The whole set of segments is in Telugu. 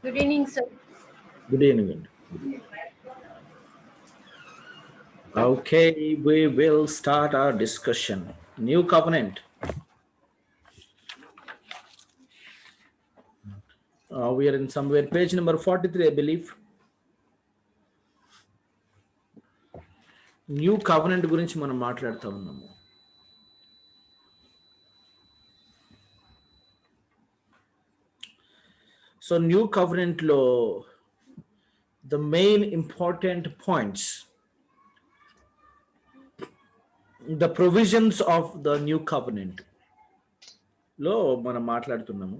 Good evening, sir. Good evening. Okay, we will start our discussion. New covenant. We are in somewhere page number 43, I believe. New covenant గురించి మనం మాట్లాడుతూ ఉన్నాము. సో న్యూ కవెనెంట్ లో the main important points, the provisions of the new covenant లో మనం మాట్లాడుతున్నాము.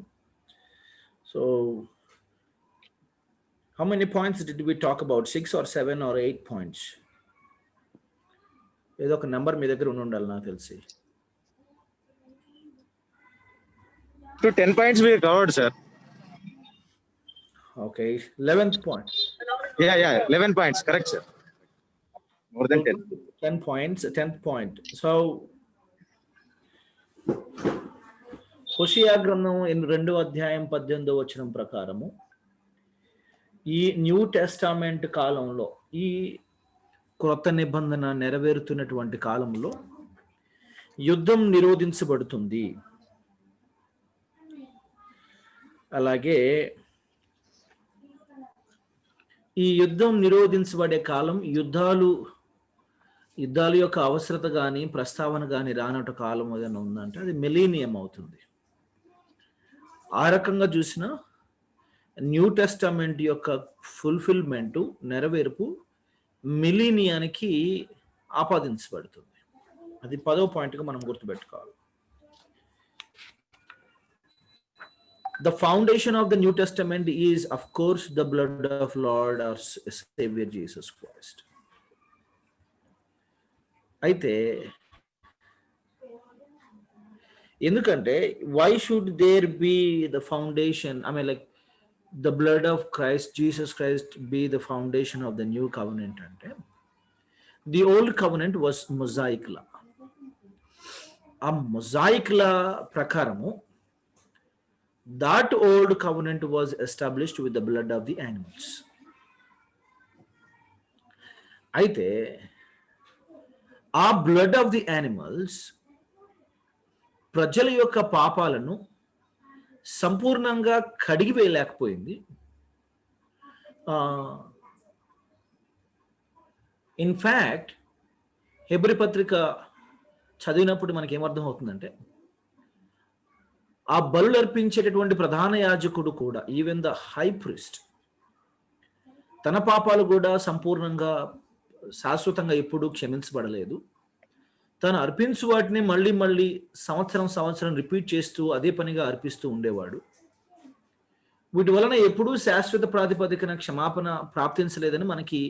So how many points did we talk about? 6 or 7 or 8 points? ఏదో ఒక నెంబర్ మీ దగ్గర ఉండాలి నాకు తెలిసి. To 10 points we covered, sir. Okay, 11th point. Yeah, 11 points, correct, sir. More than 10. 10 points, 10th point. So హోషేయ గ్రంథం 2వ అధ్యాయం 18వ వచనం ప్రకారము ఈ న్యూ టెస్టామెంట్ కాలంలో, ఈ క్రొత్త నిబంధన నెరవేరుతున్నటువంటి కాలంలో యుద్ధం నిరోధించబడుతుంది. అలాగే ఈ యుద్ధం నిరోధించబడే కాలం, యుద్ధాలు యొక్క అవసరత కానీ ప్రస్తావన కానీ రానట కాలం ఏదైనా ఉందంటే అది మిలీనియం అవుతుంది. ఆ రకంగా చూసిన న్యూ టెస్టామెంట్ యొక్క ఫుల్ఫిల్మెంటు, నెరవేర్పు మిలీనియానికి ఆపాదించబడుతుంది. అది 10వ పాయింట్గా మనం గుర్తుపెట్టుకోవాలి. The foundation of the New Testament is, of course, the blood of Lord our Savior Jesus Christ. అయితే ఎందుకంటే why should there be the foundation? I mean, like the blood of Christ, Jesus Christ, be the foundation of the new covenant అంటే the old covenant was Mosaic law. ఆ Mosaic law ప్రకారము that old covenant was established with the blood of the animals. అయితే ఆ బ్లడ్ ఆఫ్ ది యానిమల్స్ ప్రజల యొక్క పాపాలను సంపూర్ణంగా కడిగి వేయలేకపోయింది. ఇన్ఫ్యాక్ట్ హెబ్రీ పత్రిక చదివినప్పుడు మనకి ఏమర్థం అవుతుందంటే, ఆ బలులు అర్పించేటటువంటి ప్రధాన యాజకుడు కూడా, ఈవెన్ ద హై ప్రీస్ట్, తన పాపాలు కూడా సంపూర్ణంగా శాశ్వతంగా ఎప్పుడూ క్షమించబడలేదు. తను అర్పించు వాటిని మళ్ళీ మళ్ళీ సంవత్సరం రిపీట్ చేస్తూ అదే పనిగా అర్పిస్తూ ఉండేవాడు. వీటి వలన ఎప్పుడూ శాశ్వత ప్రాతిపదికన క్షమాపణ ప్రాప్తించలేదని మనకి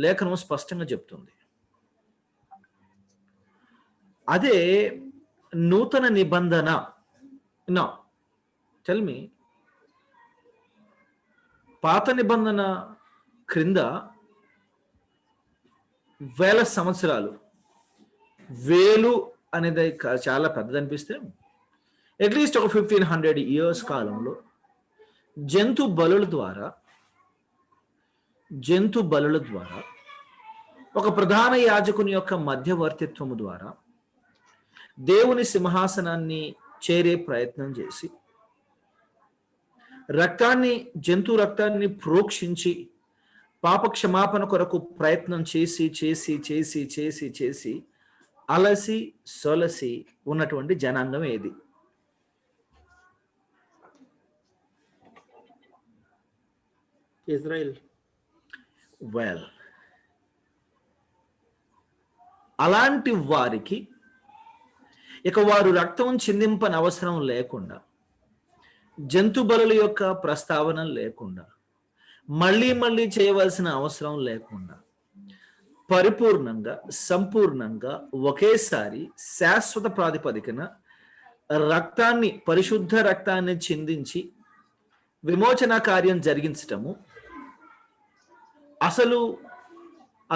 లేఖనం స్పష్టంగా చెప్తుంది. అదే నూతన నిబంధన. నా టెల్ మీ, పాత నిబంధన క్రింద వేల సంవత్సరాలు, వేలు అనేది చాలా పెద్దది అనిపిస్తే అట్లీస్ట్ ఒక 1500 years కాలంలో జంతు బలుల ద్వారా ఒక ప్రధాన యాజకుని యొక్క మధ్యవర్తిత్వము ద్వారా దేవుని సింహాసనాన్ని చేరే ప్రయత్నం చేసి జంతు రక్తాన్ని ప్రోక్షించి పాప క్షమాపణ కొరకు ప్రయత్నం చేసి అలసి సొలసి ఉన్నటువంటి జనాంగం ఏది? ఇజ్రాయెల్. వెల్, అలాంటి వారికి ఇక వారు రక్తం చిందింపని అవసరం లేకుండా, జంతు బలుల యొక్క ప్రస్తావన లేకుండా, మళ్ళీ చేయవలసిన అవసరం లేకుండా, పరిపూర్ణంగా సంపూర్ణంగా ఒకేసారి శాశ్వత ప్రాతిపదికన పరిశుద్ధ రక్తాన్ని చిందించి విమోచన కార్యం జరిగించటము, అసలు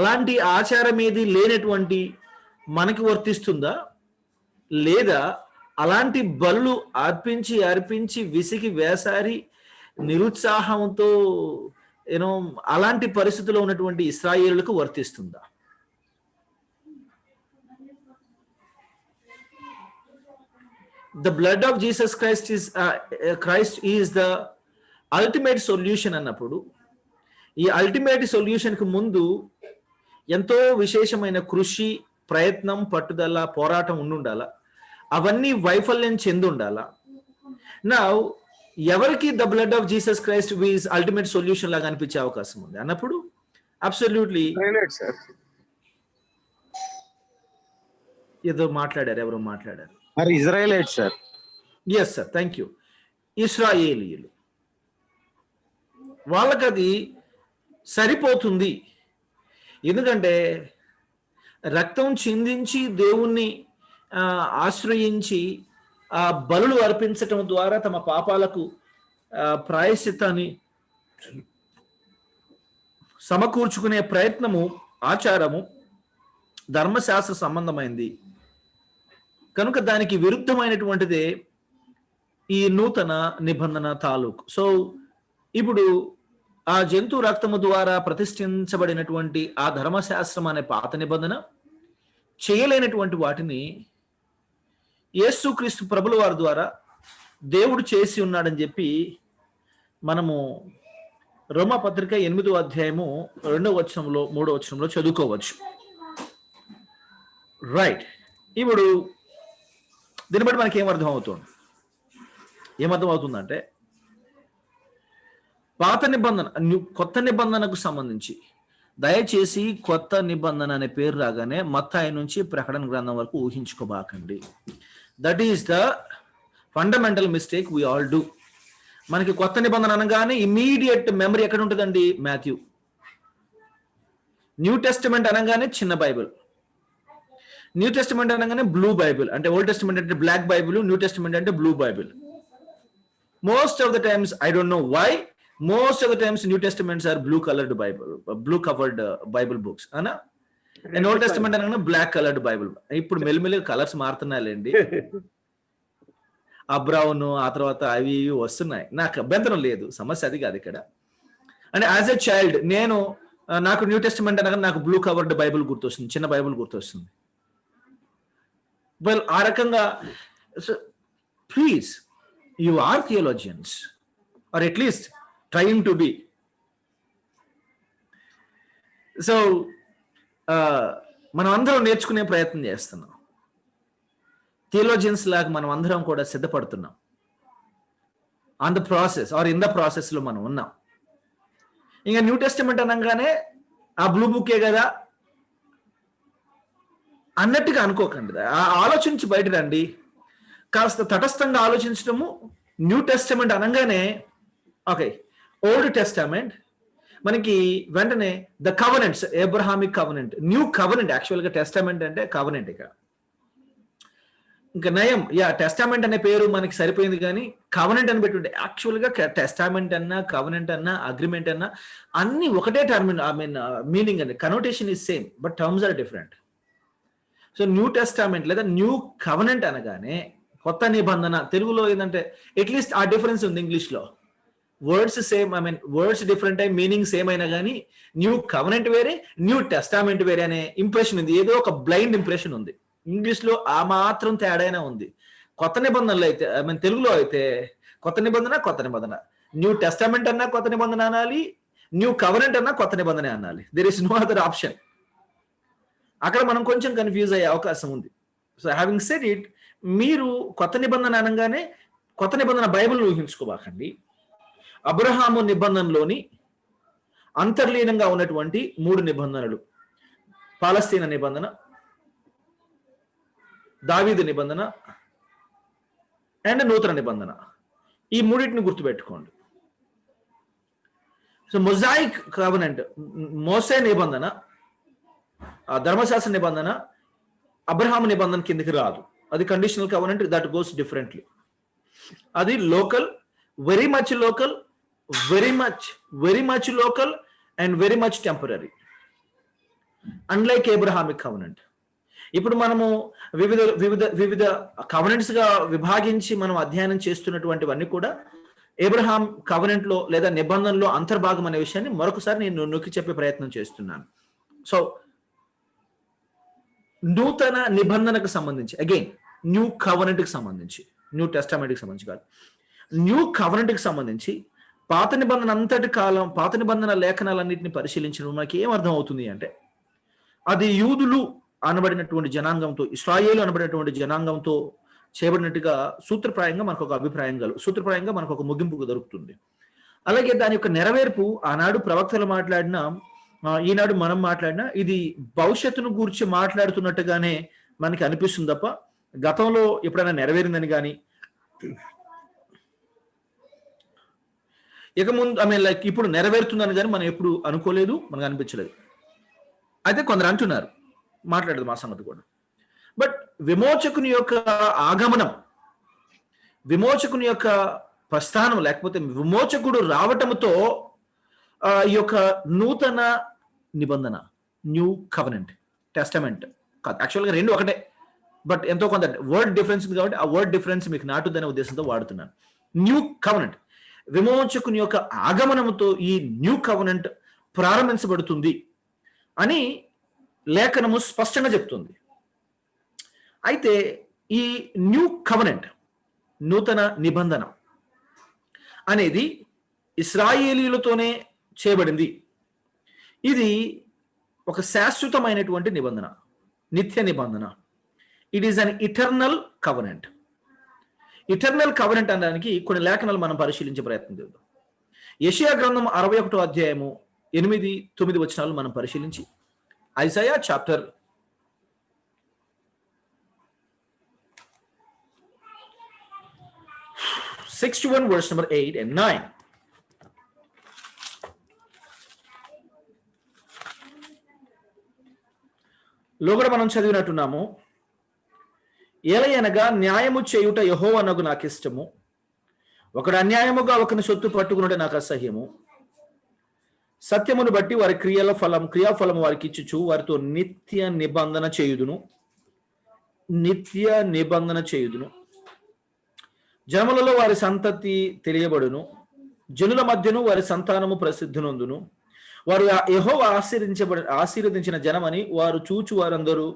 అలాంటి ఆచారం ఏది లేనటువంటి మనకి వర్తిస్తుందా? లేదా అలాంటి బలులు అర్పించి విసిగి వేసారి నిరుత్సాహంతో యూనో అలాంటి పరిస్థితిలో ఉన్నటువంటి ఇశ్రాయేలులకు వర్తిస్తుందా? The blood of Jesus Christ is the ultimate solution అన్నప్పుడు ఈ అల్టిమేట్ సొల్యూషన్ కు ముందు ఎంతో విశేషమైన కృషి, ప్రయత్నం, పట్టుదల, పోరాటం ఉండాలా. అవన్నీ వైఫల్యం చెంది ఉండాలా. నా ఎవరికి the blood of Jesus Christ is ultimate solution లాగా అనిపించే అవకాశం ఉంది అన్నప్పుడు అబ్సల్యూట్లీ ఏదో మాట్లాడారు, ఎవరో మాట్లాడారు. Israelite sir. Yes sir, thank you. ఇశ్రాయేలీయులు వాళ్ళకి అది సరిపోతుంది. ఎందుకంటే రక్తం చిందించి దేవుణ్ణి ఆశ్రయించి ఆ బలులు అర్పించటం ద్వారా తమ పాపాలకు ప్రాయశ్చిత్తాన్ని సమకూర్చుకునే ప్రయత్నము, ఆచారము ధర్మశాస్త్ర సంబంధమైంది కనుక దానికి విరుద్ధమైనటువంటిదే ఈ నూతన నిబంధన తాలూకు. సో ఇప్పుడు ఆ జంతు రక్తము ద్వారా ప్రతిష్ఠించబడినటువంటి ఆ ధర్మశాస్త్రం అనే పాత నిబంధన చేయలేనటువంటి వాటిని యేసుక్రీస్తు ప్రభుల వారి ద్వారా దేవుడు చేసి ఉన్నాడని చెప్పి మనము రోమా పత్రిక 8వ అధ్యాయము 2వ వచనంలో 3వ వచనంలో చదువుకోవచ్చు. రైట్. ఇప్పుడు దీన్ని బట్టి మనకి ఏమర్థం అవుతుందంటే పాత నిబంధన, కొత్త నిబంధనకు సంబంధించి దయచేసి కొత్త నిబంధన అనే పేరు రాగానే మత్తయి నుంచి ప్రకటన గ్రంథం వరకు ఊహించుకోబాకండి. That is the fundamental mistake we all do. మనకి కొత్త నిబంధన అనగానే ఇమీడియట్ మెమరీ ఎక్కడ ఉంటుందండి? మాథ్యూ. న్యూ టెస్టిమెంట్ అనగానే చిన్న బైబిల్, న్యూ టెస్టిమెంట్ అనగానే బ్లూ బైబిల్. అంటే ఓల్డ్ టెస్టిమెంట్ అంటే బ్లాక్ బైబిల్, న్యూ టెస్టిమెంట్ అంటే blue Bible. Most of the times, I don't know why, most of the times New Testaments are blue covered Bible books ana, and Old Testament anagana black colored Bible. Ippudu మెల్లిమెల్లిగా కలర్స్ మారుతున్నాయండి. ఆ బ్రౌన్ ఆ తర్వాత అవి వస్తున్నాయి. నాకు అభ్యంతరం లేదు, సమస్య అది కాదు ఇక్కడ. అంటే యాజ్ ఎ చైల్డ్ నేను నాకు న్యూ టెస్టిమెంట్ అనగా నాకు బ్లూ కవర్డ్ బైబిల్ గుర్తొస్తుంది, చిన్న బైబిల్ గుర్తొస్తుంది. వెల్ ఆ రకంగా please you are theologians or at least trying to be. So మనం అందరం నేర్చుకునే ప్రయత్నం చేస్తున్నాం. థియోలాజియన్స్ లాగా మనం అందరం కూడా సిద్ధపడుతున్నాం. On the process or in the process లో మనం ఉన్నాం. ఇంకా న్యూ టెస్టిమెంట్ అనగానే ఆ బ్లూ బుక్కే కదా అన్నట్టుగా అనుకోకండి. ఆలోచించి బయట రండి. కాస్త తటస్థంగా ఆలోచించడము. న్యూ టెస్టిమెంట్ అనగానే ఓకే, ఓల్డ్ టెస్టామెంట్ మనకి వెంటనే the covenants, Abrahamic covenant, new covenant. యాక్చువల్గా టెస్టామెంట్ అంటే కవనెంట్. ఇక్కడ ఇంకా నయం, టెస్టామెంట్ అనే పేరు మనకి సరిపోయింది, కానీ కవనెంట్ అని పెట్టుంటే యాక్చువల్గా టెస్టామెంట్ అన్నా, కవనెంట్ అన్నా, అగ్రిమెంట్ అన్నా అన్ని ఒకటే టర్మ్, మీనింగ్ అండి. Connotation is same but terms are different. So new testament లేదా న్యూ కవనెంట్ అనగానే కొత్త నిబంధన. తెలుగులో ఏంటంటే అట్లీస్ట్ ఆ డిఫరెన్స్ ఉంది. ఇంగ్లీష్లో వర్డ్స్ సేమ్, వర్డ్స్ డిఫరెంట్ అయి మీనింగ్ సేమ్ అయినా కానీ న్యూ కవనెంట్ వేరే, న్యూ టెస్టామెంట్ వేరే అనే ఇంప్రెషన్ ఉంది. ఏదో ఒక బ్లైండ్ ఇంప్రెషన్ ఉంది. ఇంగ్లీష్లో ఆ మాత్రం తేడానే ఉంది. కొత్త నిబంధనలు అయితే తెలుగులో అయితే కొత్త నిబంధన, న్యూ టెస్టామెంట్ అన్నా కొత్త నిబంధన అనాలి, న్యూ కవనెంట్ అన్నా కొత్త నిబంధన అనాలి. There is no other option. అక్కడ మనం కొంచెం కన్ఫ్యూజ్ అయ్యే అవకాశం ఉంది. సో హ్యావింగ్ సెడ్ ఇట్, మీరు కొత్త నిబంధన అనగానే కొత్త నిబంధన బైబిల్ ఊహించుకోబాకండి. అబ్రహాము నిబంధనలోని అంతర్లీనంగా ఉన్నటువంటి 3 నిబంధనలు, పాలస్తీనా నిబంధన, దావీదు నిబంధన అండ్ నూతన నిబంధన, ఈ మూడింటిని గుర్తుపెట్టుకోండి. సో మొజాయిక్ కవెనెంట్, మోసే నిబంధన, ధర్మశాస్త్ర నిబంధన అబ్రహాము నిబంధన కిందకి రాదు. అది conditional covenant, that goes differently. అది local, very much local, very much local and very much temporary, unlike Abrahamic covenant. ఇప్పుడు మనము వివిధ కవెనెంట్స్ గా విభాగించి మనం అధ్యయనం చేస్తున్నటువంటివన్నీ కూడా అబ్రహాం కవెనెంట్ లో లేదా నిబంధనలో అంతర్భాగం అనే విషయాన్ని మరొకసారి నేను నొక్కి చెప్పే ప్రయత్నం చేస్తున్నాను. సో నూతన నిబంధనకు సంబంధించి, అగైన్ న్యూ కవెనెంట్ కి సంబంధించి, న్యూ టెస్టామెంట్ కి సంబంధించి కాదు, న్యూ కవెనెంట్ కి సంబంధించి పాత నిబంధన అంతటి కాలం, పాత నిబంధన లేఖనాలన్నింటినీ పరిశీలించడం మనకి ఏం అర్థం అవుతుంది అంటే, అది యూదులు అనబడినటువంటి జనాంగంతో, ఇశ్రాయేలు అనబడినటువంటి జనాంగంతో చేయబడినట్టుగా సూత్రప్రాయంగా మనకు ఒక సూత్రప్రాయంగా మనకు ఒక ముగింపు దొరుకుతుంది. అలాగే దాని యొక్క నెరవేర్పు ఆనాడు ప్రవక్తలు మాట్లాడినా, ఈనాడు మనం మాట్లాడినా, ఇది భవిష్యత్తును గురించి మాట్లాడుతున్నట్టుగానే మనకి అనిపిస్తుంది తప్ప గతంలో ఎప్పుడైనా నెరవేరిందని కానీ, ఇక ముందు లైక్ ఇప్పుడు నెరవేరుతుందని కానీ మనం ఎప్పుడు అనుకోలేదు, మనకు అనిపించలేదు. అయితే కొందరు అంటున్నారు, మాట్లాడదు మా సంగతి కూడా. బట్ విమోచకుని యొక్క ఆగమనం, విమోచకుని యొక్క ప్రస్థానం, లేకపోతే విమోచకుడు రావటంతో ఈ యొక్క నూతన నిబంధన, న్యూ కవెనెంట్, టెస్టమెంట్ కాదు, యాక్చువల్గా రెండు ఒకటే, బట్ ఎంతో కొంత వర్డ్ డిఫరెన్స్ ఉంది కాబట్టి ఆ వర్డ్ డిఫరెన్స్ మీకు నాటుదనే ఉద్దేశంతో వాడుతున్నాను. న్యూ కవెనెంట్, విమోచకుని యొక్క ఆగమనంతో ఈ న్యూ కవెనెంట్ ప్రారంభించబడుతుంది అని లేఖనము స్పష్టంగా చెప్తుంది. అయితే ఈ న్యూ కవెనెంట్, నూతన నిబంధన అనేది ఇశ్రాయేలీలతోనే చేయబడింది. ఇది ఒక శాశ్వతమైనటువంటి నిబంధన, నిత్య నిబంధన. It is an eternal covenant. Eternal covenant అనడానికి కొన్ని లేఖనాలు మనం పరిశీలించే ప్రయత్నం చేద్దాం. యెషయా గ్రంథం 61వ అధ్యాయము 8-9 వచనాలు మనం పరిశీలించి, Isaiah chapter 61 verse number 8 and 9. లో కూడా మనం చదివినట్టున్నాము, ఏలయనగా న్యాయము చేయుట యెహోవానగు నాకు ఇష్టము, ఒకడు అన్యాయముగా ఒకని సొత్తు పట్టుకునుట నాకు అసహ్యము. సత్యమును బట్టి వారి క్రియాఫలము వారికి ఇచ్చుచు వారితో నిత్య నిబంధన చేయుదును. జనములలో వారి సంతతి తెలియబడును, జనుల మధ్యను వారి సంతానము ప్రసిద్ధునందును. వారు యెహోవా ఆశీర్వదించిన జనమని వారు చూచు వారందరూ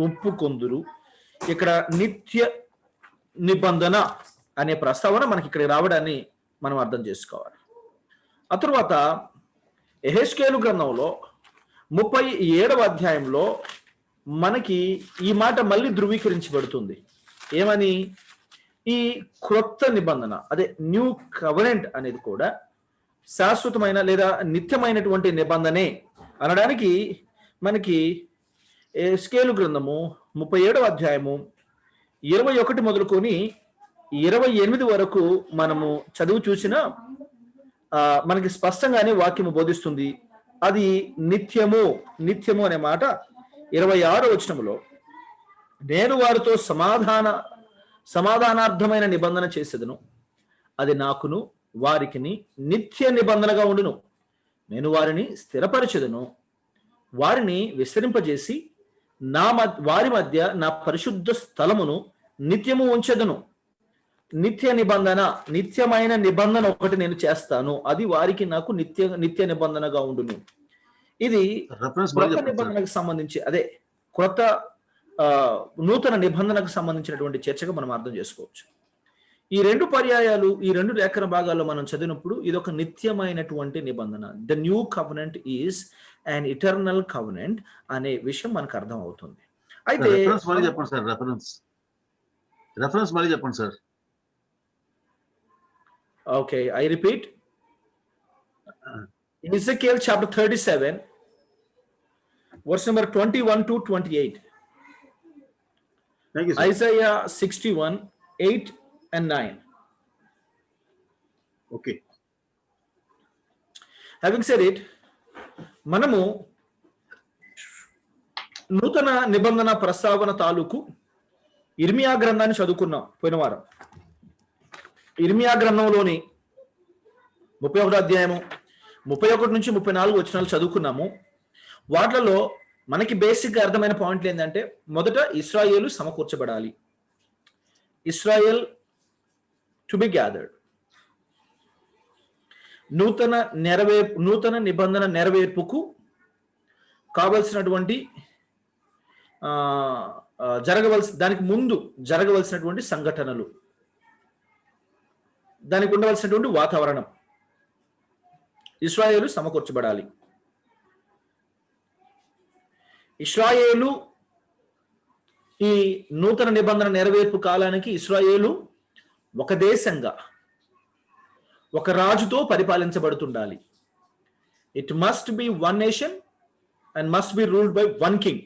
ఒప్పుకొందురు. ఇక్కడ నిత్య నిబంధన అనే ప్రస్తావన మనకి ఇక్కడ రావడాన్ని మనం అర్థం చేసుకోవాలి. ఆ తరువాత యెహెజ్కేలు గ్రంథంలో 37వ అధ్యాయంలో మనకి ఈ మాట మళ్ళీ ధృవీకరించబడుతుంది. ఏమని? ఈ క్రొత్త నిబంధన, అదే న్యూ కవెనెంట్ అనేది కూడా శాశ్వతమైన లేదా నిత్యమైనటువంటి నిబంధనే అనడానికి మనకి యెహెజ్కేలు గ్రంథము 37వ అధ్యాయము 21 మొదలుకొని 28 వరకు మనము చదువు చూసినా మనకి స్పష్టంగానే వాక్యము బోధిస్తుంది. అది నిత్యము అనే మాట 26వ వచనములో, నేను వారితో సమాధానార్థమైన నిబంధన చేసేదను, అది నాకును వారికిని నిత్య నిబంధనగా ఉండును. నేను వారిని స్థిరపరచెదను, వారిని విస్తరింపజేసి వారి మధ్య నా పరిశుద్ధ స్థలమును నిత్యము ఉంచెదను. నిత్యమైన నిబంధన ఒకటి నేను చేస్తాను, అది వారికి నాకు నిత్య నిబంధనగా ఉండును. ఇది కొత్త నిబంధనకు సంబంధించి, అదే కొత్త నూతన నిబంధనకు సంబంధించినటువంటి చర్చగా మనం అర్థం చేసుకోవచ్చు. ఈ రెండు పర్యాయాలు, ఈ రెండు లేఖన భాగాల్లో మనం చదివినప్పుడు ఇది ఒక నిత్యమైనటువంటి నిబంధన. The new covenant is and eternal covenant అనే విషయం మనకు అర్థం అవుతుంది. అయితే రెఫరెన్స్ మళ్ళీ చెప్పండి sir. Okay, I repeat. Ezekiel chapter 37 verse number 21 to 28. Thank you, sir. Isaiah 61 8 and 9. Okay. Having said it, మనము నూతన నిబంధన ప్రస్తావన తాలూకు ఇర్మియా గ్రంథాన్ని చదువుకున్నాం పోయిన వారం. ఇర్మియా గ్రంథంలోని 31వ అధ్యాయము 31 నుంచి 34 వచనాలు చదువుకున్నాము. వాటిలో మనకి బేసిక్ గా అర్థమైన పాయింట్లు ఏంటంటే, మొదట ఇశ్రాయేలు సమకూర్చబడాలి. Israel to be gathered. నూతన నిబంధన నెరవేర్పుకు కావలసినటువంటి దానికి ముందు జరగవలసినటువంటి సంఘటనలు, దానికి ఉండవలసినటువంటి వాతావరణం, ఇశ్రాయేలు సమకూర్చబడాలి. ఇశ్రాయేలు ఈ నూతన నిబంధన నెరవేర్పు కాలానికి ఇశ్రాయేలు ఒక దేశంగా, ఒక రాజుతో పరిపాలించబడుతుండాలి. It must be one nation and must be ruled by one king.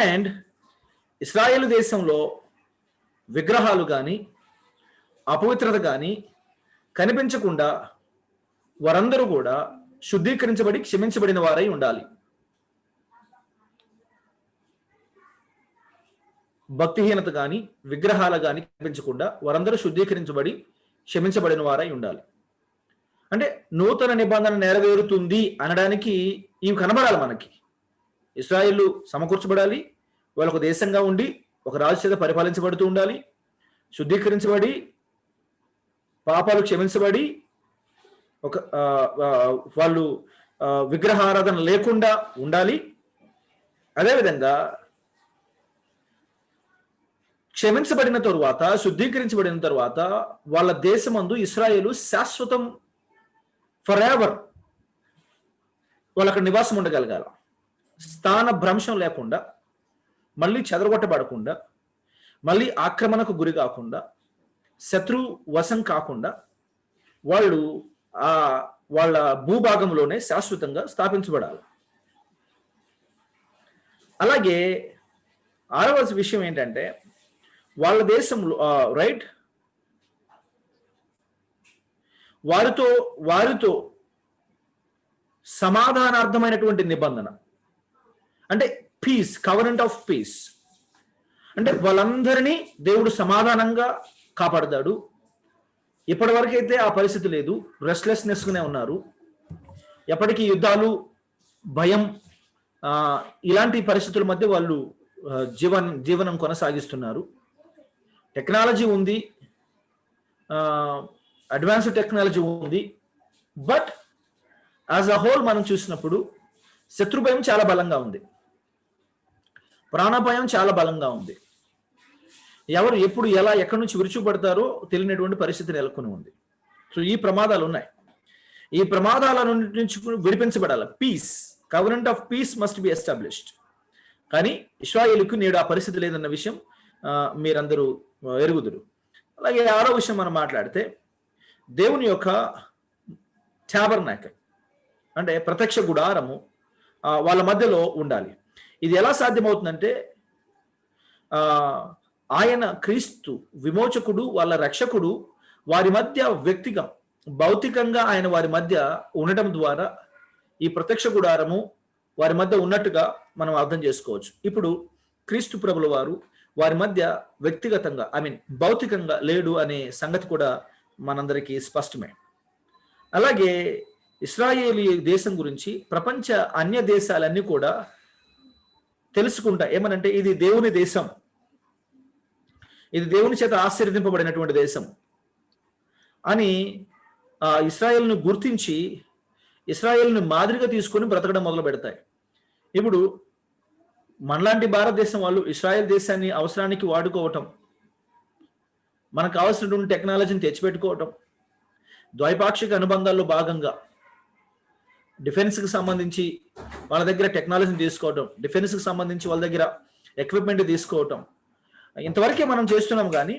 And ఇశ్రాయేలు దేశంలో విగ్రహాలు కానీ అపవిత్రత కానీ కనిపించకుండా వారందరూ కూడా శుద్ధీకరించబడి క్షమించబడిన వారై ఉండాలి. భక్తిహీనత కానీ విగ్రహాలు కానీ కనిపించకుండా వారందరూ శుద్ధీకరించబడి క్షమించబడిన వారై ఉండాలి. అంటే నూతన నిబంధన నెరవేరుతుంది అనడానికి ఇవి కనబడాలి మనకి. ఇశ్రాయేలు సమకూర్చబడాలి, వాళ్ళొక దేశంగా ఉండి ఒక రాజు చేత పరిపాలించబడుతూ ఉండాలి, శుద్ధీకరించబడి పాపాలు క్షమించబడి ఒక వాళ్ళు విగ్రహారాధన లేకుండా ఉండాలి. అదేవిధంగా క్షమించబడిన తరువాత, శుద్ధీకరించబడిన తరువాత వాళ్ళ దేశమందు ఇశ్రాయేలు శాశ్వతం ఫర్ ఎవర్ వాళ్ళు అక్కడ నివాసం ఉండగలగాల. స్థాన భ్రంశం లేకుండా, మళ్ళీ చెదరగొట్టబడకుండా, మళ్ళీ ఆక్రమణకు గురి కాకుండా, శత్రు వశం కాకుండా వాళ్ళు వాళ్ళ భూభాగంలోనే శాశ్వతంగా స్థాపించబడాలి. అలాగే 6వ విషయం ఏంటంటే వాళ్ళ దేశంలో రైట్ వారితో సమాధానార్థమైనటువంటి నిబంధన, అంటే పీస్, కవెనెంట్ ఆఫ్ పీస్. అంటే వాళ్ళందరినీ దేవుడు సమాధానంగా కాపాడతాడు. ఇప్పటి వరకైతే ఆ పరిస్థితి లేదు, రెస్ట్లెస్నెస్గానే ఉన్నారు. ఎప్పటికీ యుద్ధాలు, భయం, ఇలాంటి పరిస్థితుల మధ్య వాళ్ళు జీవనం కొనసాగిస్తున్నారు. టెక్నాలజీ ఉంది, అడ్వాన్స్డ్ టెక్నాలజీ ఉంది, బట్ యాజ్ అ హోల్ మనం చూసినప్పుడు శత్రుభయం చాలా బలంగా ఉంది, ప్రాణభయం చాలా బలంగా ఉంది. ఎవరు ఎప్పుడు ఎలా ఎక్కడి నుంచి విరుచుపడతారో తెలియనటువంటి పరిస్థితి నెలకొని ఉంది. సో ఈ ప్రమాదాలు ఉన్నాయి. ఈ ప్రమాదాల నుంచి విడిపించబడాలి. Peace, covenant of peace must be established. కానీ ఇశ్రాయేలుకు నేడు ఆ పరిస్థితి లేదన్న విషయం మీరందరూ ఎరుగుదురు. అలాగే 6వ విషయం మనం మాట్లాడితే దేవుని యొక్క టాబర్నాకిల్, అంటే ప్రత్యక్ష గుడారము వాళ్ళ మధ్యలో ఉండాలి. ఇది ఎలా సాధ్యమవుతుందంటే ఆయన క్రీస్తు విమోచకుడు, వాళ్ళ రక్షకుడు వారి మధ్య వ్యక్తిగా, భౌతికంగా ఆయన వారి మధ్య ఉండటం ద్వారా ఈ ప్రత్యక్ష గుడారము వారి మధ్య ఉన్నట్టుగా మనం అర్థం చేసుకోవచ్చు. ఇప్పుడు క్రీస్తు ప్రభుల వారు వారి మధ్య వ్యక్తిగతంగా, భౌతికంగా లేడు అనే సంగతి కూడా మనందరికీ స్పష్టమే. అలాగే ఇశ్రాయేలీ దేశం గురించి ప్రపంచ అన్య దేశాలన్నీ కూడా తెలుసుకుంటా ఏమనంటే ఇది దేవుని దేశం, ఇది దేవుని చేత ఆశీర్వదింపబడినటువంటి దేశం అని ఇశ్రాయేలును గుర్తించి ఇశ్రాయేలును మాదిరిగా తీసుకొని బ్రతకడం మొదలు పెడతాయి. ఇప్పుడు మనలాంటి భారతదేశం వాళ్ళు ఇశ్రాయేల్ దేశాన్ని అవసరానికి వాడుకోవటం, మనకు కావాల్సినటువంటి టెక్నాలజీని తెచ్చిపెట్టుకోవటం, ద్వైపాక్షిక అనుబంధాల్లో భాగంగా డిఫెన్స్కి సంబంధించి వాళ్ళ దగ్గర టెక్నాలజీని తీసుకోవటం, డిఫెన్స్కి సంబంధించి వాళ్ళ దగ్గర ఎక్విప్మెంట్ తీసుకోవటం, ఇంతవరకే మనం చేస్తున్నాం. కానీ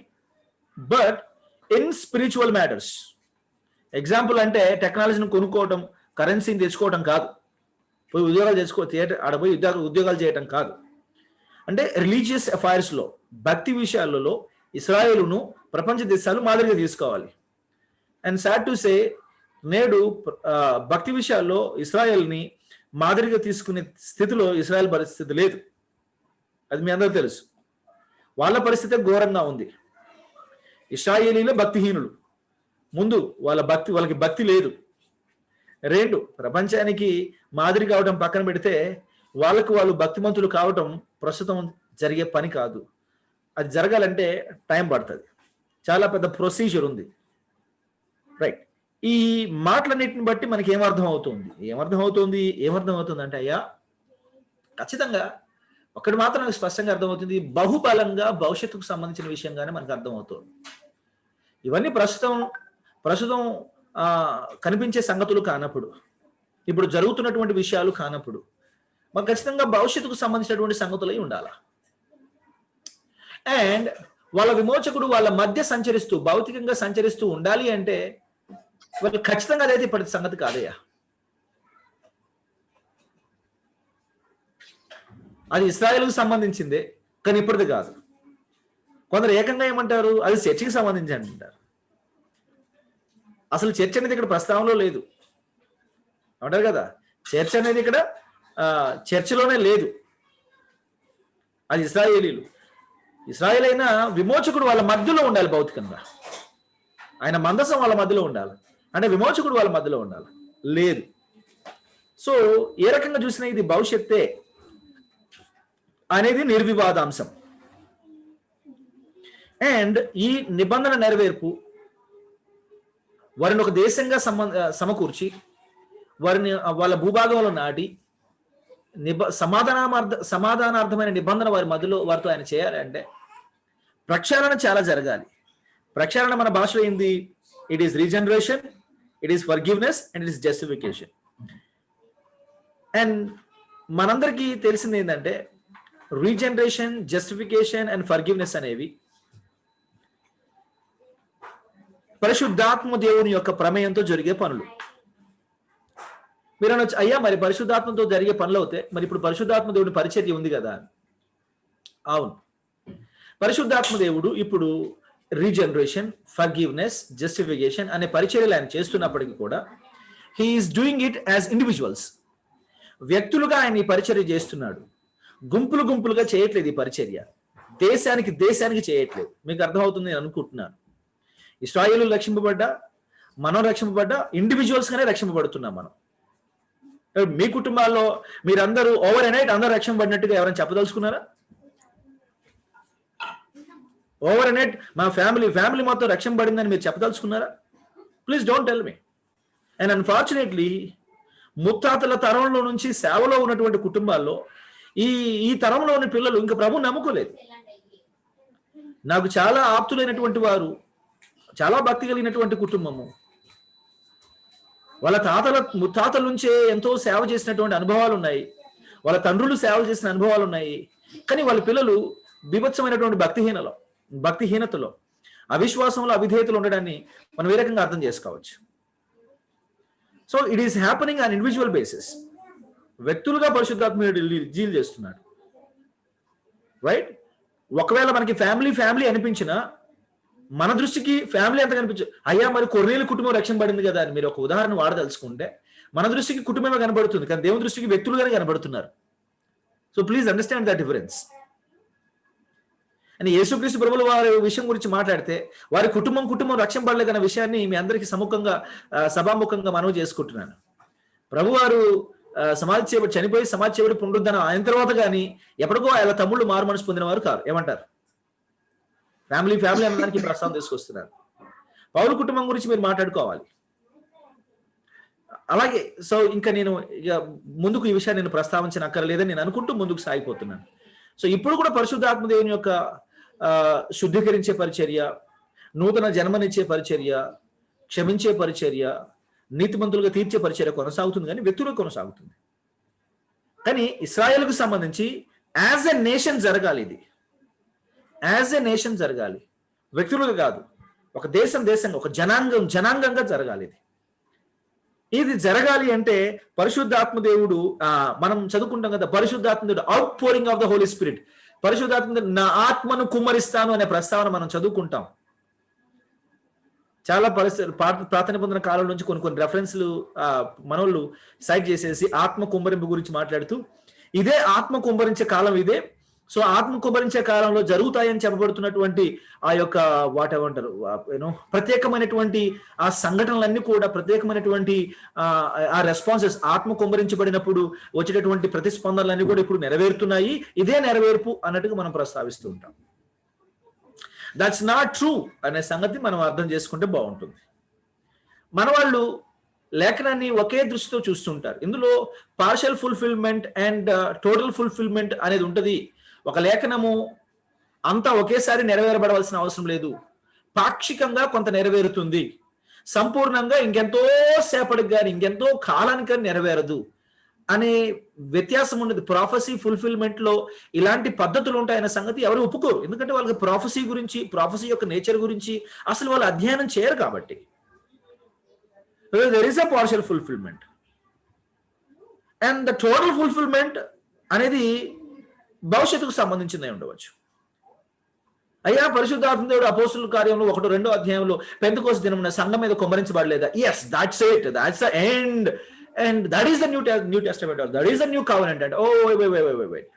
but in spiritual matters, example అంటే టెక్నాలజీని కొనుక్కోవటం, కరెన్సీని తెచ్చుకోవటం కాదు, పోయి ఉద్యోగాలు ఆడపోయి ఉద్యోగాలు చేయటం కాదు. అంటే రిలీజియస్ అఫైర్స్లో, భక్తి విషయాలలో ఇశ్రాయేలును ప్రపంచ దేశాలు మాదిరిగా తీసుకోవాలి. అండ్ సాడ్ టు సే నేడు భక్తి విషయాల్లో ఇశ్రాయేల్ని మాదిరిగా తీసుకునే స్థితిలో ఇశ్రాయేల్ పరిస్థితి లేదు. అది మీ అందరూ తెలుసు. వాళ్ళ పరిస్థితి ఘోరంగా ఉంది. ఇశ్రాయేలీలో భక్తిహీనులు. ముందు వాళ్ళకి భక్తి లేదు. 2, ప్రపంచానికి మాదిరి కావడం పక్కన పెడితే వాళ్ళు భక్తిమంతులు కావటం ప్రస్తుతం జరిగే పని కాదు. అది జరగాలంటే టైం పడుతుంది, చాలా పెద్ద ప్రొసీజర్ ఉంది. రైట్. ఈ మాటలన్నిటిని బట్టి మనకి ఏమర్థం అవుతుంది అంటే, అయ్యా ఖచ్చితంగా ఒకటి మాత్రం నాకు స్పష్టంగా అర్థమవుతుంది, బహుబలంగా భవిష్యత్తుకు సంబంధించిన విషయంగానే మనకు అర్థమవుతుంది. ఇవన్నీ ప్రస్తుతం కనిపించే సంగతులు కానప్పుడు, ఇప్పుడు జరుగుతున్నటువంటి విషయాలు కానప్పుడు, మనకు ఖచ్చితంగా భవిష్యత్తుకు సంబంధించినటువంటి సంగతులై ఉండాలి. అండ్ వాళ్ళ విమోచకుడు వాళ్ళ మధ్య సంచరిస్తూ, భౌతికంగా సంచరిస్తూ ఉండాలి అంటే వాళ్ళు ఖచ్చితంగా అదైతే ఇప్పటి సంగతి కాదయ్యా. అది ఇశ్రాయేలుకు సంబంధించిందే, కానీ ఇప్పటిది కాదు. కొందరు ఏకంగా ఏమంటారు, అది చర్చికి సంబంధించి అంటారు. అసలు చర్చ్ అనేది ఇక్కడ ప్రస్తావనలో లేదు అంటారు కదా. చర్చ్ అనేది ఇక్కడ చర్చిలోనే లేదు. అది ఇశ్రాయేల్ అయినా విమోచకుడు వాళ్ళ మధ్యలో ఉండాలి భౌతికంగా. ఆయన మందసం వాళ్ళ మధ్యలో ఉండాలి, అంటే విమోచకుడు వాళ్ళ మధ్యలో ఉండాలి. లేదు. సో ఏ రకంగా చూసినా ఇది భవిష్యత్తే అనేది నిర్వివాదాంశం. అండ్ ఈ నిబంధన నెరవేర్పు వారిని ఒక దేశంగా సమకూర్చి వారిని వాళ్ళ భూభాగంలో నాటి సమాధానార్థమైన నిబంధన వారి మధ్యలో వారితో ఆయన చేయాలి అంటే ప్రక్షాళన చాలా జరగాలి. ప్రక్షాళన మన భాషలో ఏంది? It is regeneration, it is forgiveness and it is justification. And మనందరికీ తెలిసింది ఏంటంటే రీజనరేషన్, జస్టిఫికేషన్ అండ్ ఫర్గివ్నెస్ అనేవి పరిశుద్ధాత్మ దేవుని యొక్క ప్రమేయంతో జరిగే పనులు. మీరు అనొచ్చు, అయ్యా మరి పరిశుద్ధాత్మతో జరిగే పనులు అవుతే మరి ఇప్పుడు పరిశుద్ధాత్మ దేవుని పరిచర్య ఉంది కదా. అవును, పరిశుద్ధాత్మ దేవుడు ఇప్పుడు రీజనరేషన్, ఫర్గివ్నెస్, జస్టిఫికేషన్ అనే పరిచర్యలు ఆయన చేస్తున్నప్పటికీ కూడా he is doing it as individuals. వ్యక్తులుగా ఆయన ఈ పరిచర్య చేస్తున్నాడు, గుంపులుగా చేయట్లేదు. ఈ పరిచర్య దేశానికి చేయట్లేదు. మీకు అర్థమవుతుంది నేను అనుకుంటున్నాను. ఇశ్రాయేలు రక్షింపబడ్డా, మనం రక్షింపబడ్డా, ఇండివిజువల్స్ గానే రక్షింపబడుతున్నాం మనం. మీ కుటుంబాల్లో మీరందరూ ఓవర్ నైట్ అందరూ రక్షింపబడినట్టుగా ఎవరైనా చెప్పదలుచుకున్నారా? ఓవర్ నైట్ మా ఫ్యామిలీ మొత్తం రక్షింపబడిందని మీరు చెప్పదలుచుకున్నారా? Please don't tell me. And unfortunately ముత్తాతల తరంలో నుంచి సేవలో ఉన్నటువంటి కుటుంబాల్లో ఈ తరంలోని పిల్లలు ఇంకా ప్రభువుని నమ్ముకోలేదు. నాకు చాలా ఆప్తులైనటువంటి వారు, చాలా భక్తి కలిగినటువంటి కుటుంబము, వాళ్ళ ముత్తాతల నుంచే ఎంతో సేవ చేసినటువంటి అనుభవాలు ఉన్నాయి, వాళ్ళ తండ్రులు సేవలు చేసిన అనుభవాలు ఉన్నాయి. కానీ వాళ్ళ పిల్లలు బీభత్సమైనటువంటి భక్తిహీనతలో, అవిశ్వాసంలో, అవిధేయతలు ఉండడాన్ని మనం ఏ రకంగా అర్థం చేసుకోవచ్చు. So it is happening on individual basis. వ్యక్తులుగా పరిశుద్ధాత్ముడు డీల్ చేస్తున్నాడు. రైట్. ఒకవేళ మనకి ఫ్యామిలీ అనిపించినా మన దృష్టికి ఫ్యామిలీ అంత కనిపించదు. అయ్యా మరి కొర్నేలు కుటుంబం రక్షణ పడింది కదా అని మీరు ఒక ఉదాహరణ వాడదలుచుకుంటే మన దృష్టికి కుటుంబమే కనబడుతుంది, కానీ దేవుని దృష్టికి వ్యక్తులుగానే కనబడుతున్నారు. So please understand that difference. అని యేసుక్రీస్తు ప్రభువుల వారి విషయం గురించి మాట్లాడితే వారి కుటుంబం రక్షణ పడలేదన్న విషయాన్ని మీ అందరికీ సభాముఖంగా మనవి చేసుకుంటున్నాను. ప్రభువారు చనిపోయి సమాధి చేయబడి పునరుద్ధరణ అయిన తర్వాత కానీ ఎప్పటికో ఆయన తమ్ముళ్ళు మారు మనసు పొందిన వారు కాదు. ఏమంటారు? ఫ్యామిలీ అనడానికి ప్రస్తావన తీసుకొస్తున్నారు. పౌలు కుటుంబం గురించి మీరు మాట్లాడుకోవాలి. అలాగే సో ఇంకా నేను ముందుకు ఈ విషయాన్ని నేను ప్రస్తావించనక్కర్లేదని నేను అనుకుంటూ ముందుకు సాగిపోతున్నాను. సో ఇప్పుడు కూడా పరిశుద్ధాత్మ దేవుని యొక్క శుద్ధీకరించే పరిచర్య, నూతన జన్మనిచ్చే పరిచర్య, క్షమించే పరిచర్య, నీతిమంతులుగా తీర్చే పరిచర్య కొనసాగుతుంది, కానీ వ్యక్తులకు కొనసాగుతుంది. కానీ ఇశ్రాయేలుకు సంబంధించి యాజ్ ఎ నేషన్ జరగాలి. ఇది యాజ్ ఎ నేషన్ జరగాలి, వ్యక్తులుగా కాదు. ఒక దేశంగా, ఒక జనాంగంగా జరగాలి. ఇది జరగాలి అంటే పరిశుద్ధాత్మ దేవుడు, మనం చదువుకుంటాం కదా, పరిశుద్ధాత్మ దేవుడు outpouring of the Holy Spirit, పరిశుద్ధాత్మ దేవుడు నా ఆత్మను కుమ్మరిస్తాను అనే ప్రస్తావన మనం చదువుకుంటాం. చాలా పాత నిబంధన కాలం నుంచి కొన్ని రెఫరెన్స్లు మనోళ్ళు సైట్ చేసేసి ఆత్మ కుమ్మరింపు గురించి మాట్లాడుతూ ఇదే ఆత్మ కుమ్మరించే కాలం ఇదే. సో ఆత్మ కుమ్మరించే కాలంలో జరుగుతాయని చెప్పబడుతున్నటువంటి ఆ యొక్క వాట్ ఏమంటారు ప్రత్యేకమైనటువంటి ఆ సంఘటనలన్నీ కూడా, ప్రత్యేకమైనటువంటి ఆ రెస్పాన్సెస్, ఆత్మ కుమ్మరించబడినప్పుడు వచ్చేటటువంటి ప్రతిస్పందనలన్నీ కూడా ఇప్పుడు నెరవేరుతున్నాయి. ఇదే నెరవేర్పు అన్నట్టుగా మనం ప్రస్తావిస్తూ ఉంటాం. దట్స్ నాట్ ట్రూ అనే సంగతి మనం అర్థం చేసుకుంటే బాగుంటుంది. మన వాళ్ళు లేఖనాన్ని ఒకే దృష్టితో చూస్తుంటారు. ఇందులో partial fulfilment and total fulfilment అనేది ఉంటుంది. ఒక లేఖనము అంతా ఒకేసారి నెరవేరబడవలసిన అవసరం లేదు. పాక్షికంగా కొంత నెరవేరుతుంది, సంపూర్ణంగా ఇంకెంతో సేపటికి కానీ ఇంకెంతో కాలానికి కానీ నెరవేరదు అనే వ్యత్యాసం ఉండదు. ప్రాఫెసీ ఫుల్ఫిల్మెంట్ లో ఇలాంటి పద్ధతులు ఉంటాయన్న సంగతి ఎవరు ఒప్పుకోరు. ఎందుకంటే వాళ్ళకి ప్రాఫెసీ గురించి, ప్రాఫెసీ యొక్క నేచర్ గురించి అసలు వాళ్ళు అధ్యయనం చేయరు కాబట్టి. there is a partial fulfillment and the total fulfillment అనేది భవిష్యత్తుకు సంబంధించింది ఉండవచ్చు. అయ్యా పరిశుద్ధాత్మ దేవుడు అపోస్తుల కార్యంలో 1-2 అధ్యాయంలో పెంతెకోస్తు దినమున సంఘం మీద కుమ్మరించబడలేదా? yes, that's it, that's the end and that is the new testament, or that is the new covenant. And oh wait,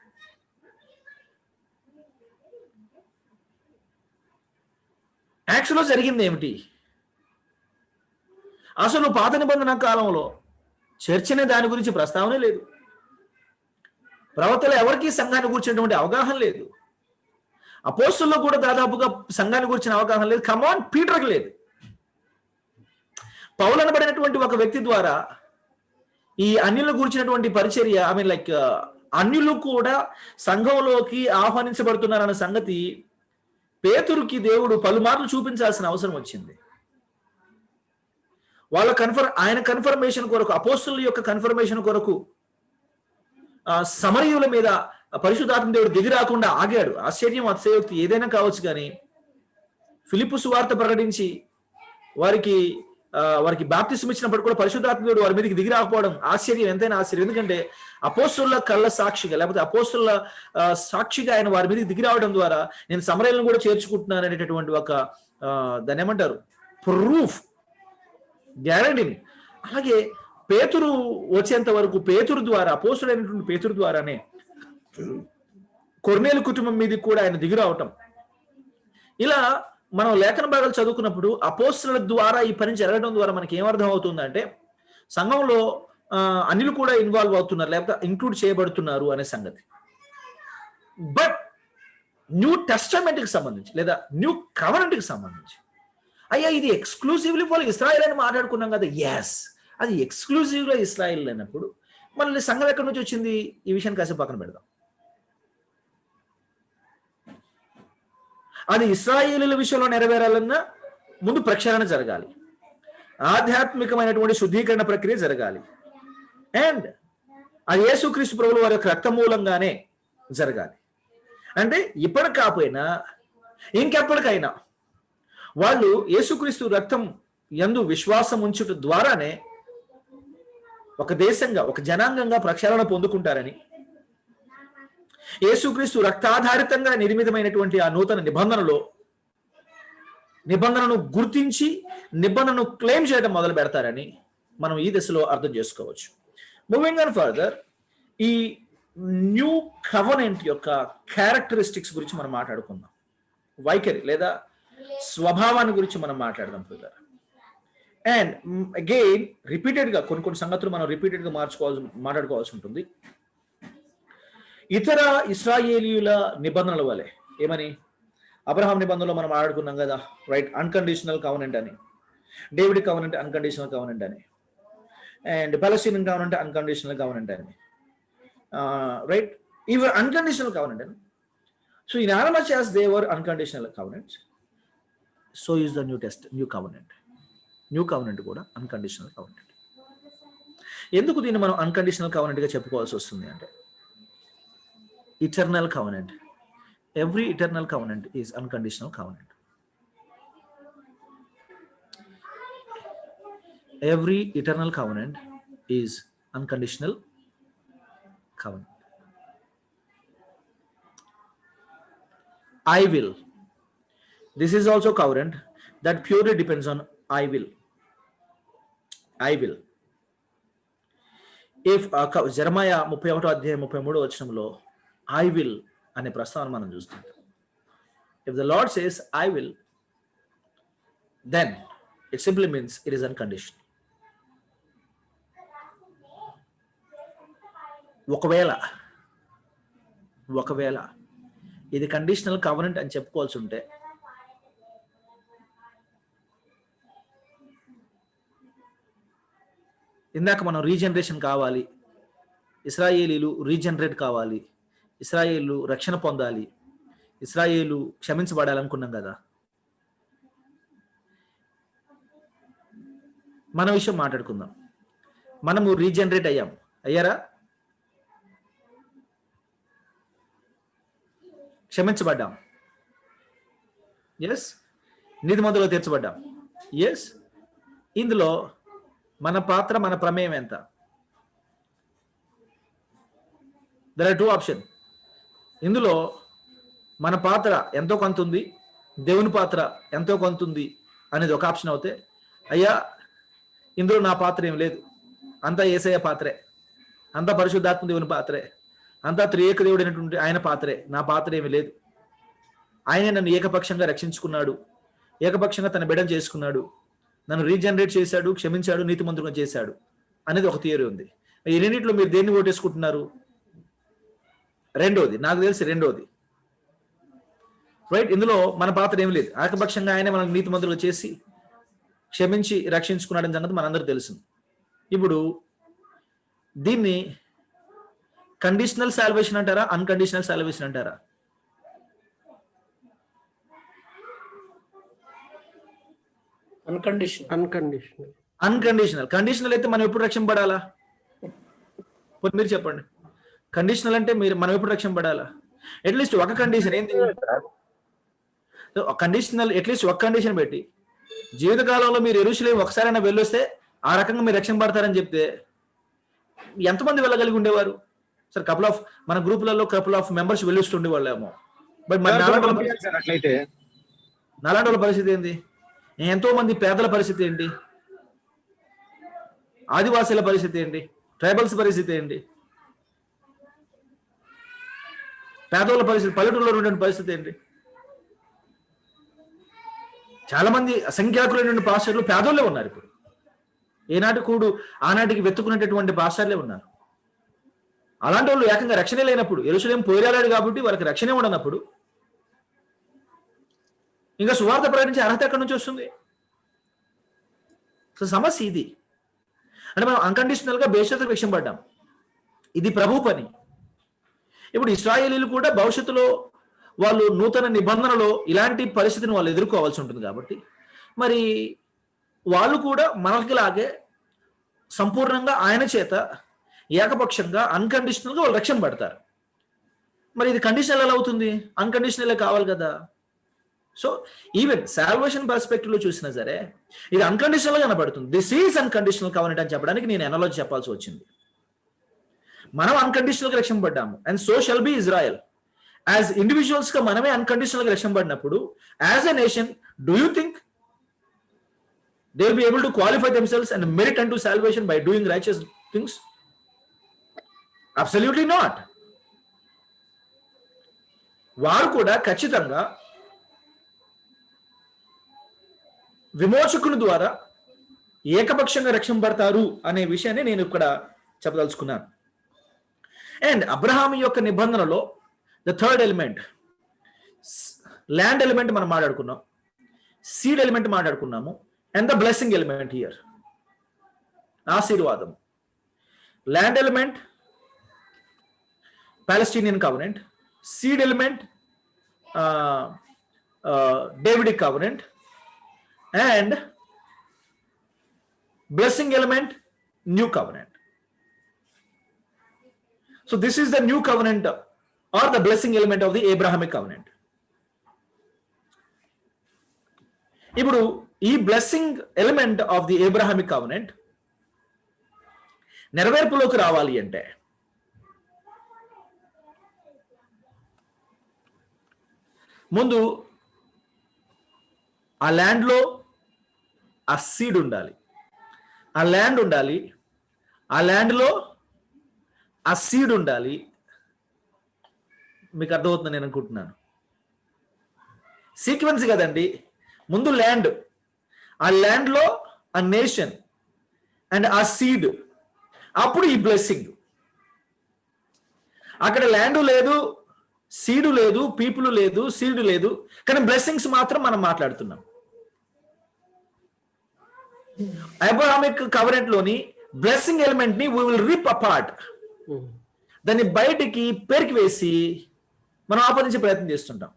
యాక్చువల్గా జరిగింది ఏమిటి? అసలు పాత నిబంధన కాలంలో చర్చ్ అనే దాని గురించి ప్రస్తావనే లేదు. ప్రవక్తలు ఎవరికి సంఘాన్ని గురించినటువంటి అవగాహన లేదు. అపోస్తుల్లో కూడా దాదాపుగా సంఘాన్ని గురించిన అవగాహన లేదు. కమాన్, పీటర్కి లేదు. పౌలు అనబడినటువంటి ఒక వ్యక్తి ద్వారా ఈ అన్యుల గురించినటువంటి పరిచర్య, ఐ మీన్ లైక్ అన్యులు కూడా సంఘంలోకి ఆహ్వానించబడుతున్నారన్న సంగతి పేతురుకి దేవుడు పలుమార్లు చూపించాల్సిన అవసరం వచ్చింది. వాళ్ళ ఆయన కన్ఫర్మేషన్ కొరకు, అపోస్తుల యొక్క కన్ఫర్మేషన్ కొరకు సమరయుల మీద పరిశుద్ధాత్మ దేవుడు దిగి రాకుండా ఆగాడు. ఆశ్చర్యం, అతిశయోక్తి ఏదైనా కావచ్చు, కానీ ఫిలిప్పు సువార్త ప్రకటించి వారికి బాప్తిసం ఇచ్చినప్పుడు కూడా పరిశుద్ధాత్మ దేవుడు వారి మీదకి దిగి రాకపోవడం ఆశ్చర్యం, ఎంతైనా ఆశ్చర్యం. ఎందుకంటే అపోస్తుల కళ్ళ సాక్షిగా, లేకపోతే అపోస్తుల సాక్షిగా ఆయన వారి మీదకి దిగి రావడం ద్వారా నేను సమరయులను కూడా చేర్చుకుంటున్నాను అనేటటువంటి ఒక దాన్ని ఏమంటారు, ప్రూఫ్, గ్యారంటీని. అలాగే పేతురు వచ్చేంత వరకు పేతురు ద్వారా, అపోస్తుడైనటువంటి పేతురు ద్వారానే కొర్నేలు కుటుంబం మీదకి కూడా ఆయన దిగి రావటం. ఇలా మనం లేఖన భాగాలు చదువుకున్నప్పుడు అపోస్తుల ద్వారా ఈ పని జరగడం ద్వారా మనకి ఏమర్థం అవుతుందంటే సంఘంలో అన్యులు కూడా ఇన్వాల్వ్ అవుతున్నారు, లేకపోతే ఇంక్లూడ్ చేయబడుతున్నారు అనే సంగతి. బట్ న్యూ టెస్టమెంట్ కి సంబంధించి లేదా న్యూ కవెనెంట్ కి సంబంధించి, అయ్యా ఇది ఎక్స్క్లూజివ్లీ ఫర్ ఇస్రాయల్ అని మాట్లాడుకున్నాం కదా. ఎస్, అది ఎక్స్క్లూజివ్గా ఇస్రాయల్ అయినప్పుడు మళ్ళీ సంఘం ఎక్కడి నుంచి వచ్చింది? ఈ విషయాన్ని కాసేపు పక్కన పెడదాం. అది ఇశ్రాయేలీయుల విషయంలో నెరవేరాలన్నా ముందు ప్రక్షాళన జరగాలి, ఆధ్యాత్మికమైనటువంటి శుద్ధీకరణ ప్రక్రియ జరగాలి, అండ్ అది యేసుక్రీస్తు ప్రభువు వారి యొక్క రక్త మూలంగానే జరగాలి. అంటే ఇప్పటికి కాకపోయినా ఇంకెప్పటికైనా వాళ్ళు యేసుక్రీస్తు రక్తం యందు విశ్వాసం ఉంచుట ద్వారానే ఒక దేశంగా, ఒక జనాంగంగా ప్రక్షాళన పొందుకుంటారని, యేసుక్రీస్తు రక్తాధారితంగా నిర్మితమైనటువంటి ఆ నూతన నిబంధనను గుర్తించి నిబంధనను క్లెయిమ్ చేయడం మొదలు పెడతారని మనం ఈ దశలో అర్థం చేసుకోవచ్చు. మూవింగ్ ఆన్ ఫర్దర్, ఈ న్యూ కవెనెంట్ యొక్క క్యారెక్టరిస్టిక్స్ గురించి మనం మాట్లాడుకుందాం. వైఖరి లేదా స్వభావాన్ని గురించి మనం మాట్లాడదాం బ్రదర్. అండ్ అగైన్ రిపీటెడ్గా కొన్ని సంగతులు మనం రిపీటెడ్గా మాట్లాడుకోవాల్సి ఉంటుంది. ఇతర ఇశ్రాయేలీయుల నిబంధనల వలె, ఏమని అబ్రహాం నిబంధనలో మనం ఆడుకున్నాం కదా, రైట్, అన్కండిషనల్ కవెనెంట్ అని, డేవిడ్ కవెనెంట్ అన్కండిషనల్ కవెనెంట్ అని, and Palestinian covenant unconditional covenant అని, రైట్, ఇవి అన్కండిషనల్ కవెనెంట్ అని. So in as much as they were unconditional covenants, so is the new covenant. New covenant కూడా అన్కండిషనల్ కవెనెంట్. ఎందుకు దీన్ని మనం అన్కండిషనల్ కవెనెంట్ గా చెప్పుకోవాల్సి వస్తుంది అంటే, eternal covenant, every eternal covenant is unconditional covenant. Every eternal covenant is unconditional covenant. I will. This is also covenant that purely depends on I will. I will. If Jeremiah 31 అధ్యాయం 33 వచనంలో I will అనే ప్రస్తావన మనం చూస్తాం. If the Lord says I will, then it simply means it is unconditional. ఒకవేళ ఇది కండిషనల్ కవెనెంట్ అని చెప్పుకోవాల్సి ఉంటే ఇందాక మనం రీజనరేషన్ కావాలి, ఇశ్రాయేలీలు రీజనరేట్ కావాలి, ఇశ్రాయేలు రక్షణ పొందాలి, ఇశ్రాయేలు క్షమించబడాలనుకున్నాం కదా. మన విషయం మాట్లాడుకుందాం. మనము రీజనరేట్ అయ్యారా? క్షమించబడ్డాం, ఎస్. నీతిమంతులుగా తీర్చబడ్డాం, ఎస్. ఇందులో మన పాత్ర, మన ప్రమేయం ఎంత? There are 2 option. ఇందులో మన పాత్ర ఎంతో కొంత ఉంది, దేవుని పాత్ర ఎంతో కొంత ఉంది అనేది ఒక ఆప్షన్ అవుతే, అయ్యా ఇందులో నా పాత్ర ఏం లేదు, అంతా యేసయ్య పాత్రే, అంతా పరిశుద్ధాత్మ దేవుని పాత్రే, అంతా త్రియేక దేవుడైనటువంటి ఆయన పాత్రే, నా పాత్ర ఏమీ లేదు. ఆయనే నన్ను ఏకపక్షంగా రక్షించుకున్నాడు, ఏకపక్షంగా తన బిడ్డను చేసుకున్నాడు, నన్ను రీజనరేట్ చేశాడు, క్షమించాడు, నీతిమంతులుగా చేశాడు అనేది ఒక థియరీ ఉంది. ఈ రెండింటిలో మీరు దేన్ని ఓటేసుకుంటున్నారు? రెండోది, నాకు తెలిసి రెండోది, రైట్. ఇందులో మన పాత్ర ఏమి లేదు, ఏకపక్షంగా ఆయనే మనల్ని నీతిమంతులుగా చేసి క్షమించి రక్షించుకున్నాడని సంగతి మనందరూ తెలుసు. ఇప్పుడు దీన్ని కండిషనల్ సాల్వేషన్ అంటారా, అన్కండిషనల్ సాల్వేషన్ అంటారా? అన్కండిషనల్. కండిషనల్ అయితే మనం ఎప్పుడు రక్షింపబడాలా? మీరు చెప్పండి. కండిషనల్ అంటే మనం ఎప్పుడు రక్షింపబడాలా? అట్లీస్ట్ ఒక కండిషన్ ఏంటి? కండిషనల్ అట్లీస్ట్ ఒక కండిషన్ పెట్టి జీవితకాలంలో మీరు యెరూషలేము ఒకసారైనా వెళ్ళొస్తే ఆ రకంగా మీరు రక్షింపబడతారని చెప్తే ఎంతమంది వెళ్ళగలిగి ఉండేవారు? సార్ మన గ్రూపులలో కపుల్ ఆఫ్ మెంబర్స్ వెళ్ళొస్తుండే వాళ్ళేమో. బట్ నాలాంటి వాళ్ళ పరిస్థితి ఏంటి? ఎంతో మంది పేదల పరిస్థితి ఏంటి? ఆదివాసీల పరిస్థితి ఏంటి? ట్రైబల్స్ పరిస్థితి ఏంటి? పేదోళ్ళ పరిస్థితి, పల్లెటూరులో ఉండే పరిస్థితి ఏంటి? చాలా మంది అసంఖ్యాకులైన పాస్టర్లు పేదోళ్ళే ఉన్నారు. ఇప్పుడు ఆనాటికి వెతుకునేటటువంటి పాస్టర్లే ఉన్నారు. అలాంటి వాళ్ళు ఏకంగా రక్షణ లేనప్పుడు, యెరూషలేము పోరాడాడు కాబట్టి వాళ్ళకి రక్షణ ఉండనప్పుడు ఇంకా సువార్త ప్రకటించే అర్హత ఎక్కడి నుంచి వస్తుంది? సో సమస్య ఇది. అంటే మనం అన్కండిషనల్ గా భవిష్యత్తుకు రక్షింపబడ్డాం, ఇది ప్రభు పని. ఇప్పుడు ఇశ్రాయేలీలు కూడా భవిష్యత్తులో వాళ్ళు నూతన నిబంధనలో ఇలాంటి పరిస్థితిని వాళ్ళు ఎదుర్కోవాల్సి ఉంటుంది కాబట్టి మరి వాళ్ళు కూడా మనకిలాగే సంపూర్ణంగా ఆయన చేత ఏకపక్షంగా అన్కండిషనల్ గా వాళ్ళు రక్షణ పడతారు. మరి ఇది కండిషనల్ ఎలా అవుతుంది? అన్కండిషనల్ కావాలి కదా. సో ఈవెన్ సాల్వేషన్ పర్స్పెక్టివ్ లో చూసినా సరే ఇది అన్కండిషనల్ గా కనబడుతుంది. దిస్ ఈజ్ అన్కండిషనల్ కవెనెంట్ అని చెప్పడానికి నేను ఎనాలజీ చెప్పాల్సి వచ్చింది. మనం అన్కండిషనల్ గా రక్షింపబడ్డాము, and so shall be Israel. As individuals గా మనమే అన్కండిషనల్ గా రక్షింపబడినప్పుడు as a nation do you think they will be able to qualify themselves and merit అంటూ salvation by doing righteous things? Absolutely not. వారు కూడా ఖచ్చితంగా విమోచకుని ద్వారా ఏకపక్షంగా రక్షింపబడతారు అనే విషయాన్ని నేను ఇక్కడ చెప్పదలుచుకున్నాను. అండ్ అబ్రహాం యొక్క నిబంధనలో the third element, land element మనం మాట్లాడుకున్నాం, సీడ్ ఎలిమెంట్ మాట్లాడుకున్నాము, and the blessing element here, ఆశీర్వాదం. Land element Palestinian covenant, seed element Davidic covenant, and blessing element new covenant. So this is the new covenant or the blessing element of the Abrahamic covenant. ఇప్పుడు ఈ blessing element of the Abrahamic covenant నెరవేర్పులోకి రావాలి అంటే ముందు ఆ ల్యాండ్లో ఆ సీడ్ ఉండాలి, ఆ ల్యాండ్ ఉండాలి, ఆ ల్యాండ్లో ఆ సీడ్ ఉండాలి. మీకు అర్థమవుతుంది నేను అనుకుంటున్నాను. సీక్వెన్స్ కదండి. ముందు ల్యాండ్, ఆ ల్యాండ్లో ఆ నేషన్ అండ్ ఆ సీడ్, అప్పుడు ఈ బ్లెస్సింగ్. అక్కడ ల్యాండ్ లేదు, సీడు లేదు, పీపుల్ లేదు, సీడు లేదు, కానీ బ్లెస్సింగ్స్ మాత్రం మనం మాట్లాడుతున్నాం. అబ్రహామిక్ కవెనెంట్ లోని బ్లెస్సింగ్ ఎలిమెంట్ ని వీ విల్ రిప్ అపార్ట్, దాన్ని బయటికి పెరికి వేసి మనం ఆపాదించే ప్రయత్నం చేస్తుంటాం.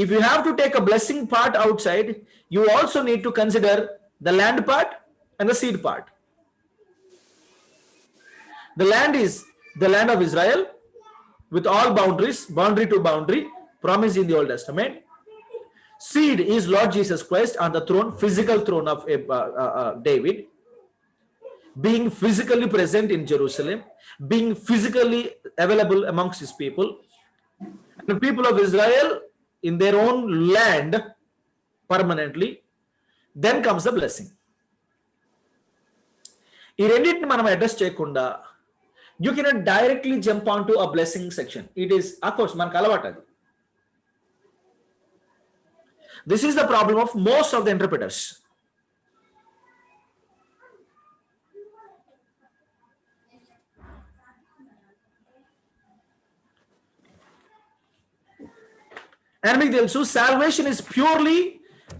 If you have to take a blessing part out side, you also need to consider the land part and the seed part. The land is the land of Israel with all boundaries, boundary to boundary, promised in the Old Testament. Seed is Lord Jesus Christ on the throne, physical throne of David, being physically present in Jerusalem, being physically available amongst his people. And the people of Israel in their own land permanently. Then comes the blessing. ఈ రెండింటిని మనం అడ్రస్ చేయకుండా you cannot directly jump onto a blessing section. It is, of course, మనకు అలవాటు అది. This is the problem of most of the interpreters. And మీకు తెలుసు, salvation is purely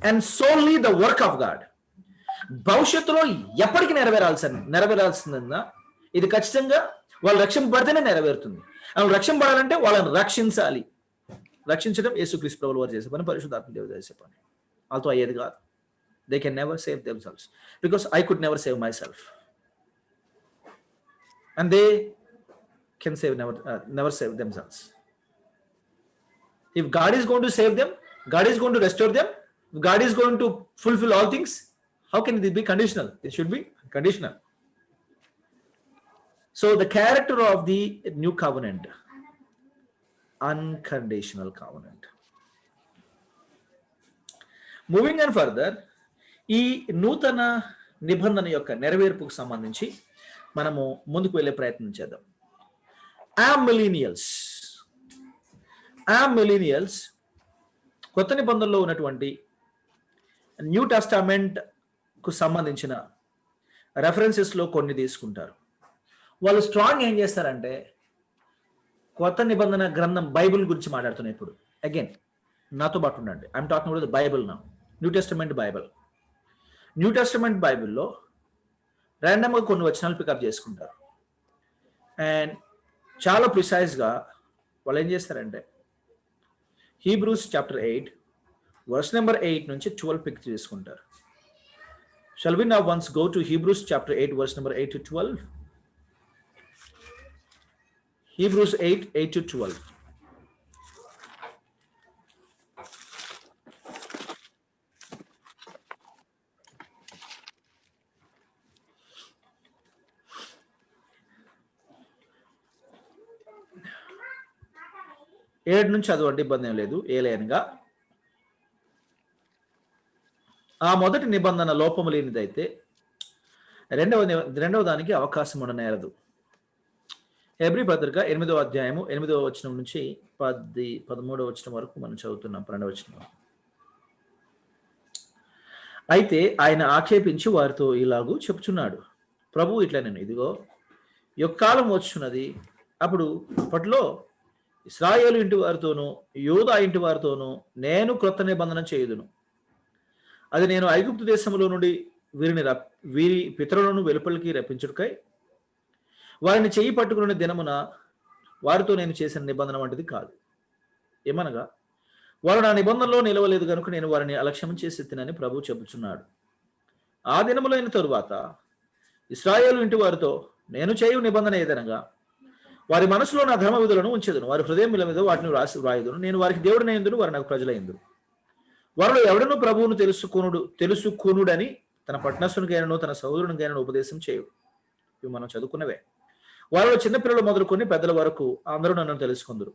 and solely the work of God. భవిష్యత్తులో ఎప్పటికీ నెరవేరాల్సిందా ఇది ఖచ్చితంగా వాళ్ళు రక్షింపబడితేనే నెరవేరుతుంది. వాళ్ళు రక్షింపడాలంటే వాళ్ళని రక్షించాలి. రక్షించడం యేసుక్రీస్తు ప్రభువు వారు చేసే పని, పరిశుద్ధాత్మ దేవుడు చేసే పని. వాళ్ళతో అయ్యేది కాదు. They can never save themselves because I could never save my self and they can save never save themselves. If God is going to save them, God is going to restore them, God is going to fulfil all things, how can it be conditional? It should be conditional. So the character of the new covenant, unconditional covenant. Moving on further, ఈ నూతన నిబంధన యొక్క నెరవేర్పుకు సంబంధించి మనము ముందుకు వెళ్ళే ప్రయత్నం చేద్దాం. మిలీనియల్స్ కొత్త నిబంధనలో ఉన్నటువంటి న్యూ టెస్టామెంట్ కు సంబంధించిన రెఫరెన్సెస్ లో కొన్ని తీసుకుంటారు. వాళ్ళు స్ట్రాంగ్ ఏం చేస్తారంటే కొత్త నిబంధన గ్రంథం బైబిల్ గురించి మాట్లాడుతున్నాయి. ఇప్పుడు అగైన్ నాతో పాటు ఉండండి. I'm talking about the Bible now. New testament బైబిల్లో ర్యాండమ్గా కొన్ని వచనాలు పికప్ చేసుకుంటారు. అండ్ చాలా ప్రిసైజ్గా వాళ్ళు ఏం చేస్తారంటే హీబ్రూస్ చాప్టర్ 8 వర్స్ నెంబర్ 8 నుంచి 12 పిక్ చేసుకుంటారు. Shall we now once go to Hebrews chapter 8 verse number 8 to 12? Hebrews 8 to 12. ఏడు నుంచి చదవండి, ఇబ్బంది ఏం లేదు. ఏలైనగా ఆ మొదటి నిబంధన లోపము లేనిదైతే రెండవ దానికి అవకాశం ఉండనేరదు. హెబ్రీ పత్రిక 8వ అధ్యాయము 8వ వచనం నుంచి 13వ వచనం వరకు మనం చదువుతున్నాం. 12వ వచనం. అయితే ఆయన ఆక్షేపించి వారితో ఇలాగూ చెప్పుచున్నాడు, ప్రభు ఇట్లా నేను ఇదిగో యొక్కాలం వచ్చున్నది, అప్పట్లో ఇశ్రాయేలు ఇంటి వారితోనూ యూదా ఇంటి వారితోనూ నేను క్రొత్త నిబంధన చేయుదును. అది నేను ఐగుప్తు దేశంలో నుండి వీరి పితరులను వెలుపలికి రప్పించుటకై వారిని చేయి పట్టుకునే దినమున వారితో నేను చేసిన నిబంధన వంటిది కాదు. ఏమనగా వారు నా నిబంధనలో నిలవలేదు కనుక నేను వారిని అలక్ష్యం చేసి తినని ప్రభువు చెబుతున్నాడు. ఆ దినములైన తరువాత ఇశ్రాయేలు ఇంటి వారితో నేను చేయు నిబంధన ఏదనగా వారి మనసులో నా ధర్మ విధులను ఉంచేదును, వారి హృదయం మీద వాటిని రాయుదును. నేను వారికి దేవుడిని అయ్యుదును, వారు నాకు ప్రజలయ్యుదురు. వారిలో ఎవడనూ ప్రభువును తెలుసుకొనుడని తన పట్టణస్థునికైనను తన సహోదరునికైనను ఉపదేశం చేయుడు. ఇవి మనం చదువుకున్నవే. వారిలో చిన్నపిల్లలు మొదలుకొని పెద్దల వరకు అందరూ నన్ను తెలుసుకుందరు.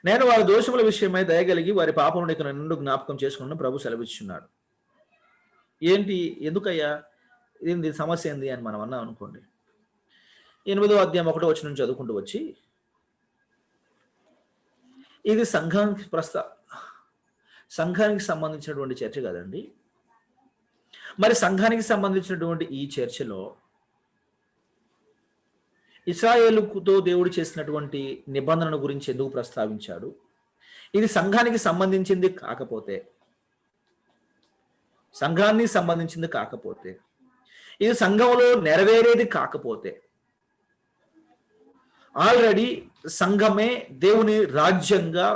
నేను వారి దోషముల విషయమై దయగలిగి వారి పాపమును ఇక నిండు జ్ఞాపకం చేసుకున్న ప్రభు సెలవిచ్చున్నాడు. ఏంటి, ఎందుకయ్యా, ఏంది సమస్య ఏంది అని మనం అన్నాం అనుకోండి. 8వ అధ్యాయం 1వ వచనం నుంచి చదువుకుంటూ వచ్చి, ఇది సంఘానికి సంబంధించినటువంటి చర్చ కదండి. మరి సంఘానికి సంబంధించినటువంటి ఈ చర్చలో ఇశ్రాయేలుతో దేవుడు చేసినటువంటి నిబంధనల గురించి ఎందుకు ప్రస్తావించాడు? ఇది సంఘానికి సంబంధించింది కాకపోతే ఇది సంఘంలో నెరవేరేది కాకపోతే, ఆల్రెడీ సంఘమే దేవుని రాజ్యంగా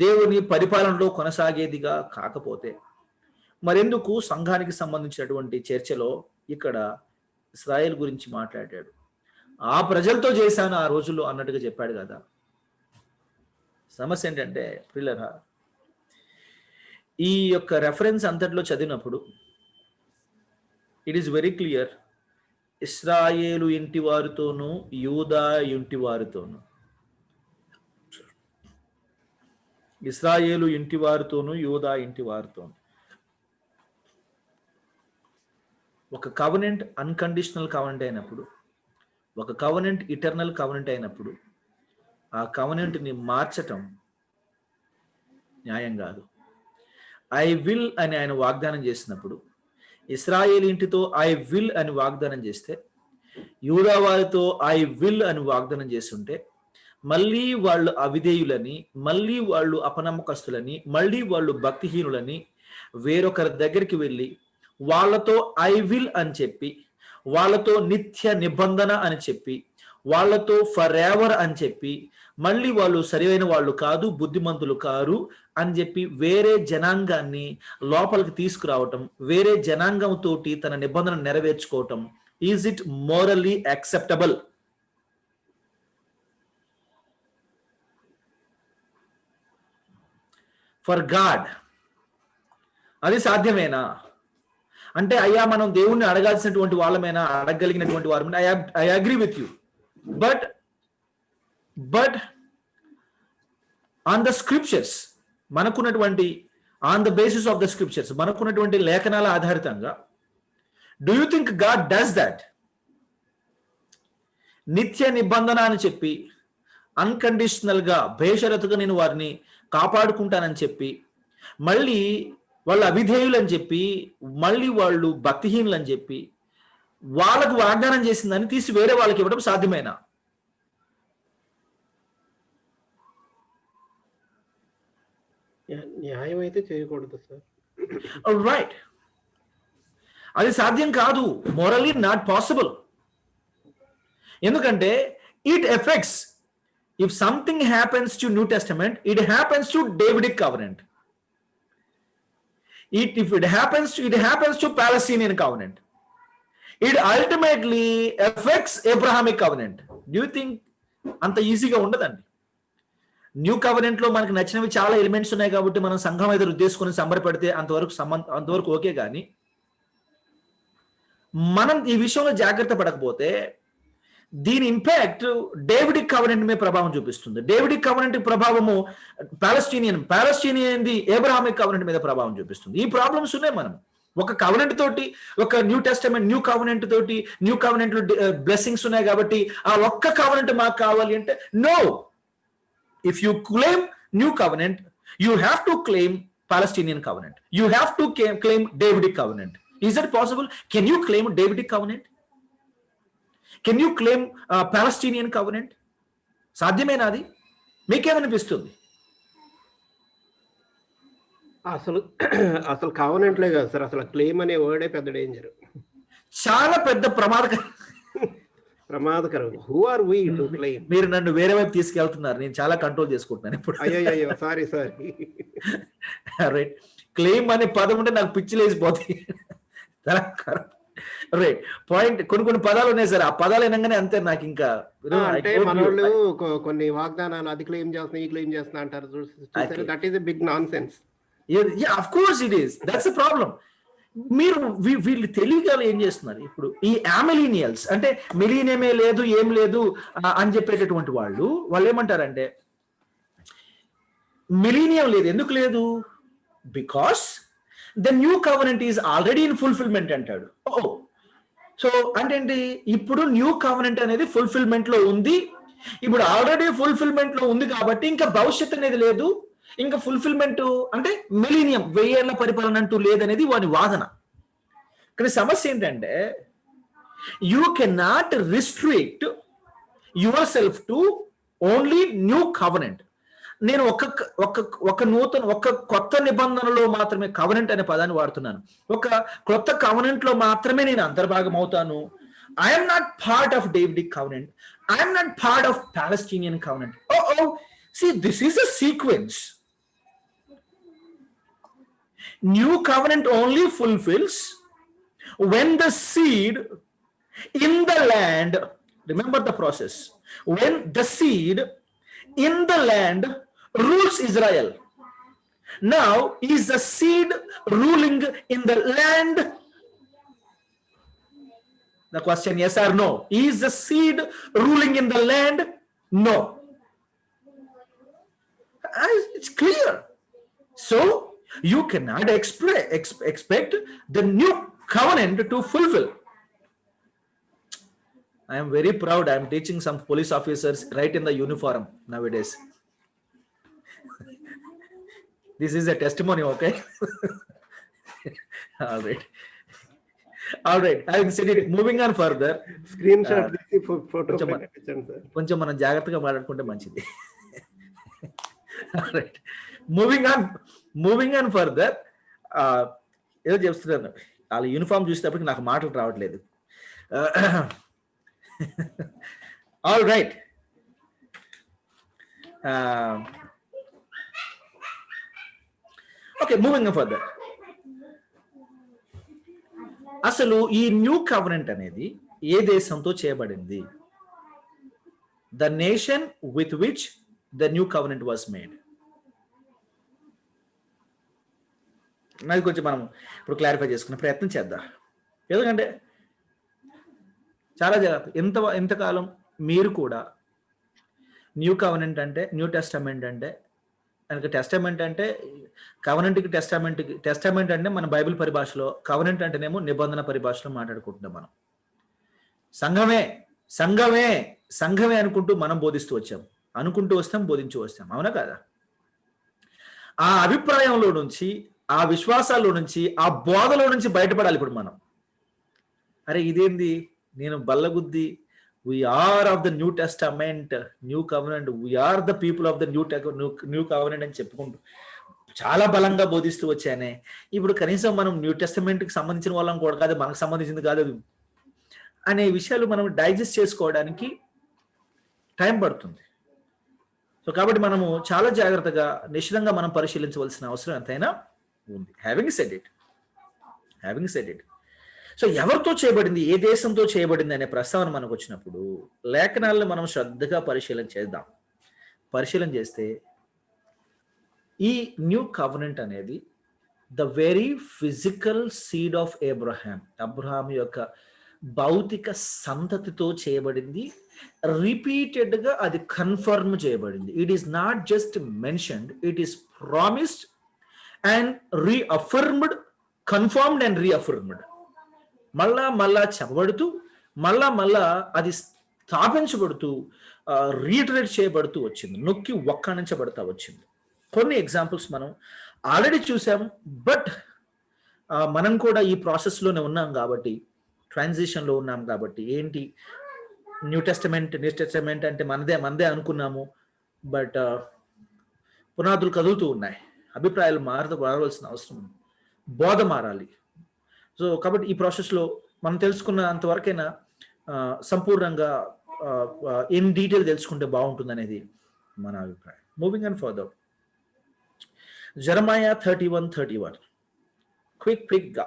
దేవుని పరిపాలనలో కొనసాగేదిగా కాకపోతే, మరెందుకు సంఘానికి సంబంధించినటువంటి చర్చలో ఇక్కడ ఇశ్రాయేల్ గురించి మాట్లాడాడు? ఆ ప్రజలతో చేశాను ఆ రోజుల్లో అన్నట్టుగా చెప్పాడు కదా. సమస్య ఏంటంటే ప్రియులారా, ఈ యొక్క రెఫరెన్స్ అంతట్లో చదివినప్పుడు ఇట్ ఈస్ వెరీ క్లియర్, ఇశ్రాయేలు ఇంటి వారితోనూ యూదా ఇంటి వారితోనూ, ఇశ్రాయేలు ఇంటి వారితోనూ యూదా ఇంటి వారితోనూ ఒక కవనెంట్ అన్కండిషనల్ కవనెంట్ అయినప్పుడు, ఒక కవనెంట్ ఇటర్నల్ కవనెంట్ అయినప్పుడు, ఆ కవనెంట్ని మార్చటం న్యాయం కాదు. ఐ విల్ అని ఆయన వాగ్దానం చేసినప్పుడు, ఇశ్రాయేల్ ఇంటితో ఐ విల్ అని వాగ్దానం చేస్తే, యూదా వారితో ఐ విల్ అని వాగ్దానం చేస్తుంటే, మళ్ళీ వాళ్ళు అవిధేయులని, మళ్ళీ వాళ్ళు అపనమ్మకస్తులని, మళ్ళీ వాళ్ళు భక్తిహీనులని వేరొకరి దగ్గరికి వెళ్ళి వాళ్ళతో ఐ విల్ అని చెప్పి, వాళ్ళతో నిత్య నిబంధన అని చెప్పి, వాళ్ళతో ఫర్ ఎవర్ అని చెప్పి, మళ్ళీ వాళ్ళు సరైన వాళ్ళు కాదు, బుద్ధిమంతులు కారు అని చెప్పి వేరే జనాంగాన్ని లోపలికి తీసుకురావటం, వేరే జనాంగంతో తన నిబంధన నెరవేర్చుకోవటం, is it morally acceptable? For God అది సాధ్యమేనా? అంటే అయ్యా మనం దేవుణ్ణి అడగాల్సినటువంటి వాళ్ళమైనా, అడగలిగినటువంటి వారు, I agree with you, but on the scriptures, మనకున్నటువంటి on the basis of the scriptures, మనకున్నటువంటి లేఖనాల ఆధారితంగా, do you think God does that? నిత్య నిబంధన అని చెప్పి, అన్కండిషనల్ గా బేషరతుగా నేను వారిని కాపాడుకుంటానని చెప్పి, మళ్ళీ వాళ్ళు అవిధేయులు అని చెప్పి, మళ్ళీ వాళ్ళు భక్తిహీనులు అని చెప్పి, వాళ్ళకు వాగ్దానం చేసిందని తీసి వేరే వాళ్ళకి ఇవ్వడం సాధ్యమేనా? న్యాయం అయితే చేయకూడదు సార్. రైట్, అది సాధ్యం కాదు, మోరల్లీ నాట్ పాసిబుల్. ఎందుకంటే it affects, if something happens to new testament, it happens to Davidic covenant. If it happens to Palestinian covenant, it ultimately affects Abrahamic covenant. Do you think అంత ఈజీగా ఉండదండి? న్యూ కవెనెంట్ లో మనకు నచ్చినవి చాలా ఎలిమెంట్స్ ఉన్నాయి కాబట్టి మనం సంఘం ఎదురు ఉద్దేశించుకొని సంబరపడితే అంతవరకు ఓకే, కానీ మనం ఈ విషయంలో జాగ్రత్త పడకపోతే దీని ఇంపాక్ట్ డేవిడిక్ కవెనెంట్ మీద ప్రభావం చూపిస్తుంది. డేవిడిక్ కవెనెంట్ ప్రభావము పాలస్టీనియన్ ది ఏబ్రహామిక్ కవెనెంట్ మీద ప్రభావం చూపిస్తుంది. ఈ ప్రాబ్లమ్స్ ఉన్నాయి. మనం ఒక కవెనెంట్ తోటి, ఒక న్యూ టెస్టమెంట్ న్యూ కవెనెంట్ తోటి, న్యూ కవెనెంట్ లో బ్లెస్సింగ్స్ ఉన్నాయి కాబట్టి ఆ ఒక్క కవెనెంట్ మాకు కావాలి అంటే no. If you claim new covenant, you have to claim Palestinian covenant, you have to claim Davidic covenant. Is it possible? Can you claim Davidic covenant? Can you claim Palestinian covenant? సాధ్యమేనా? అది మీకేమనిపిస్తుంది? అసలు కవెనెంట్లే కాదు సార్, అసలు క్లెయిమ్ అనే వర్డే పెద్ద డేంజర్, చాలా పెద్ద ప్రమాదకరం. Who are we to claim? మీరు నన్ను వేరే వైపు తీసుకెళ్తున్నారు, నేను చాలా కంట్రోల్ చేసుకుంటున్నాను ఇప్పుడు. అయ్యో సారీ. రైట్, క్లెయిమ్ అనే పదం ఉంటే నాకు పిచ్చిలేసిపోతాయి. Right point. కొన్ని పదాలు ఉన్నాయి సార్, ఆ పదాలు వినగానే అంతే నాకు ఇంకా. అంటే మన వాళ్ళు కొన్ని వాగ్దానాలు అది క్లెయిమ్ చేస్తున్నా, ఈ క్లెయిమ్ చేస్తున్నా అంటారు. That is a big nonsense. Of course it is, that's a problem. మీరు వీళ్ళు తెలివిగా ఏం చేస్తున్నారు ఇప్పుడు? ఈ అమిలీనియల్స్ అంటే మిలీనియమే లేదు, ఏం లేదు అని చెప్పేటటువంటి వాళ్ళు ఏమంటారంటే మిలీనియం లేదు. ఎందుకు లేదు? Because the new covenant is already in fulfilment అంటాడు. సో అంటే ఇప్పుడు న్యూ కవెనెంట్ అనేది ఫుల్ఫిల్మెంట్ లో ఉంది. ఇప్పుడు ఆల్రెడీ ఫుల్ఫిల్మెంట్ లో ఉంది కాబట్టి ఇంకా భవిష్యత్ అనేది లేదు, ఇంకా ఫుల్ఫిల్మెంట్ అంటే మిలీనియం 1000 ఏళ్ల పరిపాలన అంటూ లేదనేది వాని వాదన. కానీ సమస్య ఏంటంటే you can not restrict your self to only new covenant. నేను ఒక కొత్త నిబంధనలో మాత్రమే కవనెంట్ అనే పదాన్ని వాడుతున్నాను. ఒక కొత్త కవనెంట్ లో మాత్రమే నేను అంతర్భాగం అవుతాను. I'm not part of Davidic covenant. I'm not part of Palestinian covenant. See, this is a sequence. New covenant only fulfills when the seed in the land, remember the process, when the seed in the land rules Israel. Now, is the seed ruling in the land? The question, yes or no? Is the seed ruling in the land? No. It's clear. So, you cannot expect the new covenant to fulfill. I am very proud. I am teaching some police officers right in the uniform nowadays. This is a testimony, okay? All right. All right. Having said it, moving on further. Screenshot photo. కొంచెం మనం జాగ్రత్తగా మాట్లాడుకుంటే మంచిది. All right. Moving on further. ఏదో చెప్తున్నాను, వాళ్ళ యూనిఫామ్ చూసేటప్పటికి నాకు మాటలు రావట్లేదు. All right. Okay, moving on further. అసలు ఈ న్యూ కవనెంట్ అనేది ఏ దేశంతో చేయబడింది? The nation with which the new covenant was made. నాకు కొంచెం మనం ఇప్పుడు క్లారిఫై చేసుకునే ప్రయత్నం చేద్దాం. ఎందుకంటే చాలా జాగ్రత్త. ఎంతకాలం మీరు కూడా న్యూ కవనెంట్ అంటే, న్యూ టెస్టమెంట్ అంటే, కనుక టెస్టమెంట్ అంటే కవనెంట్కి టెస్టమెంట్ అంటే మన బైబిల్ పరిభాషలో, కవనెంట్ అంటేనేమో నిబంధన పరిభాషలో మాట్లాడుకుంటున్నాం మనం. సంఘమే అనుకుంటూ మనం బోధిస్తూ వచ్చాం, బోధించు వస్తాం, అవునా కదా? ఆ అభిప్రాయంలో నుంచి, ఆ విశ్వాసాల్లో నుంచి, ఆ బోధలో నుంచి బయటపడాలి ఇప్పుడు మనం. అరే ఇదేంది, నేను బల్లగుద్ది we are of the new testament, new covenant, we are the people of the new covenant అని చెప్పుకుంటూ చాలా బలంగా బోధిస్తూ వచ్చానే. ఇప్పుడు కనీసం మనం న్యూ టెస్టమెంట్కి సంబంధించిన వాళ్ళం కూడా కాదు, మనకు సంబంధించింది కాదు అనే విషయాలు మనం డైజెస్ట్ చేసుకోవడానికి టైం పడుతుంది. సో కాబట్టి మనము చాలా జాగ్రత్తగా, నిశ్చితంగా మనం పరిశీలించవలసిన అవసరం ఎంతైనా ఉంది. హ్యావింగ్ సెడ్ ఇట్, సో ఎవరితో చేయబడింది, ఏ దేశంతో చేయబడింది అనే ప్రస్తావన మనకు వచ్చినప్పుడు లేఖనాలను మనం శ్రద్ధగా పరిశీలన చేస్తే ఈ న్యూ కవనెంట్ అనేది the very physical seed of Abraham యొక్క భౌతిక సంతతితో చేయబడింది. రిపీటెడ్గా అది కన్ఫర్మ్ చేయబడింది. It is not just mentioned, it is promised and reaffirmed, confirmed and reaffirmed. మళ్ళా చెప్పబడుతూ మళ్ళా అది స్థాపించబడుతూ రీటరేట్ చేయబడుతూ వచ్చింది, నొక్కి ఒక్కడించబడతా వచ్చింది. కొన్ని ఎగ్జాంపుల్స్ మనం ఆల్రెడీ చూసాం, బట్ మనం కూడా ఈ ప్రాసెస్లోనే ఉన్నాం కాబట్టి, ట్రాన్సిషన్లో ఉన్నాం కాబట్టి, ఏంటి న్యూ టెస్టమెంట్ అంటే మనదే అనుకున్నాము, బట్ పునాదులు కదులుతూ ఉన్నాయి, అభిప్రాయాలు మారవలసిన అవసరం ఉంది, బోధ మారాలి. సో కాబట్టి ఈ ప్రాసెస్లో మనం తెలుసుకున్నంత వరకైనా సంపూర్ణంగా ఇన్ డీటెయిల్ తెలుసుకుంటే బాగుంటుంది అనేది మన అభిప్రాయం. మూవింగ్ ఆన్ ఫర్దర్, జెరమయా 31:31 క్విక్గా.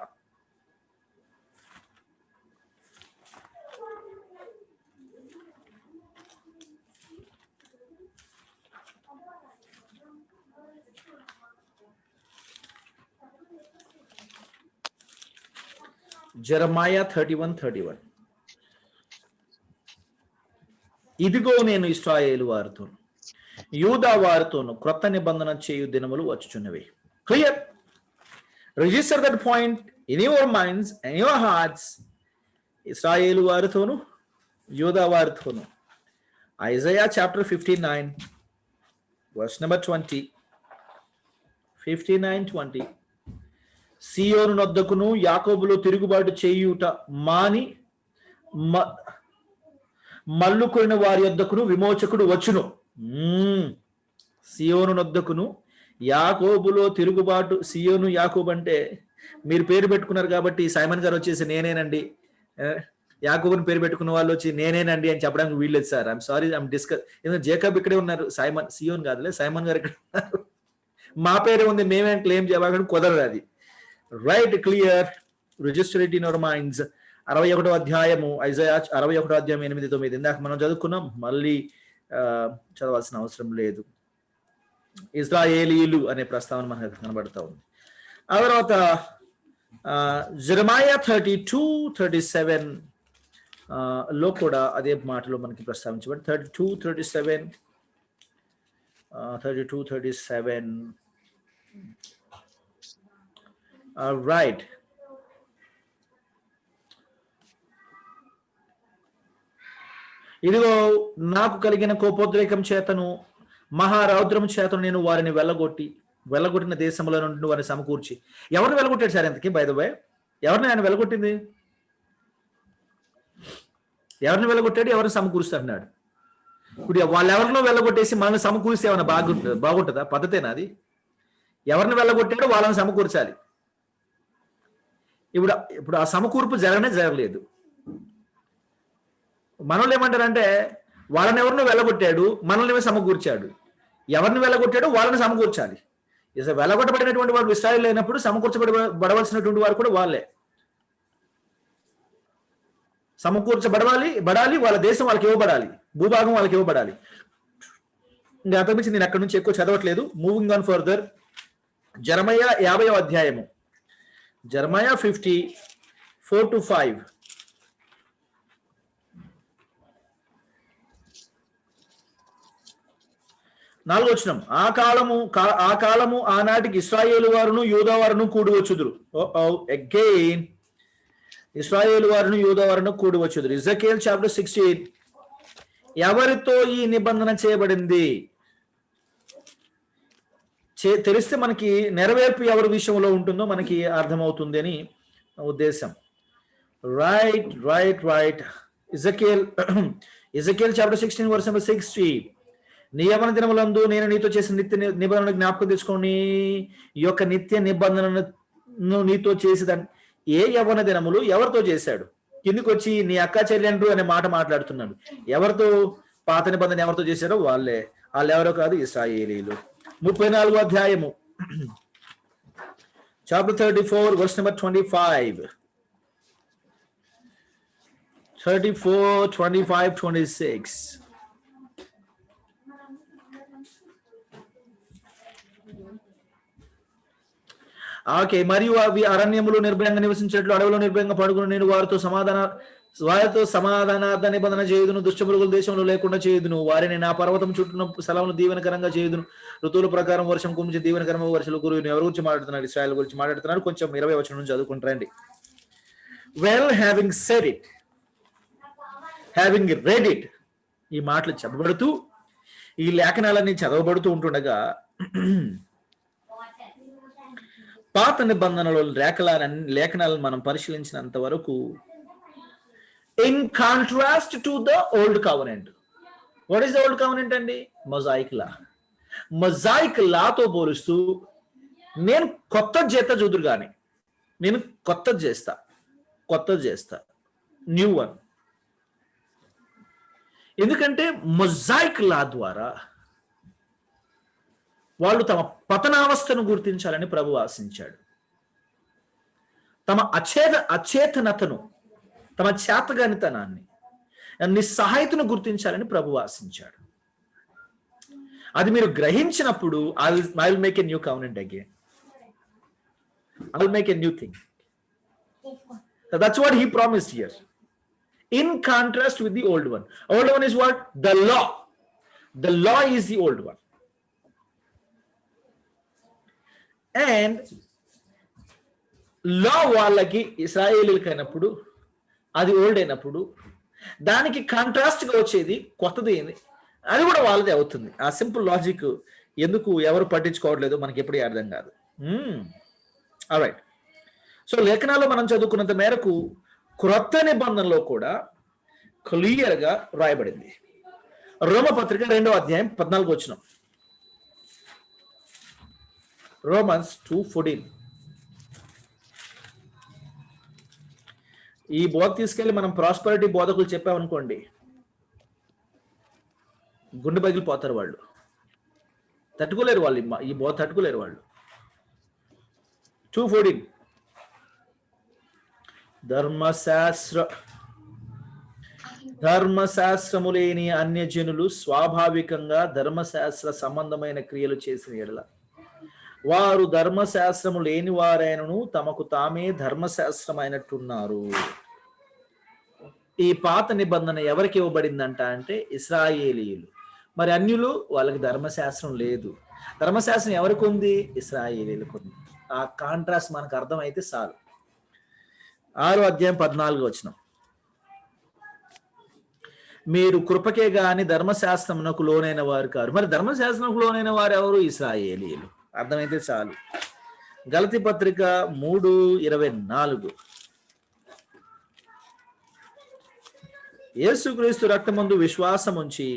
జెరమయా 31:31. ఇదిగో నేను ఇశ్రాయేలు వారితోను యూదా వారితోను క్రొత్త నిబంధన చేయు దినములు వచ్చుచున్నవి. Clear? Register that point in your minds and your hearts. ఇశ్రాయేలు వారితోను యూదా వారితోను. Isaiah chapter 59 verse number 20. 59:20. సియోను నొద్దకును యాకోబులో తిరుగుబాటు చేయుట మాని మల్లుకొనిన వారి యొద్దకును విమోచకుడు వచ్చును. సియోను నొద్దకును యాకోబులో తిరుగుబాటు. సియోను యాకోబు అంటే మీరు పేరు పెట్టుకున్నారు కాబట్టి సైమన్ గారు వచ్చేసి నేనేనండి, యాకోబుని పేరు పెట్టుకున్న వాళ్ళు వచ్చి నేనేనండి అని చెప్పడానికి వీల్లేదు sir. I'm sorry, I'm discuss. ఎందుకంటే జేకబ్ ఇక్కడే ఉన్నారు, సియోన్ కాదులే, సైమన్ గారు ఇక్కడ ఉన్నారు. మా పేరే ఉంది, మేమేం క్లెయిమ్ చేయాలని కుదరదు అది. Right, clear, register it in our minds. 61వ అధ్యాయము, ఐజయా 61వ అధ్యాయం 8-9 ఇందాక మనం చదువుకున్నాం, మళ్ళీ చదవాల్సిన అవసరం లేదు. ఇశ్రాయేలీలు అనే ప్రస్తావన మనకు కనబడతా ఉంది. ఆ తర్వాత జెరెమయా 32-37 లో కూడా అదే మాటలో మనకి ప్రస్తావించబడి 32-37 రైట్. ఇదిగో నాకు కలిగిన కోపోద్రేకం చేతను మహారౌద్రం చేతను నేను వారిని వెళ్ళగొట్టిన దేశంలో నుండి వారిని సమకూర్చి. ఎవరిని వెళ్ళగొట్టాడు సార్ ఇంతకీ? బై ద వే, ఎవరిని ఆయన వెళ్ళగొట్టింది? ఎవరిని వెళ్ళగొట్టాడు, ఎవరిని సమకూరుస్తాడు? ఇప్పుడు వాళ్ళు ఎవరినో వెళ్ళగొట్టేసి మనల్ని సమకూరిస్తే ఏమైనా బాగుంటుందా? పద్ధతేనా అది? ఎవరిని వెళ్ళగొట్టాడో వాళ్ళని సమకూర్చాలి. ఇప్పుడు ఆ సమకూర్పు జరగలేదు. మనల్ని ఏమంటారంటే వాళ్ళని ఎవరినో వెళ్ళగొట్టాడు, మనల్ని సమకూర్చాడు. ఎవరిని వెళ్ళగొట్టాడో వాళ్ళని సమకూర్చాలి. వెళ్ళగొట్టబడినటువంటి వాడు ఇశ్రాయేలు లేనప్పుడు సమకూర్చబడవలసినటువంటి వారు కూడా వాళ్ళే సమకూర్చబడాలి. వాళ్ళ దేశం వాళ్ళకి ఇవ్వబడాలి, భూభాగం వాళ్ళకి ఇవ్వబడాలి. ఇంకా అంతకుమించి నేను అక్కడి నుంచి ఎక్కువ చదవట్లేదు. మూవింగ్ ఆన్ ఫర్దర్, జెరెమయా 50వ అధ్యాయము, జెరెమయా 50:4-5. 4వ వచనం, ఆ కాలము ఆనాటికి ఇశ్రాయేలు వారును యూదా వారును కూడి వచ్చుదురు. అగైన్ ఇశ్రాయేలు వారును యూదా వారును కూడి వచ్చుదురు. Ezekiel chapter 16. ఎవరితో ఈ నిబంధన చేయబడింది తెలిస్తే మనకి నెరవేర్పు ఎవరి విషయంలో ఉంటుందో మనకి అర్థమవుతుంది అని ఉద్దేశం. Right. Ezekiel chapter 16 verse number 60. నీ యవ్వన దినములందు నేను నీతో చేసిన నిత్య నిబంధన జ్ఞాపకం తెచ్చుకోని, ఈ యొక్క నిత్య నిబంధనను నీతో చేసేదాన్ని. ఏ యవ్వన దినములు ఎవరితో చేశాడు? కిందికి వచ్చి నీ అక్క చెల్లెండ్రు అనే మాట మాట్లాడుతున్నాడు. ఎవరితో పాత నిబంధన ఎవరితో చేశారో వాళ్ళే. వాళ్ళు ఎవరో కాదు, ఇశ్రాయేలీలు. 34వ అధ్యాయము, చాప్టర్ 34 verse number 25. 34, 25, 26. ఓకే. మరియు అవి అరణ్యములు నిర్భయంగా నివసించేట్లు, అడవిలో నిర్భయంగా పడుకుని నేను వారితో సమాధానార్థ నిబంధన చేయుదును. దుష్టమృగుల దేశంలో లేకుండా చేయుదును. వారిని నా పర్వతం చుట్టూ స్థలమును దీవెనకరంగా చేయుదును. ఋతువుల ప్రకారం వర్షం కుమించి దీవెనకరంగా వర్షాలు కురువును. ఎవరి గురించి మాట్లాడుతున్నారు? ఇశ్రాయేలు గురించి మాట్లాడుతున్నారు. కొంచెం 20వ వచనం నుంచి చదువుకుంటారండి. Having said it, having read it, ఈ మాటలు చెప్పబడుతూ ఈ లేఖనాలన్నీ చదవబడుతూ ఉంటుండగా పాత నిబంధనలో లేఖనాలను మనం పరిశీలించినంత వరకు in contrast to the old covenant. What is the old covenant అండి? మొజాయిక్ లాతో పోలుస్తూ నేను కొత్త చేత చూదురు కానీ నేను కొత్తది చేస్తా న్యూ వన్. ఎందుకంటే మొజాయిక్ లా ద్వారా వాళ్ళు తమ పతనావస్థను గుర్తించాలని ప్రభు ఆశించాడు. తమ అచేతనతను, తమ చేతగానితనాన్ని, నిస్సహాయతను గుర్తించాలని ప్రభు ఆశించాడు. అది మీరు గ్రహించినప్పుడు I will make a new covenant again. I will make a new thing. That's what he promised here. In contrast with the old one. Old one is what? The law. The law is the old one. And law వాళ్ళకి ఇశ్రాయేలీలకు అయినప్పుడు అది ఓల్డ్ అయినప్పుడు దానికి కాంట్రాస్ట్ గా వచ్చేది కొత్తది ఏంది, అది కూడా వాళ్ళదే అవుతుంది. ఆ సింపుల్ లాజిక్ ఎందుకు ఎవరు పట్టించుకోవట్లేదు మనకి ఎప్పుడూ అర్థం కాదు. ఆల్రైట్. సో లేఖనాల్లో మనం చదువుకున్నంత మేరకు క్రొత్త నిబంధనలో కూడా క్లియర్ గా రాయబడింది. రోమపత్రిక 2వ అధ్యాయం 14వ వచనం. రోమన్స్ 2:14. ఈ బోధ తీసుకెళ్లి మనం ప్రాస్పరిటీ బోధకులు చెప్పామనుకోండి, గుండె పగిలిపోతారు వాళ్ళు, తట్టుకోలేరు వాళ్ళు, ఈ బోధ తట్టుకోలేరు వాళ్ళు. 2:14 ధర్మశాస్త్రము లేని అన్యజనులు స్వాభావికంగా ధర్మశాస్త్ర సంబంధమైన క్రియలు చేసిన ఎడల వారు ధర్మశాస్త్రము లేని వారైనను తమకు తామే ధర్మశాస్త్రమైనట్టున్నారు. ఈ పాత నిబంధన ఎవరికి ఇవ్వబడిందంట అంటే ఇశ్రాయేలీయులు. మరి అన్యులు, వాళ్ళకి ధర్మశాస్త్రం లేదు. ధర్మశాస్త్రం ఎవరికి ఉంది? ఇశ్రాయేలీయులకు ఉంది. ఆ కాంట్రాస్ట్ మనకు అర్థమైతే చాలు. 6వ అధ్యాయం 14వ వచనం, మీరు కృపకే గాని ధర్మశాస్త్రమునకు లోనైన వారు కారు. మరి ధర్మశాస్త్రంకు లోనైన వారు ఎవరు? ఇశ్రాయేలీయులు. అర్థమైతే చాలు. గలతీ పత్రిక 3:24, యేసుక్రీస్తు రక్తమందు విశ్వాసం ఉంచి